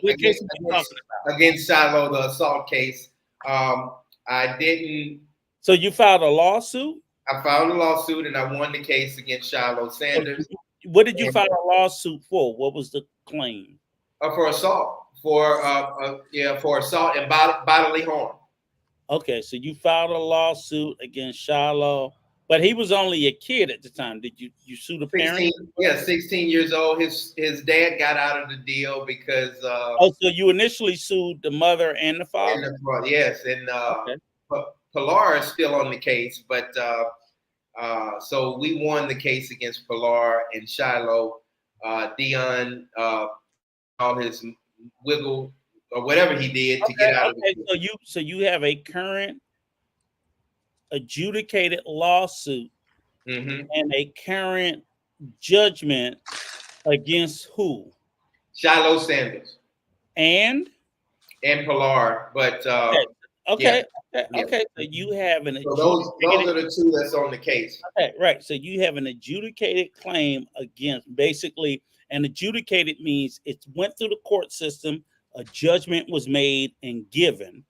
A: What case are you talking about?
V: Against Shiloh, the assault case. I didn't.
A: So you filed a lawsuit?
V: I filed a lawsuit, and I won the case against Shiloh Sanders.
A: What did you file a lawsuit for? What was the claim?
V: For assault. For assault and bodily harm.
A: Okay, so you filed a lawsuit against Shiloh, but he was only a kid at the time. Did you sue the parents?
V: 16 years old. His dad got out of the deal because.
A: So you initially sued the mother and the father?
V: Yes, and Pilar is still on the case, but so we won the case against Pilar and Shiloh. Deion, all his wiggle or whatever he did to get out of it.
A: So you have a current adjudicated lawsuit and a current judgment against who?
V: Shiloh Sanders
A: and
V: Pilar, but
A: okay. So you have an
V: so those are the 2 that's on the case.
A: Okay, right. So you have an adjudicated claim against, basically, and adjudicated means it went through the court system, a judgment was made and given,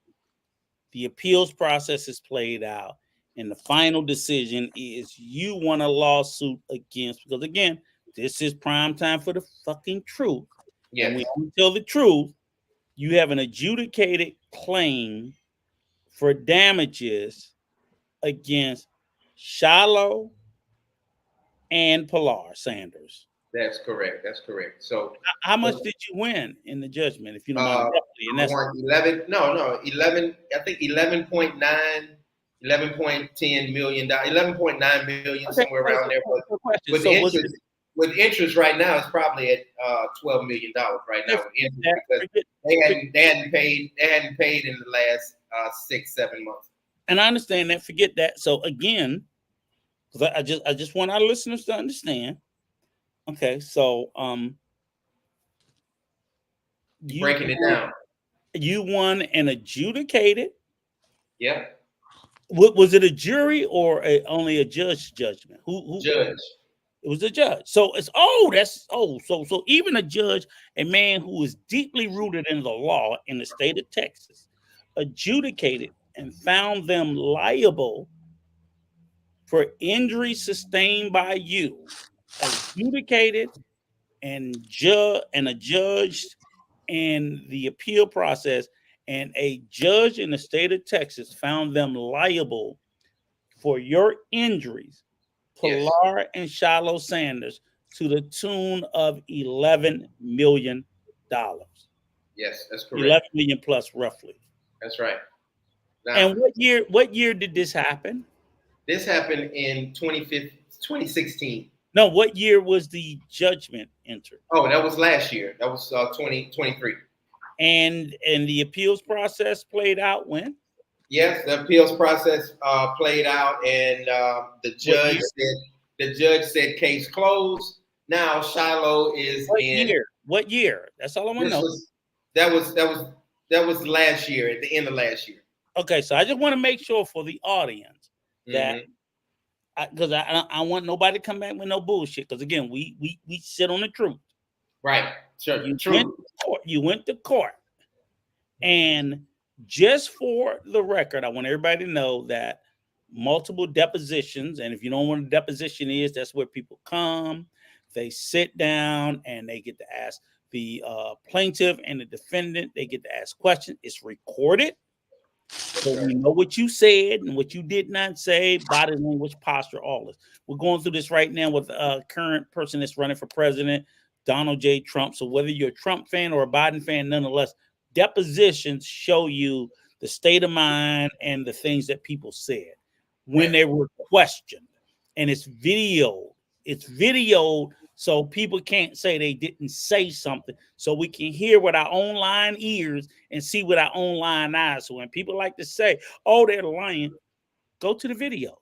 A: the appeals process is played out, and the final decision is you won a lawsuit against, because again, this is prime time for the fucking truth.
V: Yes.
A: And when you tell the truth, you have an adjudicated claim for damages against Shiloh and Pilar Sanders.
V: That's correct. So
A: how much did you win in the judgment, if you don't mind?
V: And that's 11. No, 11. I think 11.9, 11.10 million, $11.9 million, somewhere around there. But with interest right now, it's probably at $12 million right now. With interest because they hadn't paid in the last 6-7 months.
A: And I understand that. Forget that. So again, because I just want our listeners to understand. Okay, so
V: breaking it down.
A: You won an adjudicated.
V: Yeah.
A: Was it a jury or only a judge judgment? Who
V: judge?
A: It was a judge. So so even a judge, a man who is deeply rooted in the law in the state of Texas, adjudicated and found them liable for injury sustained by you, adjudicated and adjudged in the appeal process, and a judge in the state of Texas found them liable for your injuries, Pilar and Shiloh Sanders, to the tune of $11 million.
V: Yes, that's correct.
A: 11 million plus, roughly.
V: That's right. Now,
A: and what year did this happen?
V: This happened in 2016.
A: No, what year was the judgment entered?
V: Oh, that was last year. That was 2023.
A: And the appeals process played out when?
V: Yes, the appeals process played out, and the judge said case closed. Now Shiloh is
A: What
V: in.
A: year? What year? That's all I want to know.
V: That was last year, at the end of last year.
A: Okay, so I just want to make sure for the audience that
V: Mm-hmm.
A: because I want nobody to come back with no bullshit. Because again, we sit on the truth.
V: Right. Sure.
A: You went to court, and just for the record, I want everybody to know that multiple depositions, and if you don't know what a deposition is, that's where people come, they sit down, and they get to ask the plaintiff and the defendant. They get to ask questions. It's recorded. So we know what you said and what you did not say, body language, posture, all this. We're going through this right now with a current person that's running for president, Donald J. Trump. So whether you're a Trump fan or a Biden fan, nonetheless, depositions show you the state of mind and the things that people said when they were questioned. And it's videoed. It's videoed so people can't say they didn't say something. So we can hear with our own lying ears and see with our own lying eyes. So when people like to say, oh, they're lying, go to the videos.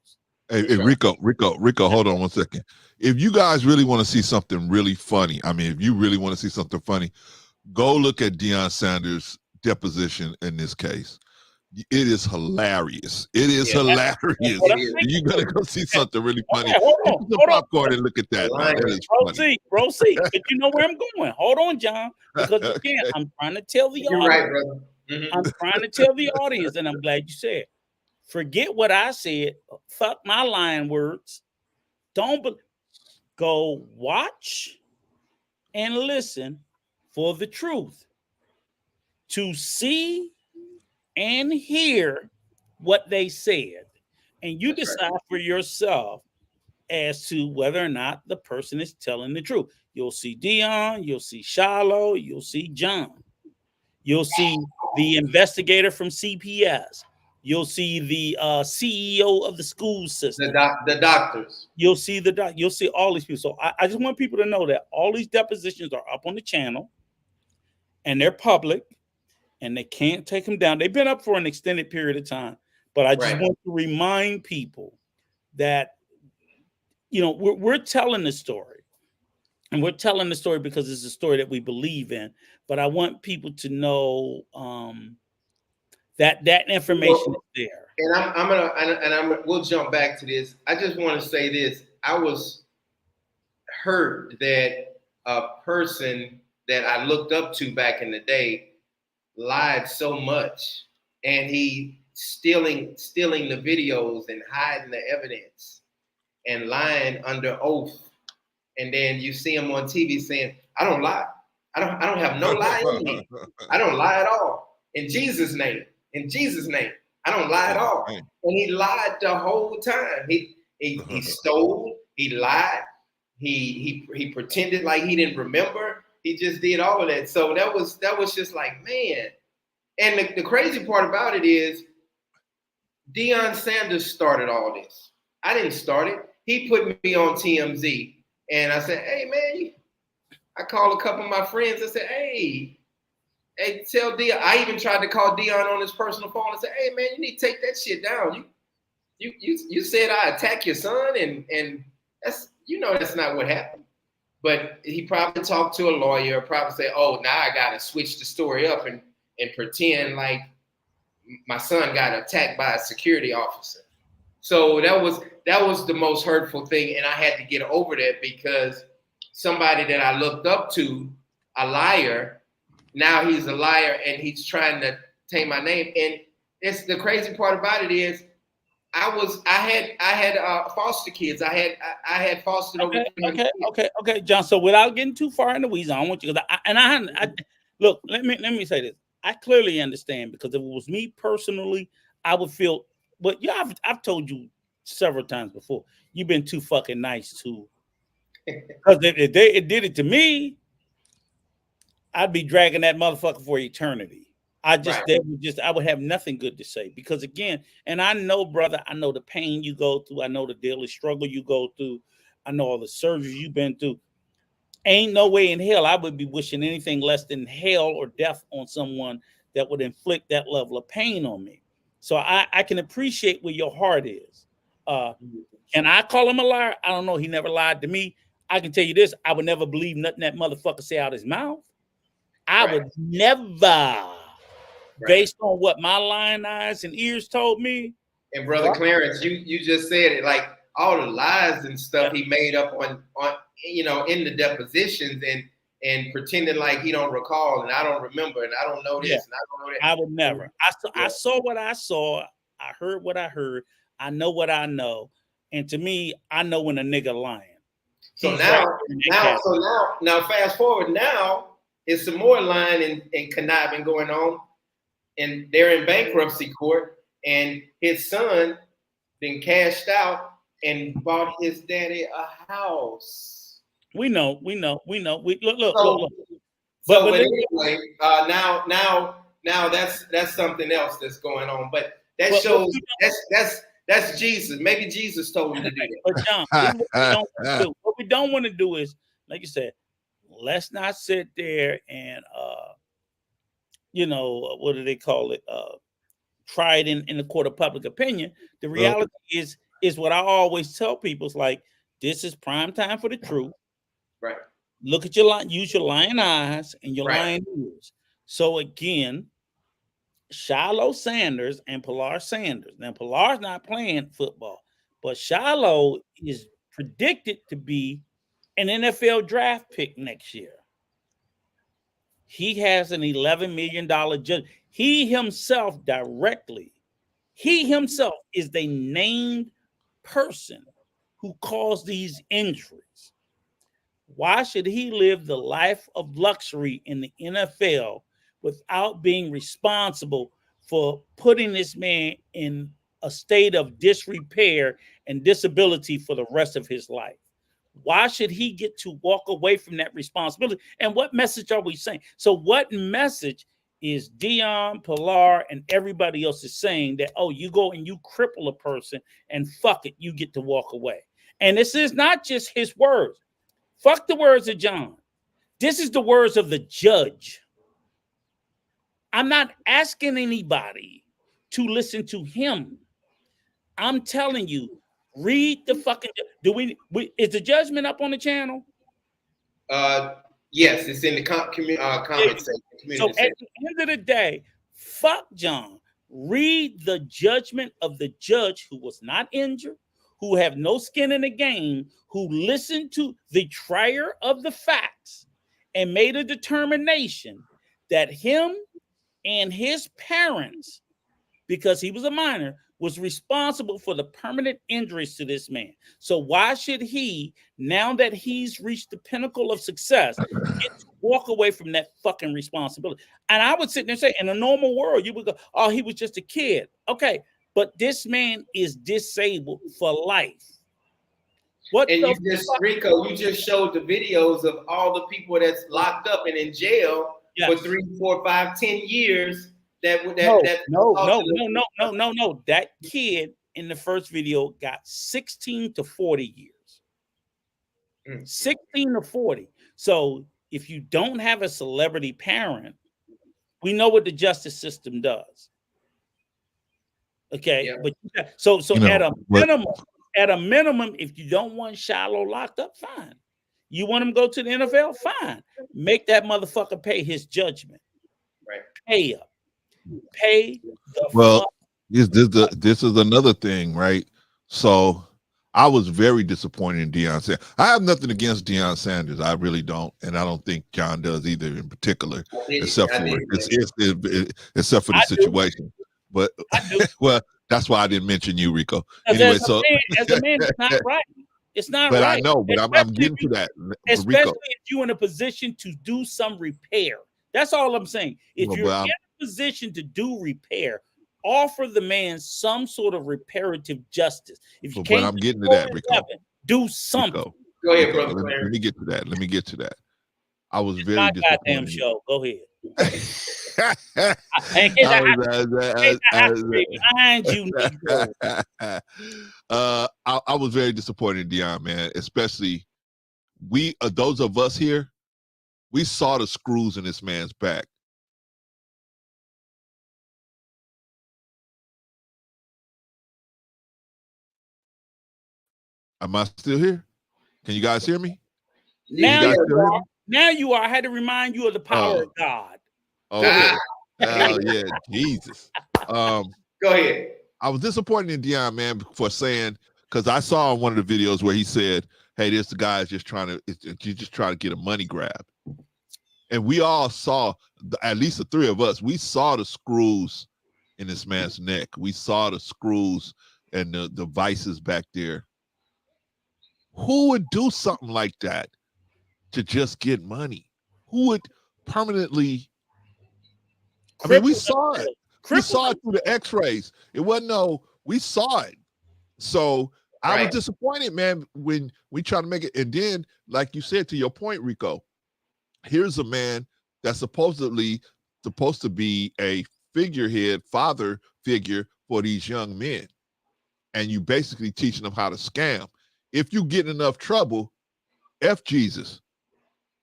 C: Hey, Rico, hold on one second. If you guys really want to see something really funny, I mean, if you really want to see something funny, go look at Deion Sanders' deposition in this case. It is hilarious. It is hilarious. You're gonna go see something really funny.
A: Okay, hold on,
C: Get some popcorn and look at that. Man. That is funny.
A: Proceed. But you know where I'm going. Hold on, John. Because again, I'm trying to tell the
V: You're
A: audience.
V: right, brother. Mm-hmm.
A: I'm trying to tell the audience, and I'm glad you said. Forget what I said. Fuck my lying words. Go watch and listen for the truth. To see and hear what they said. And you decide for yourself as to whether or not the person is telling the truth. You'll see Dion, you'll see Shiloh, you'll see John. You'll see the investigator from CPS. You'll see the CEO of the school system.
V: The doctors.
A: You'll see you'll see all these people. So I just want people to know that all these depositions are up on the channel and they're public and they can't take them down. They've been up for an extended period of time. But I just want to remind people that, you know, we're telling the story. And we're telling the story because it's a story that we believe in. But I want people to know that information is there.
V: And we'll jump back to this. I just want to say this. I was hurt that a person that I looked up to back in the day lied so much, and he stealing the videos and hiding the evidence and lying under oath. And then you see him on TV saying, I don't lie. I don't have no lie in me. I don't lie at all. In Jesus' name. In Jesus' name. I don't lie at all. And he lied the whole time. He stole, he lied, he pretended like he didn't remember. He just did all of that. So that was just like, man. And the crazy part about it is Deion Sanders started all this. I didn't start it. He put me on TMZ. And I said, hey, man, I called a couple of my friends. I said, hey, tell Deion. I even tried to call Deion on his personal phone and say, hey, man, you need to take that shit down. You said I attack your son, and that's, you know, that's not what happened. But he probably talked to a lawyer, probably say, oh, now I got to switch the story up and pretend like my son got attacked by a security officer. So that was the most hurtful thing. And I had to get over that because somebody that I looked up to, a liar, now he's a liar and he's trying to take my name. And it's the crazy part about it is I had foster kids. I had fostered over.
A: Okay, John. So without getting too far in the weeds, I don't want you to. Look. Let me say this. I clearly understand because if it was me personally, I would feel. But yeah, I've told you several times before. You've been too fucking nice to. Because if it did it to me, I'd be dragging that motherfucker for eternity. I would have nothing good to say because again, and I know, brother, I know the pain you go through. I know the daily struggle you go through. I know all the surgeries you've been through. Ain't no way in hell I would be wishing anything less than hell or death on someone that would inflict that level of pain on me. So I can appreciate where your heart is. Can I call him a liar? I don't know. He never lied to me. I can tell you this. I would never believe nothing that motherfucker say out his mouth. I would never, based on what my lying eyes and ears told me.
V: And Brother Clarence, you just said it, like all the lies and stuff he made up on in the depositions and pretending like he don't recall and I don't remember and I don't know this and I don't know that.
A: I would never. I saw what I saw. I heard what I heard. I know what I know. And to me, I know when a nigga lying.
V: So now fast forward, now it's some more lying and conniving going on. And they're in bankruptcy court, and his son then cashed out and bought his daddy a house.
A: We know. We look.
V: But anyway, now that's something else that's going on. But that shows that's Jesus. Maybe Jesus told him to do that.
A: But John, what we don't want to do is, like you said, let's not sit there and what do they call it? Try it in the court of public opinion. The reality is what I always tell people. It's like, this is prime time for the truth.
V: Right.
A: Look at use your lying eyes and your lying ears. So again, Shiloh Sanders and Pilar Sanders. Now, Pilar's not playing football, but Shiloh is predicted to be an NFL draft pick next year. He has an $11 million judge. He himself is the named person who caused these injuries. Why should he live the life of luxury in the NFL without being responsible for putting this man in a state of disrepair and disability for the rest of his life? Why should he get to walk away from that responsibility? And what message are we saying? So what message is Dion, Pilar, and everybody else is saying that, oh, you go and you cripple a person and fuck it, you get to walk away? And this is not just his words. Fuck the words of John. This is the words of the judge. I'm not asking anybody to listen to him. I'm telling you, read the fucking. Is the judgment up on the channel?
V: Yes, it's in the comment section.
A: So at the end of the day, fuck John. Read the judgment of the judge who was not injured, who have no skin in the game, who listened to the trier of the facts and made a determination that him and his parents, because he was a minor, was responsible for the permanent injuries to this man. So why should he, now that he's reached the pinnacle of success, get to walk away from that fucking responsibility? And I would sit there and say, in a normal world, you would go, oh, he was just a kid. Okay, but this man is disabled for life.
V: Rico, you just showed the videos of all the people that's locked up and in jail for 3, 4, 5, 10 years. No. That kid in the first video got 16 to 40 years. 16 to 40. So if you don't have a celebrity parent, we know what the justice system does. Okay, but so at a minimum, if you don't want Shiloh locked up, fine. You want him to go to the NFL, fine. Make that motherfucker pay his judgment. Right.
A: Pay up. Pay the
C: this is another thing, right? So I was very disappointed in Deion Sanders. I have nothing against Deion Sanders. I really don't, and I don't think John does either, in particular, except for the situation. But well, that's why I didn't mention you, Rico. Anyway,
A: as a man, it's not right. It's not
C: but
A: right.
C: I know, but I'm getting to that.
A: Especially
C: Rico.
A: if you're in a position to do some repair. That's all I'm saying. If you're in a position to do repair, offer the man some sort of reparative justice. If you can't,
C: I'm getting to that, Rico.
A: Do something.
C: Rico.
V: Go ahead, brother.
C: Let me get to that. I was very
A: disappointed.
C: disappointed.
A: Goddamn show. Go ahead. In case I have to be behind you, Negro.
C: I was very disappointed in Dion, man. Especially those of us here, we saw the screws in this man's back. Am I still here? Can you guys hear me?
A: Now you are. Now you are. I had to remind you of the power of God.
C: Okay. Oh yeah, Jesus.
V: Go ahead.
C: I was disappointed in Dion, man, for saying, because I saw in one of the videos where he said, "Hey, this guy is just trying to get a money grab," and we all saw, at least the three of us, we saw the screws in this man's neck. We saw the screws and the vices back there. Who would do something like that to just get money? Who would permanently? I mean, we saw it. We saw it through the X-rays. It wasn't we saw it. So I was disappointed, man, when we try to make it. And then, like you said, to your point, Rico, here's a man that's supposedly supposed to be a figurehead, father figure for these young men. And you basically teaching them how to scam. If you get in enough trouble, F Jesus,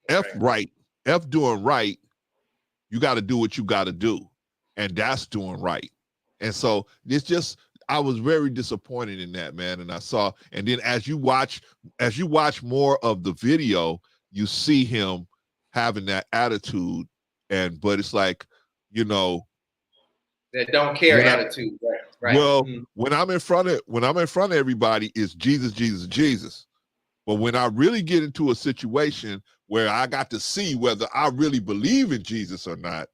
C: F right, F doing right, you got to do what you got to do. And that's doing right. And so it's just, I was very disappointed in that, man. And and then as you watch more of the video, you see him having that attitude. But it's like,
V: that don't care attitude. Right.
C: Well, when I'm in front of everybody, it's Jesus, Jesus, Jesus. But when I really get into a situation where I got to see whether I really believe in Jesus or not,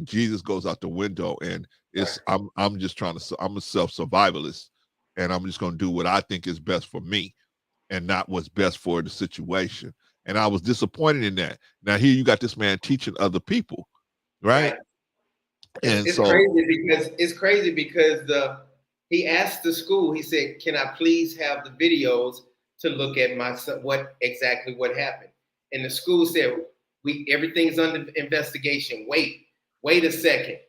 C: Jesus goes out the window, and I'm a self-survivalist, and I'm just gonna do what I think is best for me and not what's best for the situation. And I was disappointed in that. Now here you got this man teaching other people, right? And
V: it's crazy because he asked the school, he said, "Can I please have the videos to look at my son, what happened?" And the school said, everything's under investigation. Wait a second.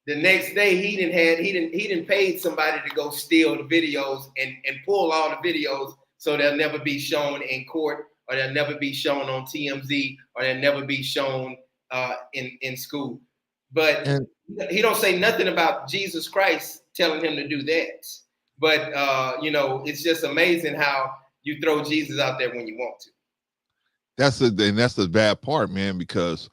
V: The next day he didn't paid somebody to go steal the videos and pull all the videos so they'll never be shown in court, or they'll never be shown on TMZ, or they'll never be shown in school. But he don't say nothing about Jesus Christ telling him to do that. But it's just amazing how you throw Jesus out there when you want to.
C: That's the bad part, man, because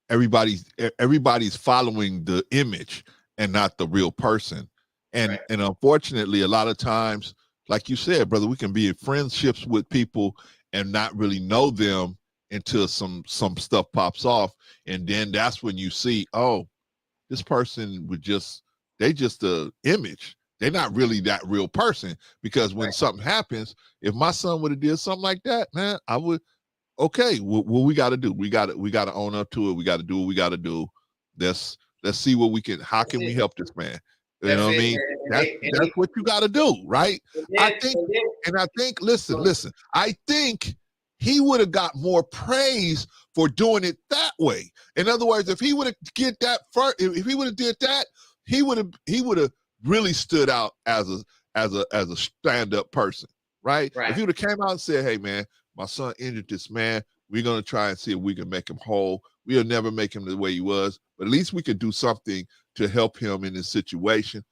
C: everybody's following the image and not the real person. And unfortunately, a lot of times, like you said, brother, we can be in friendships with people and not really know them until some stuff pops off. And then that's when you see, oh, this person they just a image. They're not really that real person. Because when something happens, if my son would have did something like that, man, I would, okay, what we got to do? We got to own up to it. We got to do what we got to do. Let's see how can we help this man? You know what I mean? That's what you got to do, right? I think, listen, I think he would have got more praise for doing it that way. In other words, if he would have did that first, if he would have did that, he would have really stood out as a stand-up person, right? If he would have came out and said, "Hey, man, my son injured this man. We're going to try and see if we can make him whole. We'll never make him the way he was, but at least we could do something to help him in this situation."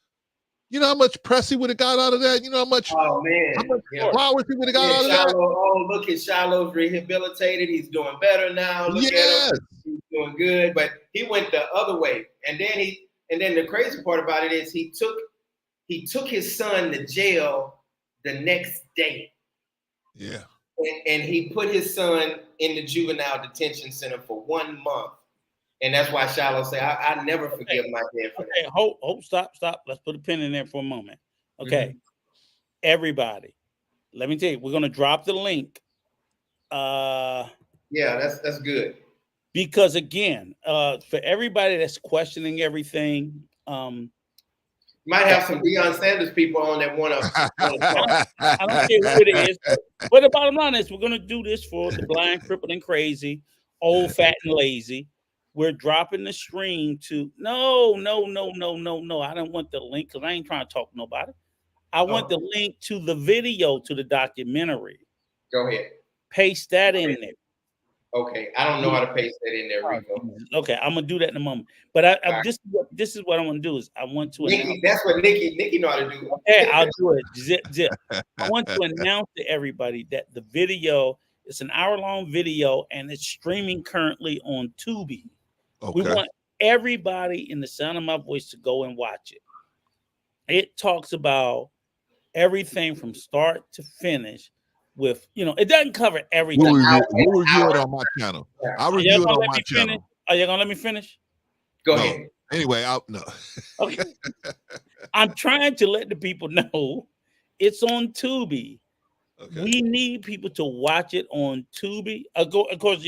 C: You know how much press he would have got out of that? You know how much flowers he would have got out of that?
V: Oh, look at Shiloh's rehabilitated. He's doing better now. Look at him. He's doing good. But he went the other way. And then the crazy part about it is he took his son to jail the next day.
C: Yeah.
V: And he put his son in the juvenile detention center for 1 month. And that's why Shiloh said, I never forgive my dad for that.
A: Hold, stop. Let's put a pin in there for a moment. Okay. Everybody, let me tell you, we're going to drop the link.
V: Yeah, that's good.
A: Because again, for everybody that's questioning everything,
V: Might have some Deion Sanders people on that want to talk.
A: I don't care who it is. But the bottom line is we're going to do this for the blind, crippled, and crazy, old, fat, and lazy. We're dropping the stream to no. I don't want the link because I ain't trying to talk to nobody. I want the link to the video, to the documentary.
V: Go ahead.
A: Paste that in there.
V: Okay, I don't know how to paste that in there, Rico.
A: Okay, I'm gonna do that in a moment. But this is what I want to do is I want to
V: Nikki, that's what Nikki know how to do.
A: Okay, I'll do it. Zip. I want to announce to everybody that the video is an hour-long video and it's streaming currently on Tubi.
C: Okay.
A: We want everybody in the sound of my voice to go and watch it. It talks about everything from start to finish. With it doesn't cover everything.
C: We'll review it on my channel. I'll review it on my channel.
A: Are you gonna let me finish?
V: Go ahead.
C: Anyway, no.
A: Okay. I'm trying to let the people know it's on Tubi. Okay. We need people to watch it on Tubi. Of course,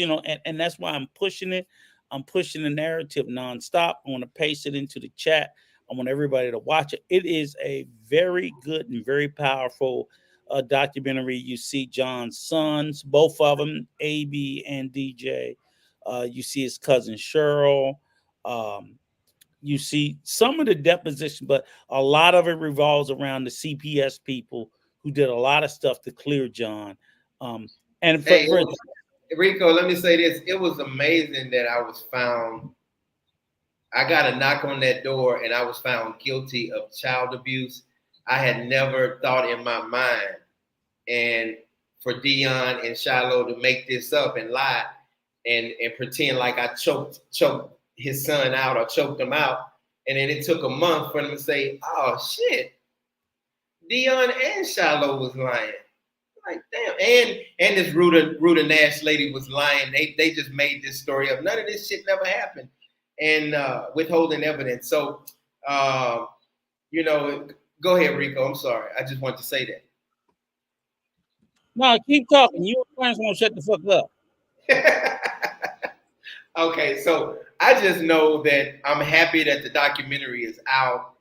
A: and that's why I'm pushing it. I'm pushing the narrative nonstop. I want to paste it into the chat. I want everybody to watch it. It is a very good and very powerful documentary. You see John's sons, both of them, AB and DJ. You see his cousin Cheryl. You see some of the deposition, but a lot of it revolves around the CPS people who did a lot of stuff to clear John.
V: Rico, let me say this. It was amazing that I was found. I got a knock on that door and I was found guilty of child abuse. I had never thought in my mind, and for Deion and Shiloh to make this up and lie and pretend like I choked his son out or choked him out. And then it took a month for them to say, oh shit, Deion and Shiloh was lying. Like, damn. And this Ruta Nash lady was lying. They just made this story up. None of this shit never happened. And withholding evidence. So, go ahead, Rico. I'm sorry. I just want to say that.
A: No, keep talking. You parents won't shut the fuck up.
V: Okay, so I just know that I'm happy that the documentary is out.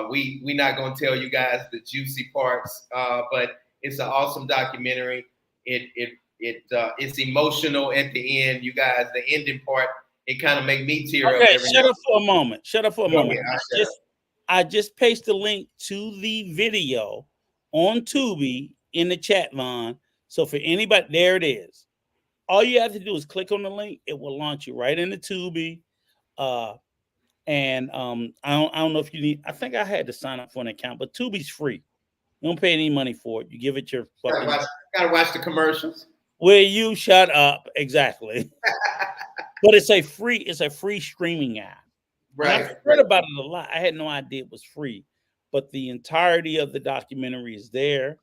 V: We're not going to tell you guys the juicy parts, but it's an awesome documentary. It's emotional at the end. You guys, the ending part, it kind of make me tear up.
A: Okay, shut up for a moment.
V: Ahead,
A: I just pasted the link to the video on Tubi in the chat line. So for anybody, there it is. All you have to do is click on the link. It will launch you right into Tubi. I don't know if you need. I think I had to sign up for an account, but Tubi's free. You don't pay any money for it. You give it your fucking.
V: Gotta watch the commercials.
A: Will you shut up? Exactly. But it's a free streaming app.
V: Right.
A: And I've heard about it a lot. I had no idea it was free, but the entirety of the documentary is there.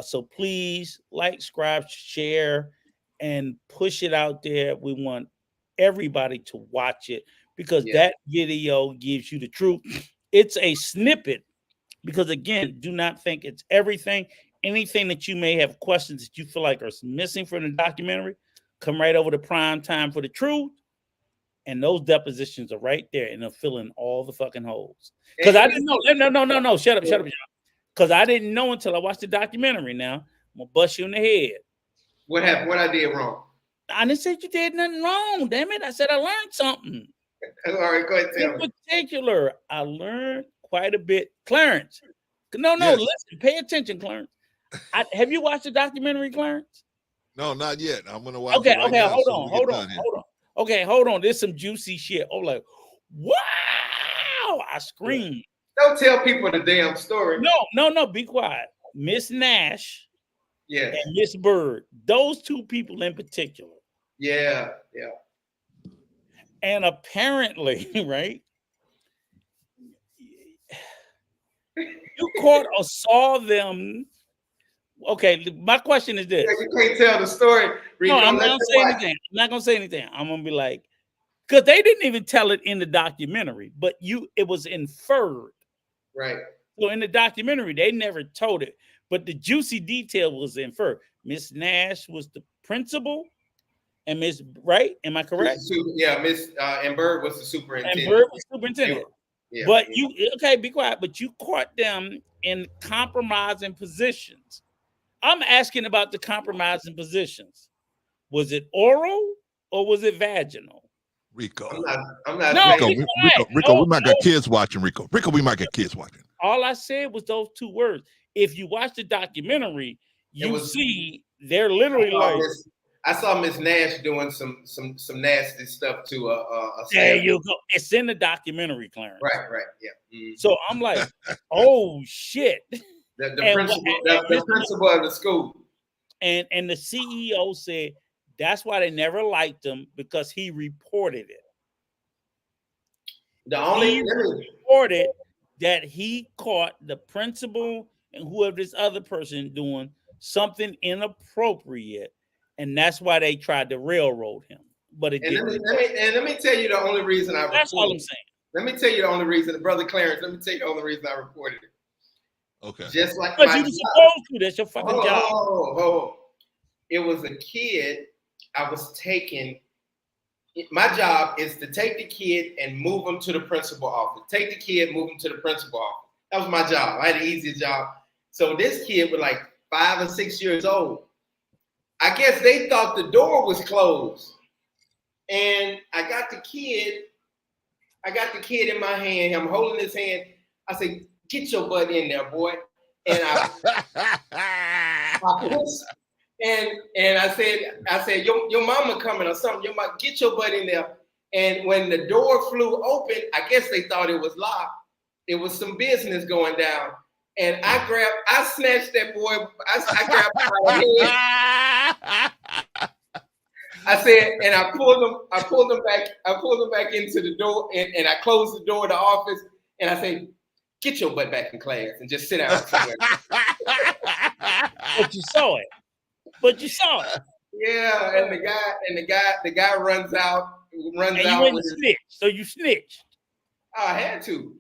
A: So please like, subscribe, share, and push it out there. We want everybody to watch it because that video gives you the truth. It's a snippet because, again, do not think it's everything. Anything that you may have questions that you feel like are missing from the documentary, come right over to Prime Time for the Truth. And those depositions are right there, and they'll fill in all the fucking holes. Because I didn't know. No. Shut up. Because I didn't know until I watched the documentary. Now I'm gonna bust you in the head.
V: What happened? What I did wrong?
A: I didn't say you did nothing wrong. Damn it! I said I learned something.
V: All right, go ahead. Tell me.
A: In particular, I learned quite a bit. Clarence, no,
C: Yes.
A: listen, pay attention, Clarence. Have you watched the documentary, Clarence?
C: No, not yet. I'm gonna watch.
A: Okay,
C: it right now,
A: hold
C: so
A: on.
C: we get done here.
A: Okay, hold on. There's some juicy shit. Oh, like, wow! I screamed.
V: Don't tell people the damn story.
A: No. Be quiet. Miss Nash,
V: and
A: Miss Bird. Those two people in particular.
V: Yeah.
A: And apparently, right? You caught or saw them. Okay, my question is this.
V: You can't tell the story.
A: No, I'm not gonna say anything. I'm gonna be like, because they didn't even tell it in the documentary, but it was inferred.
V: Right.
A: So in the documentary, they never told it, but the juicy detail was inferred. Miss Nash was the principal, and Miss, right? Am I correct?
V: Yeah, Miss and Bird was the superintendent.
A: And Bird was superintendent.
V: Yeah.
A: But be quiet. But you caught them in compromising positions. I'm asking about the compromising positions. Was it oral or was it vaginal?
C: Rico.
V: I'm not
A: No,
V: saying
C: Rico, we might got kids watching, Rico. Rico, we might get kids watching.
A: All I said was those two words. If you watch the documentary, you see they're literally
V: I saw Miss Nash doing some nasty stuff to a
A: there
V: staff.
A: you go. It's in the documentary, Clarence.
V: Right, yeah. Mhm.
A: So I'm like, oh shit.
V: The principal of the school.
A: And the CEO said that's why they never liked him, because he reported it. He reported that he caught the principal and whoever this other person doing something inappropriate, and that's why they tried to railroad him. But it didn't.
V: Let me tell you the only reason I reported.
A: That's all I'm saying.
V: Let me tell you the only reason, Brother Clarence. Let me tell you the only reason I reported it.
C: Okay.
V: Just like
A: but you were supposed to. That's your fucking job.
V: Oh. It was a kid I was taking. My job is to take the kid and move him to the principal office. Take the kid, move him to the principal office. That was my job. I had the easiest job. So this kid was like 5 or 6 years old. I guess they thought the door was closed. And I got the kid in my hand. I'm holding his hand. I said, "Get your butt in there, boy." And and I said, your mama coming or something. Your mama, get your butt in there. And when the door flew open, I guess they thought it was locked. It was some business going down. And I snatched that boy. I grabbed him by the head. I said, and I pulled him back into the door, and I closed the door of the office, and I said, "Get your butt back in class and just sit down somewhere."
A: But you saw it.
V: Yeah, and the guy runs out.
A: You didn't snitch, so you snitched.
V: I had to.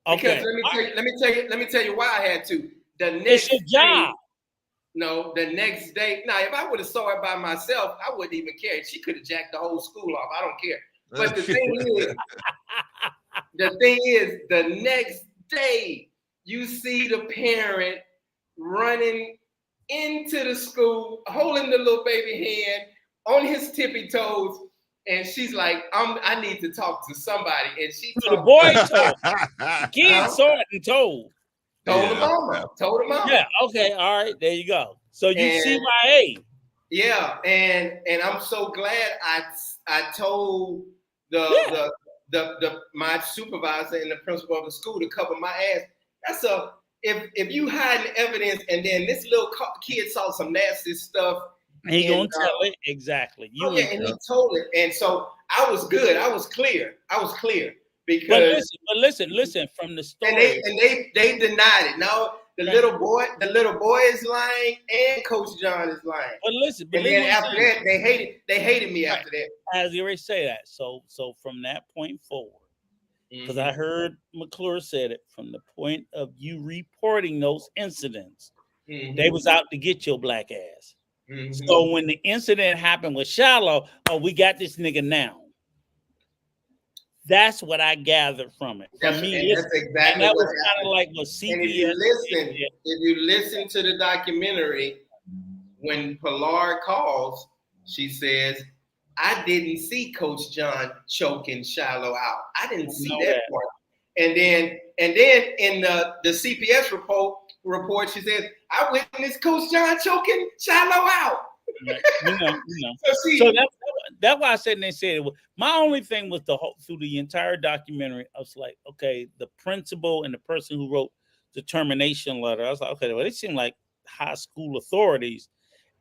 A: Okay.
V: Because let me tell you why I had to.
A: It's your job.
V: No, the next day. Now, if I would have saw it by myself, I wouldn't even care. She could have jacked the whole school off. I don't care. But the thing is, the next day, you see the parent running into the school, holding the little baby hand on his tippy toes, and she's like, I need to talk to somebody. And she
A: the boy told. The kid saw it and told.
V: Told the mama.
A: Yeah, okay, all right, there you go. So you CIA.
V: Yeah, and I'm so glad I told my supervisor and the principal of the school to cover my ass. That's if you hiding evidence and then this little kid saw some nasty stuff.
A: He gonna tell it exactly.
V: And he told it, and so I was good. I was clear because.
A: But listen. From the story,
V: And they denied it. No, the little boy is lying, and Coach John is lying.
A: But
V: then after that, they hated me after that.
A: As you already say that. So from that point forward, because I heard McClure said it, from the point of you reporting those incidents, they was out to get your black ass. So when the incident happened with Shiloh, we got this nigga now. That's what I gathered from it. From me,
V: that's exactly
A: and that
V: what
A: was kind of like what CBS.
V: And if you listen to the documentary, when Pilar calls, she says, "I didn't see Coach John choking Shiloh out. I didn't see that part." And then in the CPS report, she says, "I witnessed Coach John choking Shiloh out."
A: You know. So that's why I said, and they said it. My only thing was through the entire documentary, I was like, okay, the principal and the person who wrote the termination letter, I was like, okay, well, they seem like high school authorities,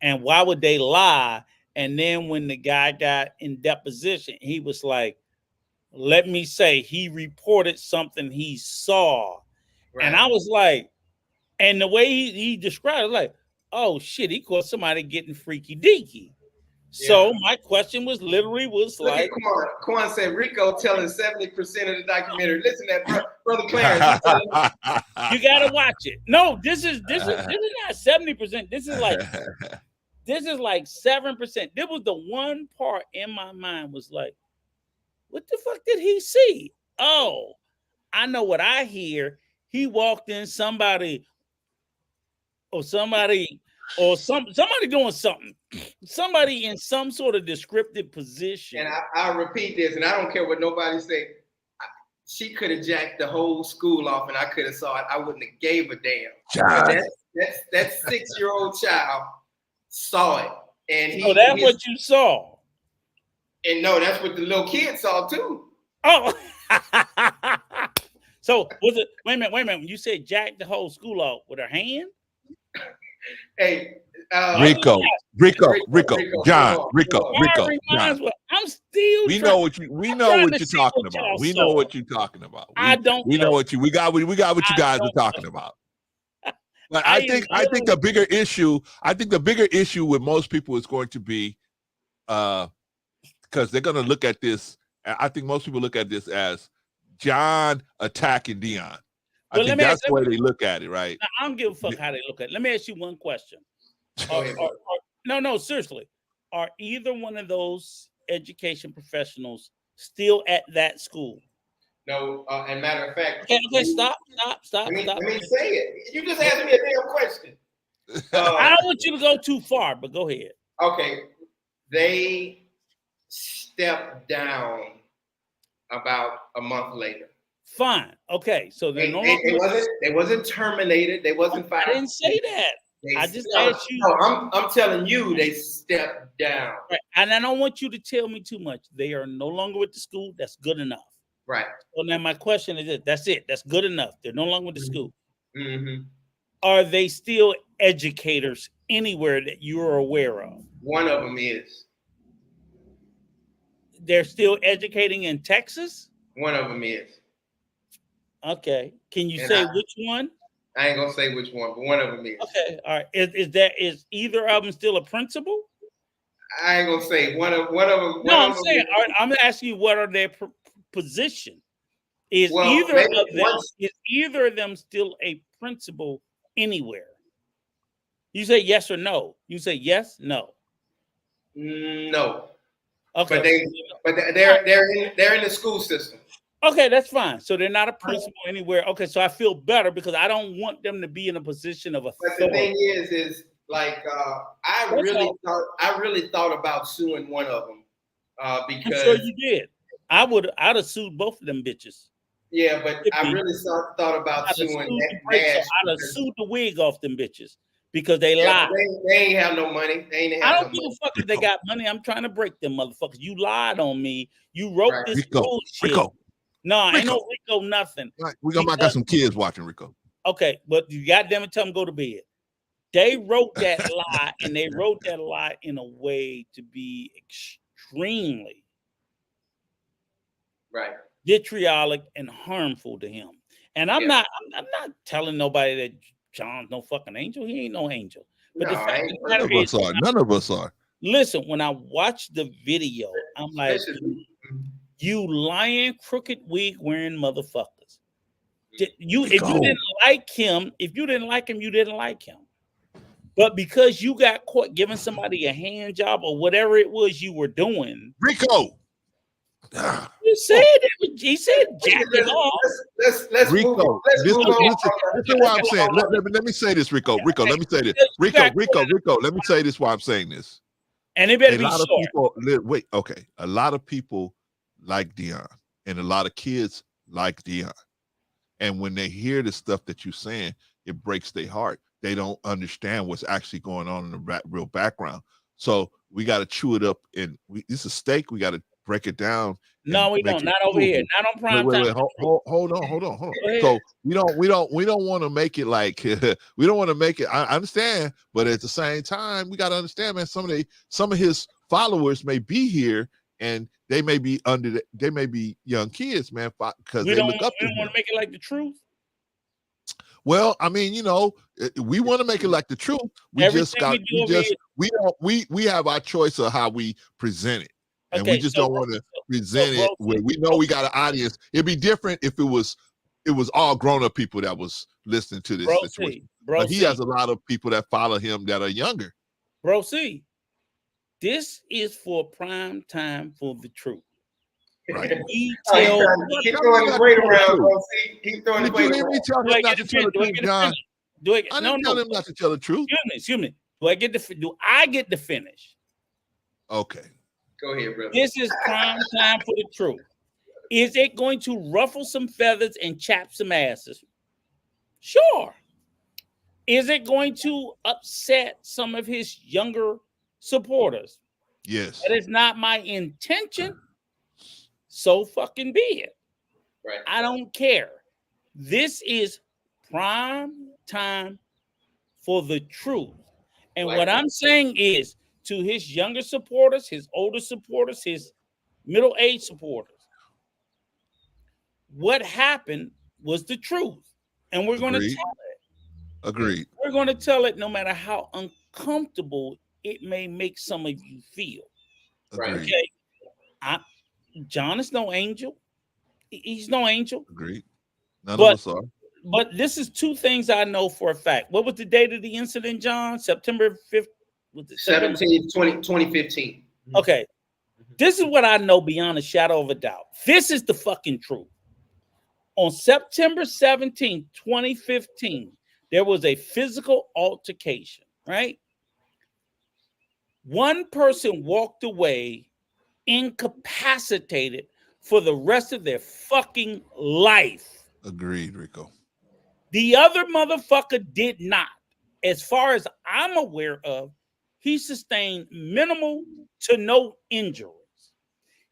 A: and why would they lie? And then when the guy got in deposition, he was like, let me say, he reported something he saw, and I was like, and the way he described it, like, oh shit, he caught somebody getting freaky deaky. So my question was like,
V: Quan said Rico telling 70% of the documentary. Listen to that, Brother Clarence.
A: You gotta watch it. No, this is not 70%. This is like 7%. There was the one part in my mind was like, what the fuck did he see? Oh, I know what I hear. He walked in, somebody somebody doing something. Somebody in some sort of descriptive position.
V: And I'll repeat this, and I don't care what nobody say. She could have jacked the whole school off, and I could have saw it. I wouldn't have gave a damn. But that 6-year-old child saw it, and
A: that's what you saw.
V: And no, that's what the little kid saw too.
A: Oh, so was it? Wait a minute. When you said jack the whole school off with her hand?
V: Hey,
C: Rico, John.
A: I'm still.
C: We know what you're talking about. We know what you're talking about. We know what you guys are talking about. But I think the bigger issue with most people is going to be because they're going to look at this. I think most people look at this as John attacking Dion. I think that's the way they look at it, right?
A: I don't give a fuck how they look at it. Let me ask you one question. No, seriously. Are either one of those education professionals still at that school?
V: No, and matter of fact.
A: Okay, stop.
V: Let me say it. You just asked me a damn question.
A: I don't want you to go too far, but go ahead.
V: Okay. They stepped down about a month later.
A: Fine. Okay. So they
V: wasn't terminated. They wasn't fired.
A: I didn't say that. I just asked you.
V: No, I'm telling you, they stepped down.
A: Right. And I don't want you to tell me too much. They are no longer with the school. That's good enough.
V: Right.
A: So now my question is this. That's it. That's good enough. They're no longer with the school.
V: Mm-hmm.
A: Are they still educators anywhere that you're aware of?
V: One of them is.
A: They're still educating in Texas?
V: One of them is.
A: Okay. Can you say which one?
V: I ain't gonna say which one, but one of them is.
A: Okay. All right. Is either of them still a principal?
V: I ain't gonna say one of them.
A: No, I'm saying I'm asking you what are their position? Is either of them still a principal anywhere? You say yes or no. You say yes, no.
V: No.
A: Okay.
V: But they're in the school system.
A: Okay, that's fine. So they're not a principal anywhere. Okay, so I feel better because I don't want them to be in a position of authority.
V: But the thing is like I really thought about suing one of them because
A: I'm sure you did. I'd have sued both of them bitches.
V: Yeah, but I really thought about suing that.
A: I'd have sued the wig off them bitches because they lied.
V: They ain't have no money.
A: I don't give a fuck if they got money. I'm trying to break them motherfuckers. You lied on me. You wrote this bullshit.
C: Rico.
A: No, ain't no Rico nothing.
C: Right. I got some kids watching Rico.
A: Okay, but you goddamn it, tell them go to bed. They wrote that lie, and they wrote that lie in a way to be extremely vitriolic and harmful to him. And I'm not telling nobody that John's no fucking angel. He ain't no angel. But the fact of the matter is,
C: none of us are.
A: Listen, when I watched the video, I'm like, you lying, crooked wig wearing motherfuckers. If you didn't like him, you didn't like him. But because you got caught giving somebody a hand job or whatever it was you were doing,
C: Rico.
A: You said it. He said jacking off.
V: Let's
C: Rico.
V: move on. Let's move on.
C: This is what I'm saying. Let me say this, Rico. Rico, let me say this. Rico, let me say this while I'm saying this.
A: And it better be short.
C: A lot of people like Dion, and a lot of kids like Dion. And when they hear the stuff that you're saying, it breaks their heart. They don't understand what's actually going on in the real background. So we got to chew it up, and it's a steak. We got to break it down.
A: No, we don't. Not over here. Not on prime time.
C: Hold on. So we don't want to make it like we don't want to make it. I understand, but at the same time, we got to understand, man. Some of his followers may be here, and they may be they may be young kids, man, because they look up to him.
A: We don't want to make it like the truth.
C: Well, I mean, we want to make it like the truth. We have our choice of how we present it. And we just don't want to present it where we know we got an audience. It'd be different if it was all grown-up people that was listening to this situation. But he has a lot of people that follow him that are younger.
A: Bro, see, this is for prime time for the truth.
C: Right.
A: He
V: Oh, he's
A: tells.
V: trying to keep throwing his weight around. Bro. See, he's throwing his
C: Did you
V: weight
C: hear me
V: around.
C: tell
A: Do I
C: him not
A: get
C: to
A: to
C: tell the
A: finish? Do I
C: truth,
A: get to
C: John?
A: finish? Do I?
C: I
A: No,
C: didn't tell
A: no.
C: him not to tell the truth.
A: Excuse me. Do I get to? Do I get to finish?
C: Okay.
V: Go ahead, brother.
A: This is prime time for the truth. Is it going to ruffle some feathers and chap some asses? Sure. Is it going to upset some of his younger supporters?
C: Yes.
A: That is not my intention. So fucking be it.
V: Right.
A: I don't care. This is prime time for the truth. And what I'm saying is to his younger supporters, his older supporters, his middle-aged supporters, what happened was the truth. And we're going to tell it.
C: Agreed.
A: We're going to tell it no matter how uncomfortable it may make some of you feel.
C: Agreed.
A: Okay. John is no angel. He's no angel.
C: Agreed. None of us are.
A: But this is two things I know for a fact. What was the date of the incident, John? September 5th?
V: 17, 2015.
A: Okay. This is what I know beyond a shadow of a doubt. This is the fucking truth. On September 17, 2015, there was a physical altercation, right? One person walked away incapacitated for the rest of their fucking life.
C: Agreed, Rico.
A: The other motherfucker did not. As far as I'm aware of, he sustained minimal to no injuries.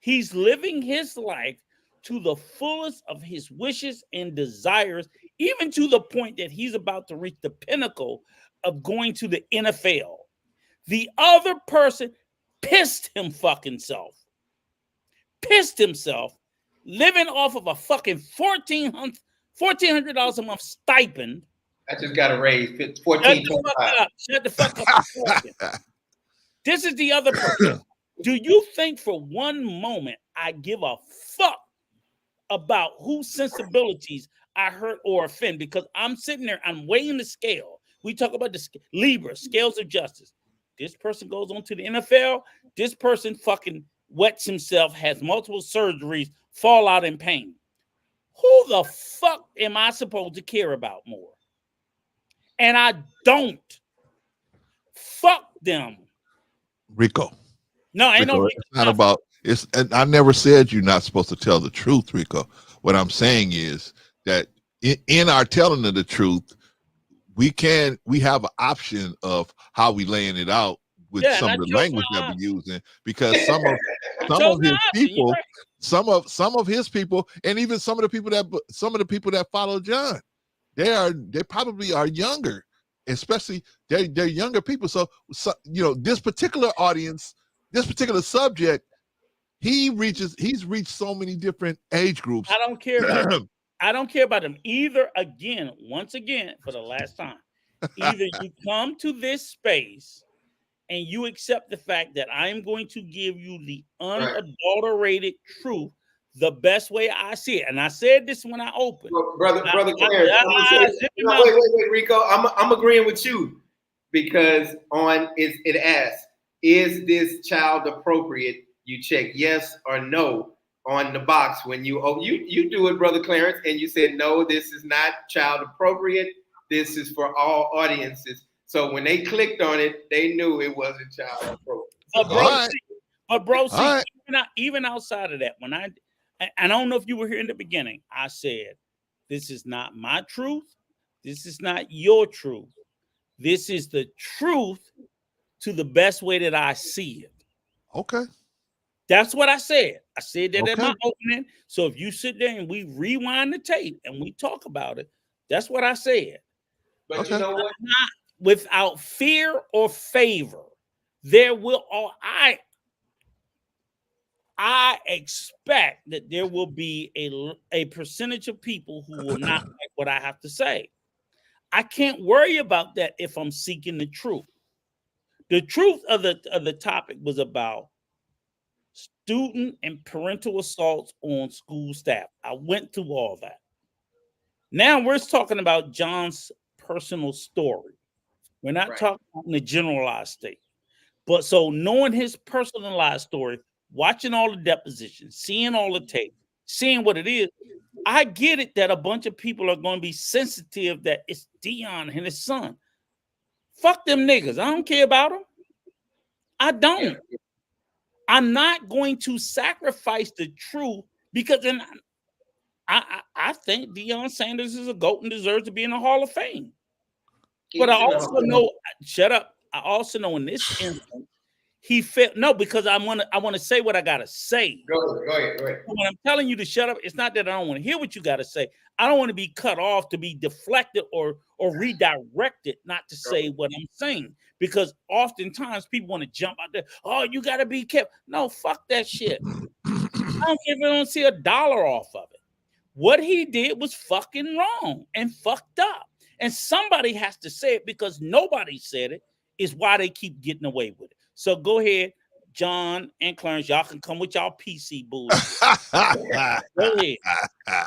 A: He's living his life to the fullest of his wishes and desires, even to the point that he's about to reach the pinnacle of going to the NFL. The other person pissed himself, living off of a fucking $1,400 a month stipend.
V: I just got a raise, 14.25.
A: Shut the fuck up. This is the other person. Do you think for one moment I give a fuck about whose sensibilities I hurt or offend? Because I'm sitting there, I'm weighing the scale. We talk about the Libra, scales of justice. This person goes on to the NFL. This person fucking wets himself, has multiple surgeries, fall out in pain. Who the fuck am I supposed to care about more? And I don't. Fuck them.
C: Rico.
A: No, ain't no.
C: It's not about it's. And I never said you're not supposed to tell the truth, Rico. What I'm saying is that in our telling of the truth, we have an option of how we laying it out with some of the language that we're using, because some of his people, some of his people, and even some of the people that follow John, they probably are younger, especially they're younger people. So this particular audience, this particular subject, he's reached so many different age groups.
A: I don't care about them. I don't care about them either. Once again, for the last time, either you come to this space and you accept the fact that I'm going to give you the unadulterated truth the best way I see it. And I said this when I opened.
V: Brother Clarence, wait, Rico, I'm agreeing with you, because it asks, is this child appropriate? You check yes or no on the box when you do it, Brother Clarence, and you said no, this is not child appropriate. This is for all audiences. So when they clicked on it, they knew it wasn't child appropriate.
A: But bro, even outside of that, when I don't know if you were here in the beginning, I said, this is not my truth. This is not your truth. This is the truth to the best way that I see it.
C: Okay.
A: That's what I said. I said that in my opening. So if you sit there and we rewind the tape and we talk about it, that's what I said.
V: But you know what?
A: Not without fear or favor. There will I expect that there will be a percentage of people who will not like what I have to say. I can't worry about that if I'm seeking the truth. The truth of the topic was about student and parental assaults on school staff. I went through all that. Now we're talking about John's personal story. We're not talking about the generalized state. But so knowing his personalized story, watching all the depositions, seeing all the tape, seeing what it is. I get it that a bunch of people are going to be sensitive that it's Dion and his son. Fuck them niggas. I don't care about them. I don't. I'm not going to sacrifice the truth because then I think Deion Sanders is a GOAT and deserves to be in the Hall of Fame. But I also know, shut up. I also know in this instance, he failed. No, because I want to say what I gotta say.
V: Go ahead.
A: When I'm telling you to shut up, it's not that I don't want to hear what you gotta say. I don't want to be cut off, to be deflected or redirected, not to say what I'm saying. Because oftentimes people want to jump out there. Oh, you gotta be careful. No, fuck that shit. I don't care if I don't see $1 off of it. What he did was fucking wrong and fucked up. And somebody has to say it because nobody said it, is why they keep getting away with it. So go ahead, John and Clarence, y'all can come with y'all PC bullshit. Go ahead.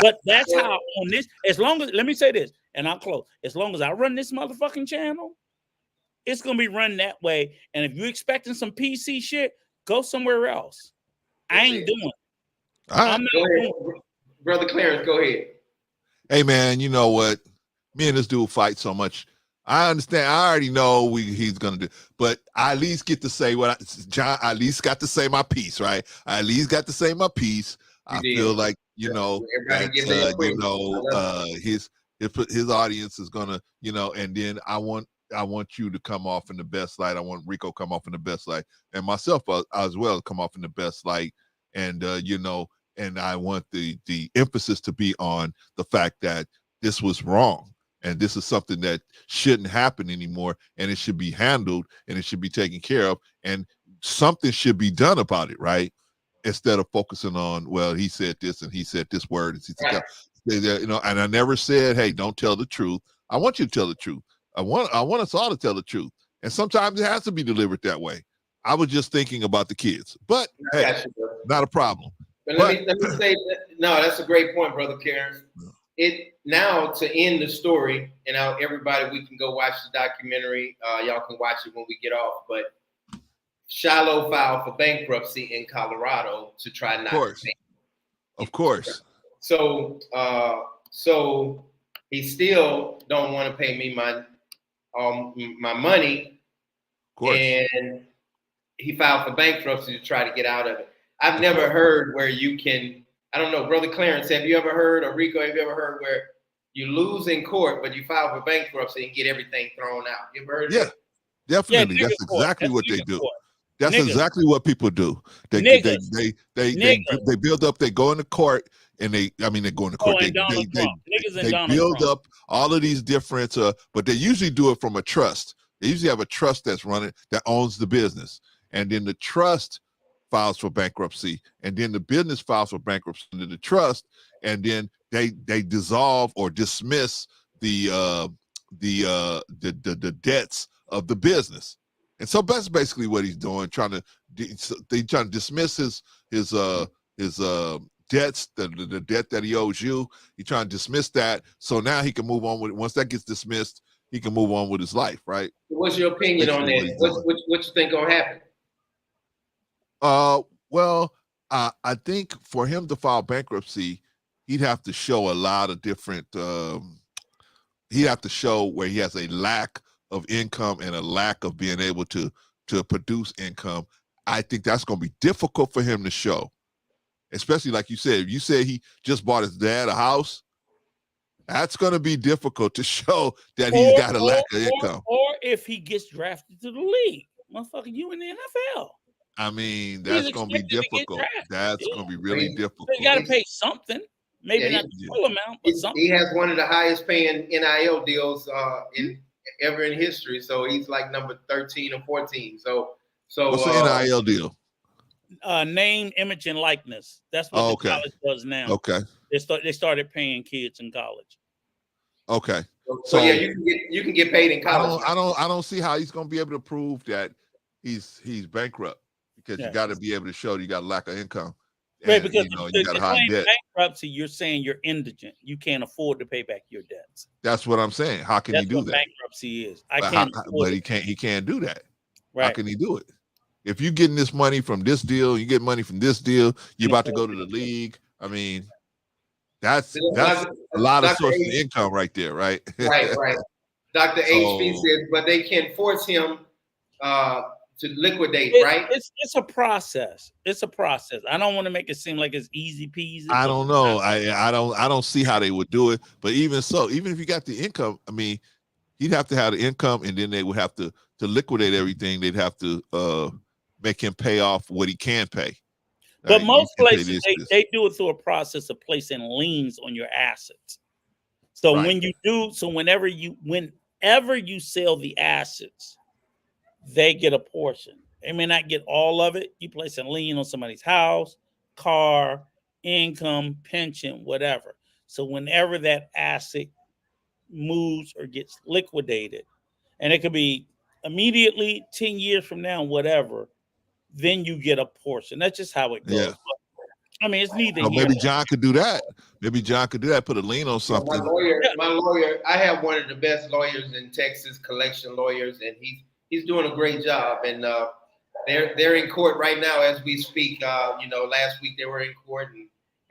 A: But that's how on this, as long as, let me say this, and I'll close. As long as I run this motherfucking channel, it's going to be run that way. And if you're expecting some PC shit, go somewhere else. I ain't doing it. I'm not doing it.
V: Brother Clarence, go ahead.
C: Hey, man, you know what? Me and this dude fight so much. I understand. I already know he's going to do, but I at least get to say John, I at least got to say my piece, right? I at least got to say my piece. I feel like, his audience is going to, and then I want you to come off in the best light. I want Rico come off in the best light, and myself as well come off in the best light. And, and I want the emphasis to be on the fact that this was wrong. And this is something that shouldn't happen anymore, and it should be handled, and it should be taken care of, and something should be done about it, right? Instead of focusing on, well, he said this and he said this word, and and I never said, hey, don't tell the truth. I want you to tell the truth. I want us all to tell the truth, and sometimes it has to be delivered that way. I was just thinking about the kids, but hey, not a problem.
V: But let me say, no, that's a great point, Brother Clarence. It now to end the story, and now everybody, we can go watch the documentary. Y'all can watch it when we get off. But Shiloh filed for bankruptcy in Colorado to try not to pay.
C: Of course.
V: So he still don't want to pay me my money.
C: Of course.
V: And he filed for bankruptcy to try to get out of it. I've never heard where you can. I don't know, Brother Clarence, have you ever heard, or Rico, have you ever heard where you lose in court, but you file for bankruptcy and get everything thrown out? You ever heard of that?
C: Definitely.
V: Yeah,
C: that's exactly what they do. That's
V: Niggas.
C: Exactly what people do. They build up, they go into court, and they go into court. They build up all of these different, but they usually do it from a trust. They usually have a trust that's running, that owns the business. And then the trust files for bankruptcy, and then the business files for bankruptcy under the trust, and then they dissolve or dismiss the debts of the business. And so that's basically what he's doing, trying to dismiss his debts, the debt that he owes you. He's trying to dismiss that, so now he can move on with it. Once that gets dismissed, he can move on with his life, right?
V: What's your opinion on that? What you think gonna happen?
C: Well, I think for him to file bankruptcy, he'd have to show a lot of different. He'd have to show where he has a lack of income and a lack of being able to produce income. I think that's going to be difficult for him to show, especially like you said. If you say he just bought his dad a house, that's going to be difficult to show that he's got a lack of income.
A: Or if he gets drafted to the league, motherfucker, you in the NFL.
C: I mean, that's going to be difficult. That's going to be really difficult.
A: You got to pay something. Maybe not the full amount, but something.
V: He has one of the highest paying NIL deals ever in history. So he's like number 13 or 14. So
C: what's the NIL deal?
A: Name, image, and likeness. That's what the college does now.
C: Okay.
A: They started paying kids in college.
C: Okay.
V: So yeah, you can get paid in college.
C: I don't see how he's going to be able to prove that he's bankrupt, because you got to be able to show that you got a lack of income.
A: Right, because
C: you got a high debt.
A: Bankruptcy, you're saying you're indigent. You can't afford to pay back your debts.
C: That's what I'm saying. How can he do that?
A: Bankruptcy is.
C: But he can't do that.
A: Right.
C: How can he do it? if you're getting this money from this deal, you get money from this deal, you're about to go to the league. I mean, that's a lot of
V: Dr.
C: sources of
V: H,
C: income right there, right?
V: right. Dr. HP
C: So,
V: says, but they can force him to liquidate, right?
A: It's a process. It's a process. I don't want to make it seem like it's easy peasy.
C: I
A: but
C: don't
A: it's
C: know.
A: not.
C: I don't see how they would do it. But even so, even if you got the income, I mean, he'd have to have the income, and then they would have to liquidate everything. They'd have to make him pay off what he can pay.
A: But
C: Right?
A: most
C: You can pay
A: places
C: this.
A: they do it through a process of placing liens on your assets. So
C: Right.
A: when you do, so whenever you sell the assets, they get a portion. They may not get all of it. You place a lien on somebody's house, car, income, pension, whatever. So whenever that asset moves or gets liquidated, and it could be immediately, 10 years from now, whatever, then you get a portion. That's just how it goes.
C: Yeah.
A: But, I mean, it's neither
C: So
A: here
C: maybe
A: nor
C: John could do that. Maybe John could do that. Put a lien on
V: My
C: something.
V: lawyer, I have one of the best lawyers in Texas, collection lawyers, and he's doing a great job. And they're in court right now as we speak. Last week they were in court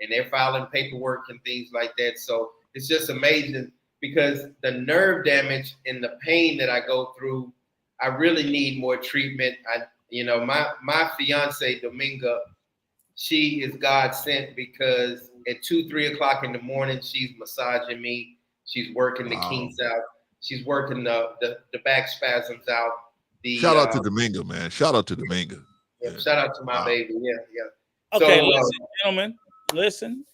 V: and they're filing paperwork and things like that. So it's just amazing because the nerve damage and the pain that I go through, I really need more treatment. My fiance Dominga, she is God sent because at 2-3 o'clock in the morning, she's massaging me. She's working the kinks out. She's working the back spasms out.
C: Shout out to Domingo, man. Shout out to Domingo.
V: Yeah, shout out to my baby. Yeah.
A: Okay,
V: So,
A: listen, gentlemen. Listen,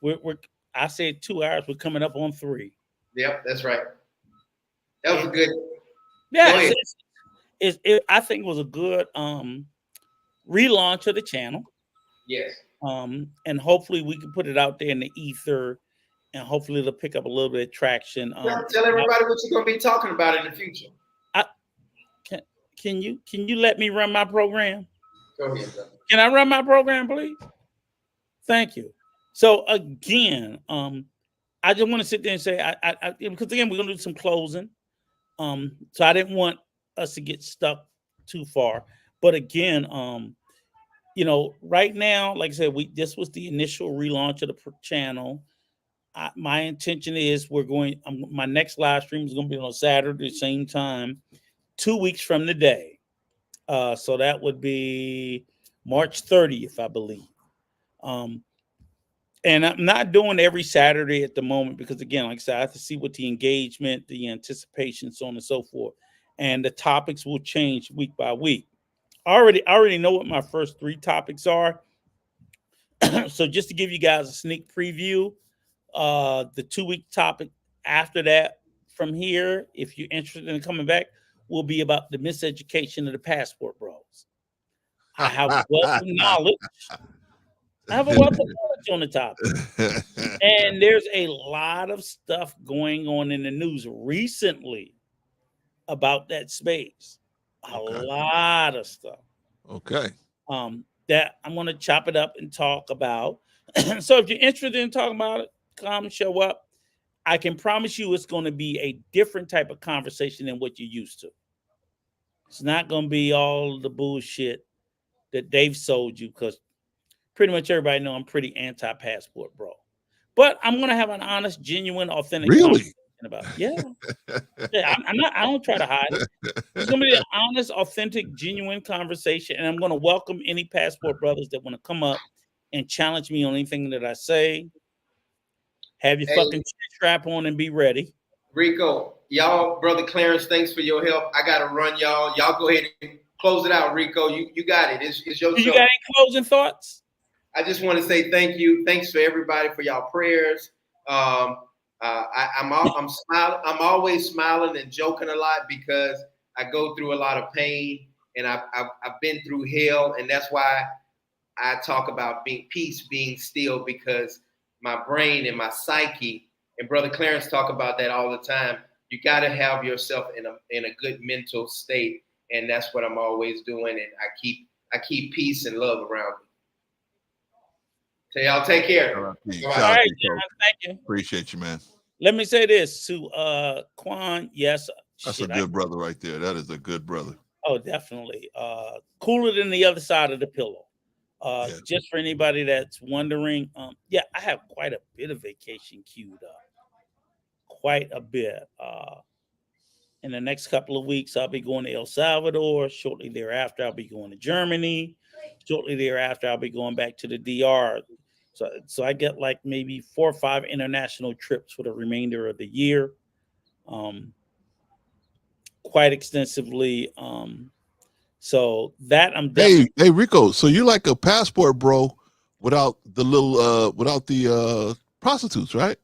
A: we're I said 2 hours. We're coming up on 3.
V: Yep, that's right. That was a good.
A: Yeah, I think it was a good relaunch of the channel.
V: Yes.
A: And hopefully we can put it out there in the ether, and hopefully it'll pick up a little bit of traction.
V: Tell everybody what you're gonna be talking about in the future.
A: Can you let me run my program?
V: Go ahead, brother.
A: Can I run my program, please? Thank you. So again, I just want to sit there and say, I because again, we're gonna do some closing. So I didn't want us to get stuck too far. But again, right now, like I said, this was the initial relaunch of the channel. My intention is my next live stream is going to be on Saturday, same time, 2 weeks from the day. So that would be March 30th, I believe. And I'm not doing every Saturday at the moment because, again, like I said, I have to see what the engagement, the anticipation, so on and so forth. And the topics will change week by week. I already know what my first 3 topics are. So just to give you guys a sneak preview, the 2-week topic after that from here, if you're interested in coming back, will be about the miseducation of the passport bros. I have a wealth of knowledge. On the topic. And there's a lot of stuff going on in the news recently about that space. A lot of stuff.
C: Okay.
A: That I'm going to chop it up and talk about. So if you're interested in talking about it, come show up. I can promise you it's going to be a different type of conversation than what you're used to. It's not going to be all the bullshit that they've sold you, because pretty much everybody know I'm pretty anti-passport, bro. But I'm going to have an honest, genuine, authentic conversation about it. Yeah. I don't try to hide it. It's going to be an honest, authentic, genuine conversation, and I'm going to welcome any passport brothers that want to come up and challenge me on anything that I say. Have your fucking strap on and be ready.
V: Rico, y'all, brother Clarence, thanks for your help. I got to run, y'all. Y'all go ahead and close it out, Rico. You got it. It's your show.
A: You got any closing thoughts?
V: I just want to say thank you. Thanks for everybody for y'all prayers. I'm smiling. I'm always smiling and joking a lot because I go through a lot of pain, and I've been through hell, and that's why I talk about peace being still, because my brain and my psyche, and Brother Clarence talk about that all the time. You got to have yourself in a good mental state, and that's what I'm always doing. And I keep peace and love around me. So y'all take care.
A: All right, John, thank you.
C: Appreciate you, man.
A: Let me say this to Quan. Yes,
C: that's a good brother right there. That is a good brother.
A: Oh, definitely. Cooler than the other side of the pillow. Just for anybody that's wondering, yeah, I have quite a bit of vacation queued up. Quite a bit. In the next couple of weeks, I'll be going to El Salvador. Shortly thereafter, I'll be going to Germany. Shortly thereafter, I'll be going back to the DR. So I get like maybe 4 or 5 international trips for the remainder of the year. Quite extensively. So that I'm definitely.
C: Hey, Rico. So you're like a passport bro without the little without the prostitutes, right?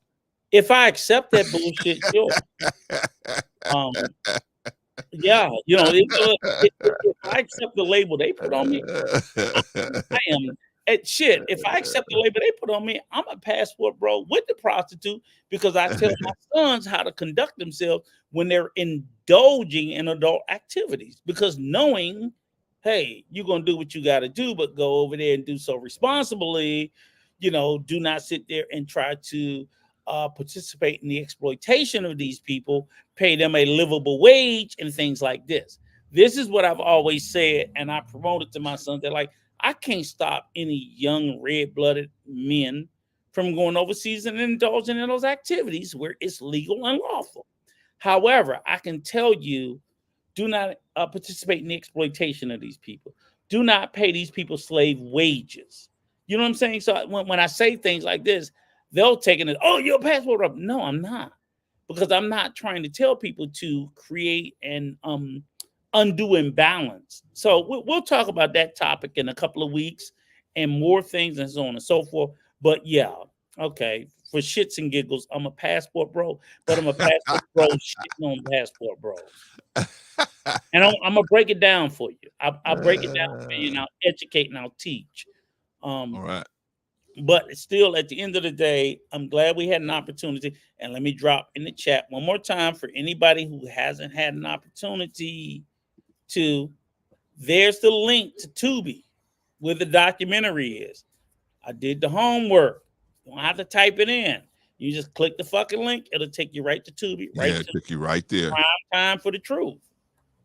A: If I accept that bullshit, sure. Yeah, if I accept the label they put on me, I am shit. If I accept the label they put on me, I'm a passport bro with the prostitute because I tell my sons how to conduct themselves when they're indulging in adult activities. Because knowing, hey, you're gonna do what you got to do, but go over there and do so responsibly. Do not sit there and try to participate in the exploitation of these people, pay them a livable wage, and things like this. This is what I've always said, and I promoted to my sons. They're like, I can't stop any young red-blooded men from going overseas and indulging in those activities where it's legal and lawful. However, I can tell you, do not participate in the exploitation of these people. Do not pay these people slave wages. You know what I'm saying? So when I say things like this, they'll take it as, oh, you're a passport up. No, I'm not. Because I'm not trying to tell people to create an undue imbalance. So we'll talk about that topic in a couple of weeks and more things and so on and so forth. But yeah, okay, for shits and giggles, I'm a passport bro, but I'm a passport bro shitting on passport bros. And I'm gonna break it down for you. I'll break it down for you and I'll educate and I'll teach.
C: All right.
A: But still, at the end of the day, I'm glad we had an opportunity. And let me drop in the chat one more time for anybody who hasn't had an opportunity to. There's the link to Tubi where the documentary is. I did the homework. You don't have to type it in. You just click the fucking link. It'll take you right to Tubi. Right
C: Yeah,
A: to
C: took you right there.
A: Prime Time for the Truth.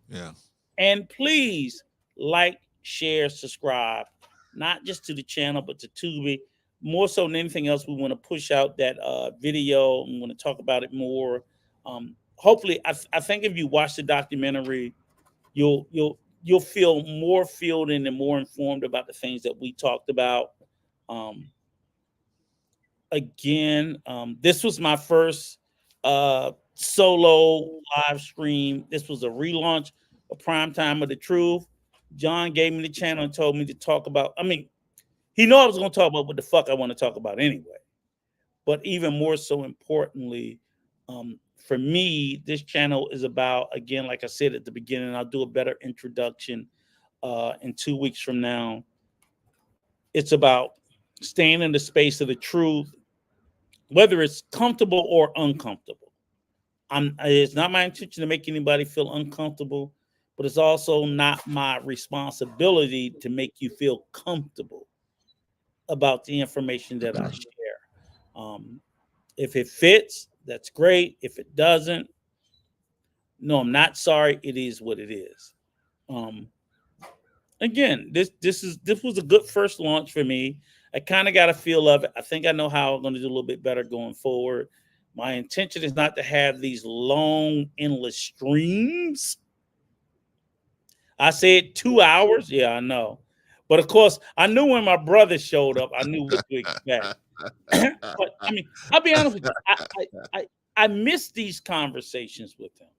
C: Yeah.
A: And please like, share, subscribe, not just to the channel, but to Tubi. More so than anything else, we want to push out that video and want to talk about it more. Hopefully, I think if you watch the documentary, you'll feel more filled in and more informed about the things that we talked about. This was my first solo live stream. This was a relaunch of Prime Time of the Truth. John gave me the channel and told me to talk about. I mean, he knew I was going to talk about what the fuck I want to talk about anyway. But even more so importantly, for me, this channel is about, again, like I said at the beginning, I'll do a better introduction in 2 weeks from now. It's about staying in the space of the truth, whether it's comfortable or uncomfortable. It's not my intention to make anybody feel uncomfortable, but it's also not my responsibility to make you feel comfortable about the information that I share. If it fits, that's great. If it doesn't, no, I'm not sorry. It is what it is. Again, this was a good first launch for me. I kind of got a feel of it. I think I know how I'm going to do a little bit better going forward. My intention is not to have these long, endless streams. I said 2 hours. Yeah, I know. But of course, I knew when my brother showed up, I knew what to expect. But I mean, I'll be honest with you. I miss these conversations with him.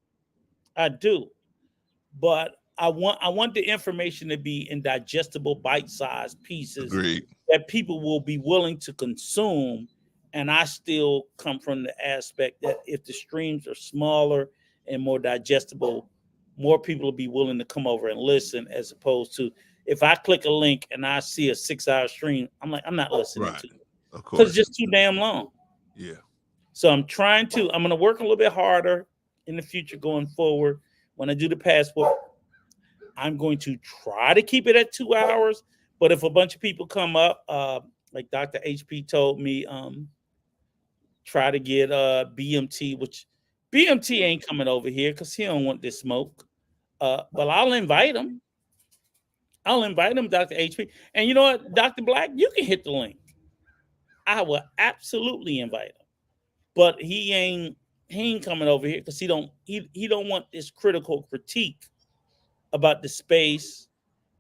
A: I do. But I want the information to be in digestible, bite-sized pieces that people will be willing to consume. And I still come from the aspect that if the streams are smaller and more digestible, more people will be willing to come over and listen, as opposed to if I click a link and I see a 6-hour stream, I'm like, I'm not listening to it. Because it's just too damn long.
C: Yeah.
A: So I'm going to work a little bit harder in the future going forward. When I do the passport, I'm going to try to keep it at 2 hours. But if a bunch of people come up, like Dr. HP told me, try to get BMT, which BMT ain't coming over here because he don't want this smoke. But I'll invite him. I'll invite him, Dr. HP. And you know what, Dr. Black, you can hit the link. I will absolutely invite him. But he ain't coming over here because he don't want this critical critique about the space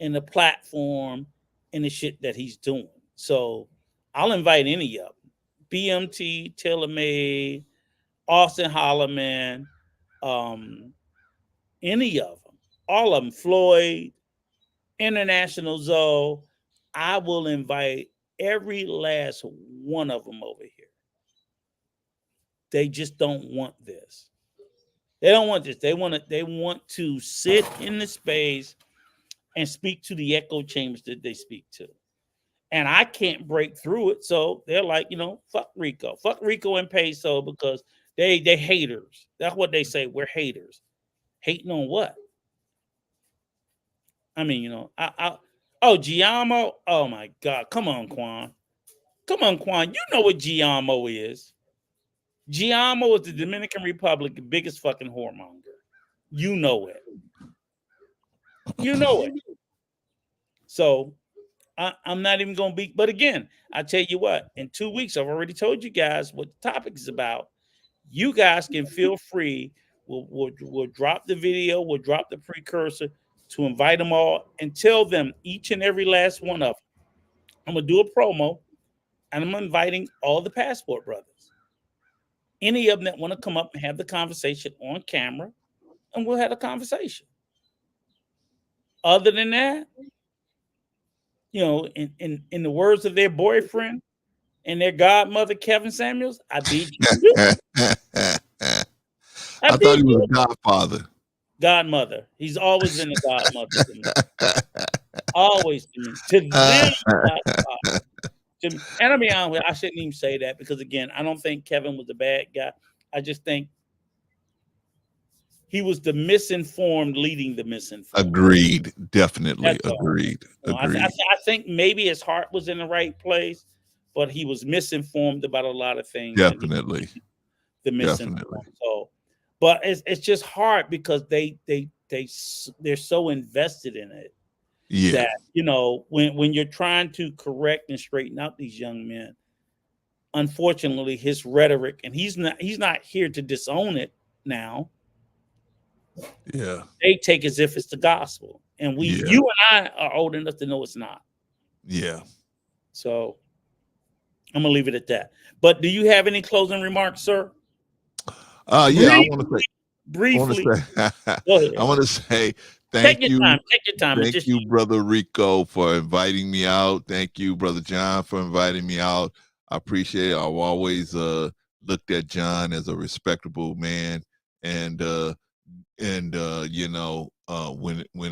A: and the platform and the shit that he's doing. So I'll invite any of them. BMT, TaylorMade, Austin Holloman, any of them, all of them, Floyd, International Zoe. I will invite every last one of them over here. They just don't want this. They don't want this. They want to sit in the space and speak to the echo chambers that they speak to. And I can't break through it. So they're like, fuck Rico. Fuck Rico and Peso because they haters. That's what they say. We're haters. Hating on what? I mean, Giamo. Oh my God. Come on, Quan. Come on, Quan. You know what Giamo is. Giamo is the Dominican Republic's biggest fucking whoremonger. You know it. You know it. So I'm not even going to be. But again, I tell you what, in 2 weeks, I've already told you guys what the topic is about. You guys can feel free. We'll drop the video. We'll drop the precursor to invite them all and tell them, each and every last one of them. I'm going to do a promo, and I'm inviting all the Passport Brothers. Any of them that want to come up and have the conversation on camera, and we'll have a conversation. Other than that, in the words of their boyfriend and their godmother, Kevin Samuels, I beat you.
C: I thought he was a godfather.
A: Godmother. He's always been a godmother to me. Always to me. To them, godfather. And I mean, I shouldn't even say that because, again, I don't think Kevin was a bad guy. I just think he was the misinformed leading the misinformed.
C: Agreed. Definitely. Agreed.
A: I think maybe his heart was in the right place, but he was misinformed about a lot of things.
C: Definitely.
A: The misinformed. So, but it's just hard because they're so invested in it.
C: Yeah.
A: That, when you're trying to correct and straighten out these young men, unfortunately, his rhetoric, and he's not here to disown it now.
C: Yeah.
A: They take as if it's the gospel. And you and I are old enough to know it's not.
C: Yeah.
A: So I'm gonna leave it at that. But do you have any closing remarks, sir?
C: Yeah, I want to say
A: briefly.
C: I want to say thank you.
A: Take your time.
C: Thank you, Brother Rico, for inviting me out. Thank you, Brother John, for inviting me out. I appreciate it. I've always looked at John as a respectable man, and when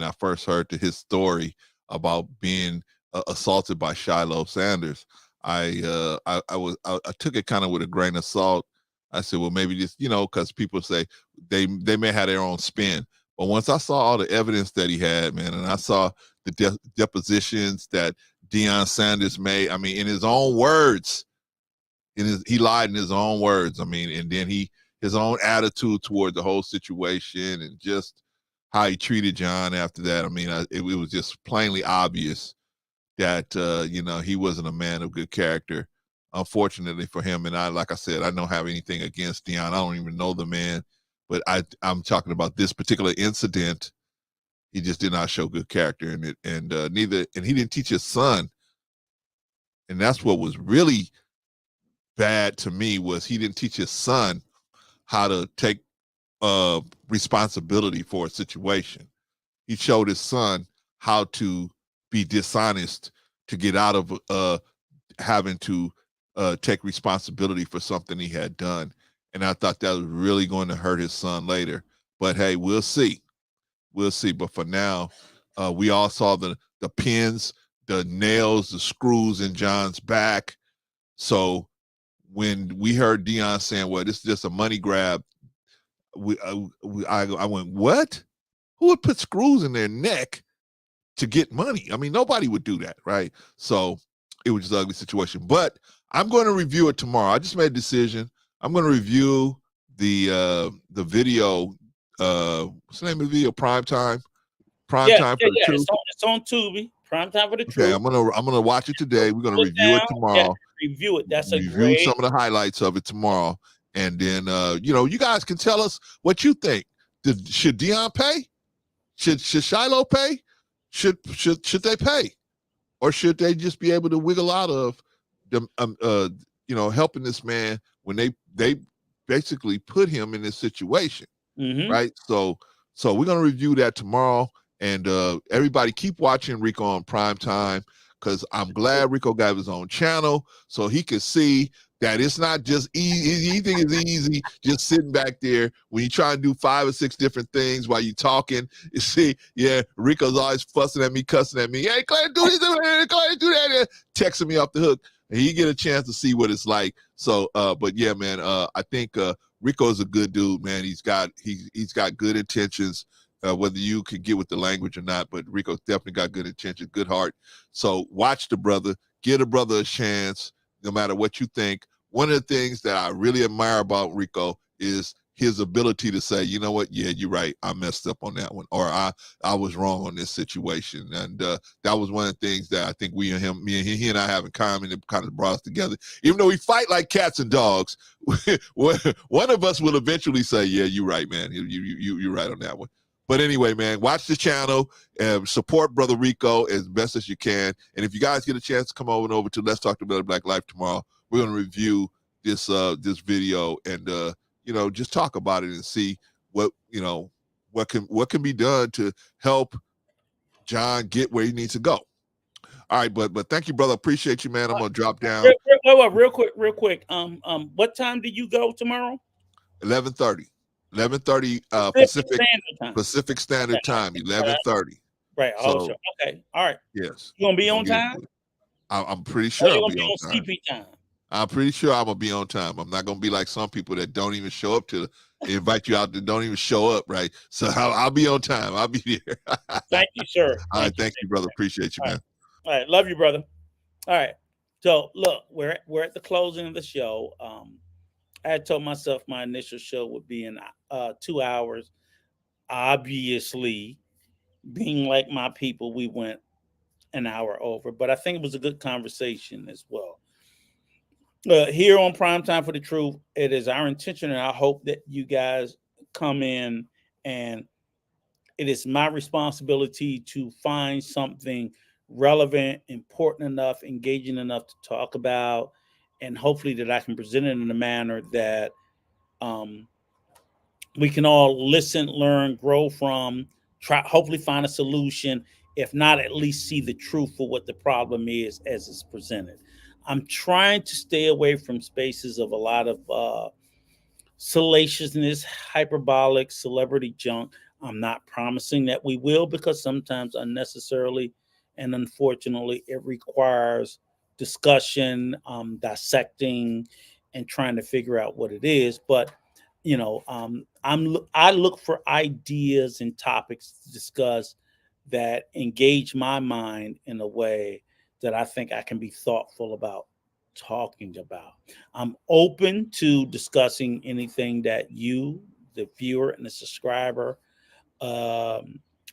C: I first heard his story about being assaulted by Shiloh Sanders, I took it kind of with a grain of salt. I said, well, maybe this, because people say they may have their own spin. But once I saw all the evidence that he had, man, and I saw the depositions that Deion Sanders made, I mean, in his own words, he lied in his own words. I mean, and then his own attitude toward the whole situation and just how he treated John after that. I mean, it was just plainly obvious that, he wasn't a man of good character, unfortunately for him. And like I said, I don't have anything against Deion. I don't even know the man, but I'm talking about this particular incident. He just did not show good character in it. And he didn't teach his son. And that's what was really bad to me, was he didn't teach his son how to take responsibility for a situation. He showed his son how to be dishonest to get out of having to take responsibility for something he had done. And I thought that was really going to hurt his son later. But hey, we'll see. We'll see. But for now, we all saw the pins, the nails, the screws in John's back. So when we heard Deion saying, well, this is just a money grab, I went, what? Who would put screws in their neck to get money? I mean, nobody would do that, right? So it was just an ugly situation. But I'm going to review it tomorrow. I just made a decision. I'm going to review the video what's the name of the video? Prime Time for
A: Yeah.
C: the Truth.
A: It's on Tubi. Prime Time for the
C: Okay,
A: Truth.
C: I'm gonna watch it today. We're gonna
A: Pull it
C: review it
A: down.
C: tomorrow.
A: Yeah, review it. That's a
C: Review
A: great.
C: some of the highlights of it tomorrow, and then you guys can tell us what you think. Should Dion pay? Should Shiloh pay? Should they pay, or should they just be able to wiggle out of the helping this man when they basically put him in this situation, right? So we're gonna review that tomorrow, and everybody keep watching Rico on Prime Time, because I'm glad Rico got his own channel so he could see that it's not just easy. He think it's easy just sitting back there when you try and do 5 or 6 different things while you talking. You see, yeah, Rico's always fussing at me, cussing at me. Hey, Clay, do this, Clay, do that, texting me off the hook. And he get a chance to see what it's like. So, but yeah, man, I think Rico's a good dude, man. He's got good intentions. Whether you can get with the language or not, but Rico's definitely got good intentions, good heart. So watch the brother, give the brother a chance, no matter what you think. One of the things that I really admire about Rico is his ability to say, you know what, yeah, you're right, I messed up on that one, or I was wrong on this situation. And that was one of the things that I think he and I have in common that kind of brought us together. Even though we fight like cats and dogs, one of us will eventually say, yeah, you're right, man, you're right on that one. But anyway, man, watch the channel and support Brother Rico as best as you can. And if you guys get a chance to come over to Let's Talk About Black Life tomorrow, we're going to review this video and just talk about it and see what can be done to help John get where he needs to go. All right, but thank you, brother. Appreciate you, man. I'm gonna drop down.
A: Real quick. What time do you go tomorrow?
C: 11:30 Pacific Standard Time. 11:30.
A: Right. So, okay. All right.
C: Yes.
A: You gonna be on time?
C: I'm pretty sure I'll be
A: on
C: time.
A: CP time.
C: I'm pretty sure I'm gonna be on time. I'm not gonna be like some people that don't even show up to invite you out, that don't even show up, right? So I'll be on time. I'll be there.
A: Thank you, sir.
C: All right, thank you, brother. Appreciate you, man.
A: All right, love you, brother. All right. So look, we're at the closing of the show. I had told myself my initial show would be in 2 hours. Obviously, being like my people, we went an hour over, but I think it was a good conversation as well. Here on Prime Time for the Truth, it is our intention, and I hope that you guys come in, and it is my responsibility to find something relevant, important enough, engaging enough to talk about, and hopefully that I can present it in a manner that we can all listen, learn, grow from, hopefully find a solution. If not, at least see the truth for what the problem is as it's presented. I'm trying to stay away from spaces of a lot of salaciousness, hyperbolic, celebrity junk. I'm not promising that we will, because sometimes unnecessarily and unfortunately it requires discussion, dissecting, and trying to figure out what it is. But I look for ideas and topics to discuss that engage my mind in a way that I think I can be thoughtful about talking about. I'm open to discussing anything that you, the viewer and the subscriber,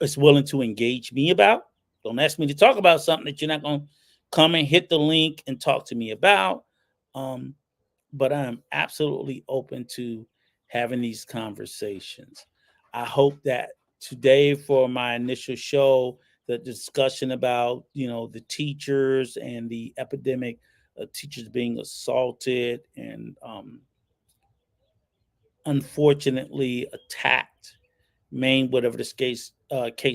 A: is willing to engage me about. Don't ask me to talk about something that you're not going to come and hit the link and talk to me about. But I'm absolutely open to having these conversations. I hope that today, for my initial show, the discussion about the teachers and the epidemic of teachers being assaulted and unfortunately attacked, whatever this case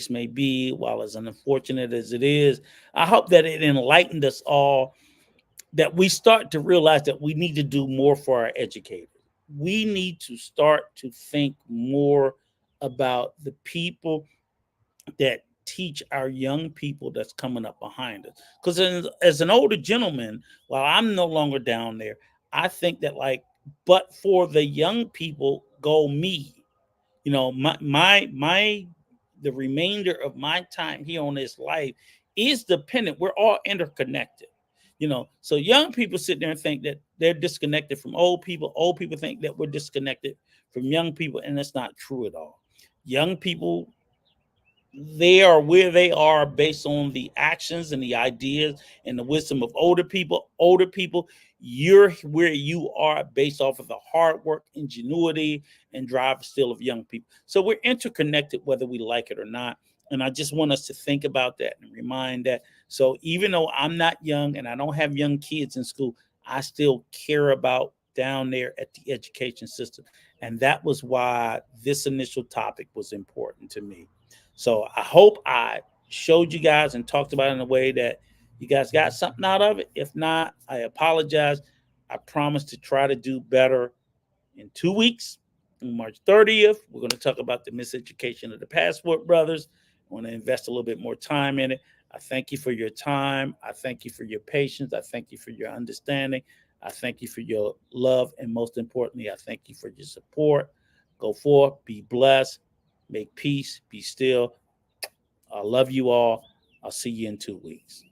A: may be, while as unfortunate as it is, I hope that it enlightened us all, that we start to realize that we need to do more for our educators. We need to start to think more about the people that teach our young people that's coming up behind us. Because as an older gentleman, while I'm no longer down there, I think that but for the young people go me. The remainder of my time here on this life is dependent. We're all interconnected. So young people sit there and think that they're disconnected from old people. Old people think that we're disconnected from young people, and that's not true at all. young people, they are where they are based on the actions and the ideas and the wisdom of older people. Older people, you're where you are based off of the hard work, ingenuity, and drive still of young people. So we're interconnected whether we like it or not. And I just want us to think about that and remind that. So even though I'm not young and I don't have young kids in school, I still care about down there at the education system. And that was why this initial topic was important to me. So I hope I showed you guys and talked about it in a way that you guys got something out of it. If not, I apologize. I promise to try to do better in 2 weeks. On March 30th, we're going to talk about the miseducation of the Passport Brothers. I want to invest a little bit more time in it. I thank you for your time. I thank you for your patience. I thank you for your understanding. I thank you for your love. And most importantly, I thank you for your support. Go forth, be blessed, make peace, be still. I love you all. I'll see you in 2 weeks.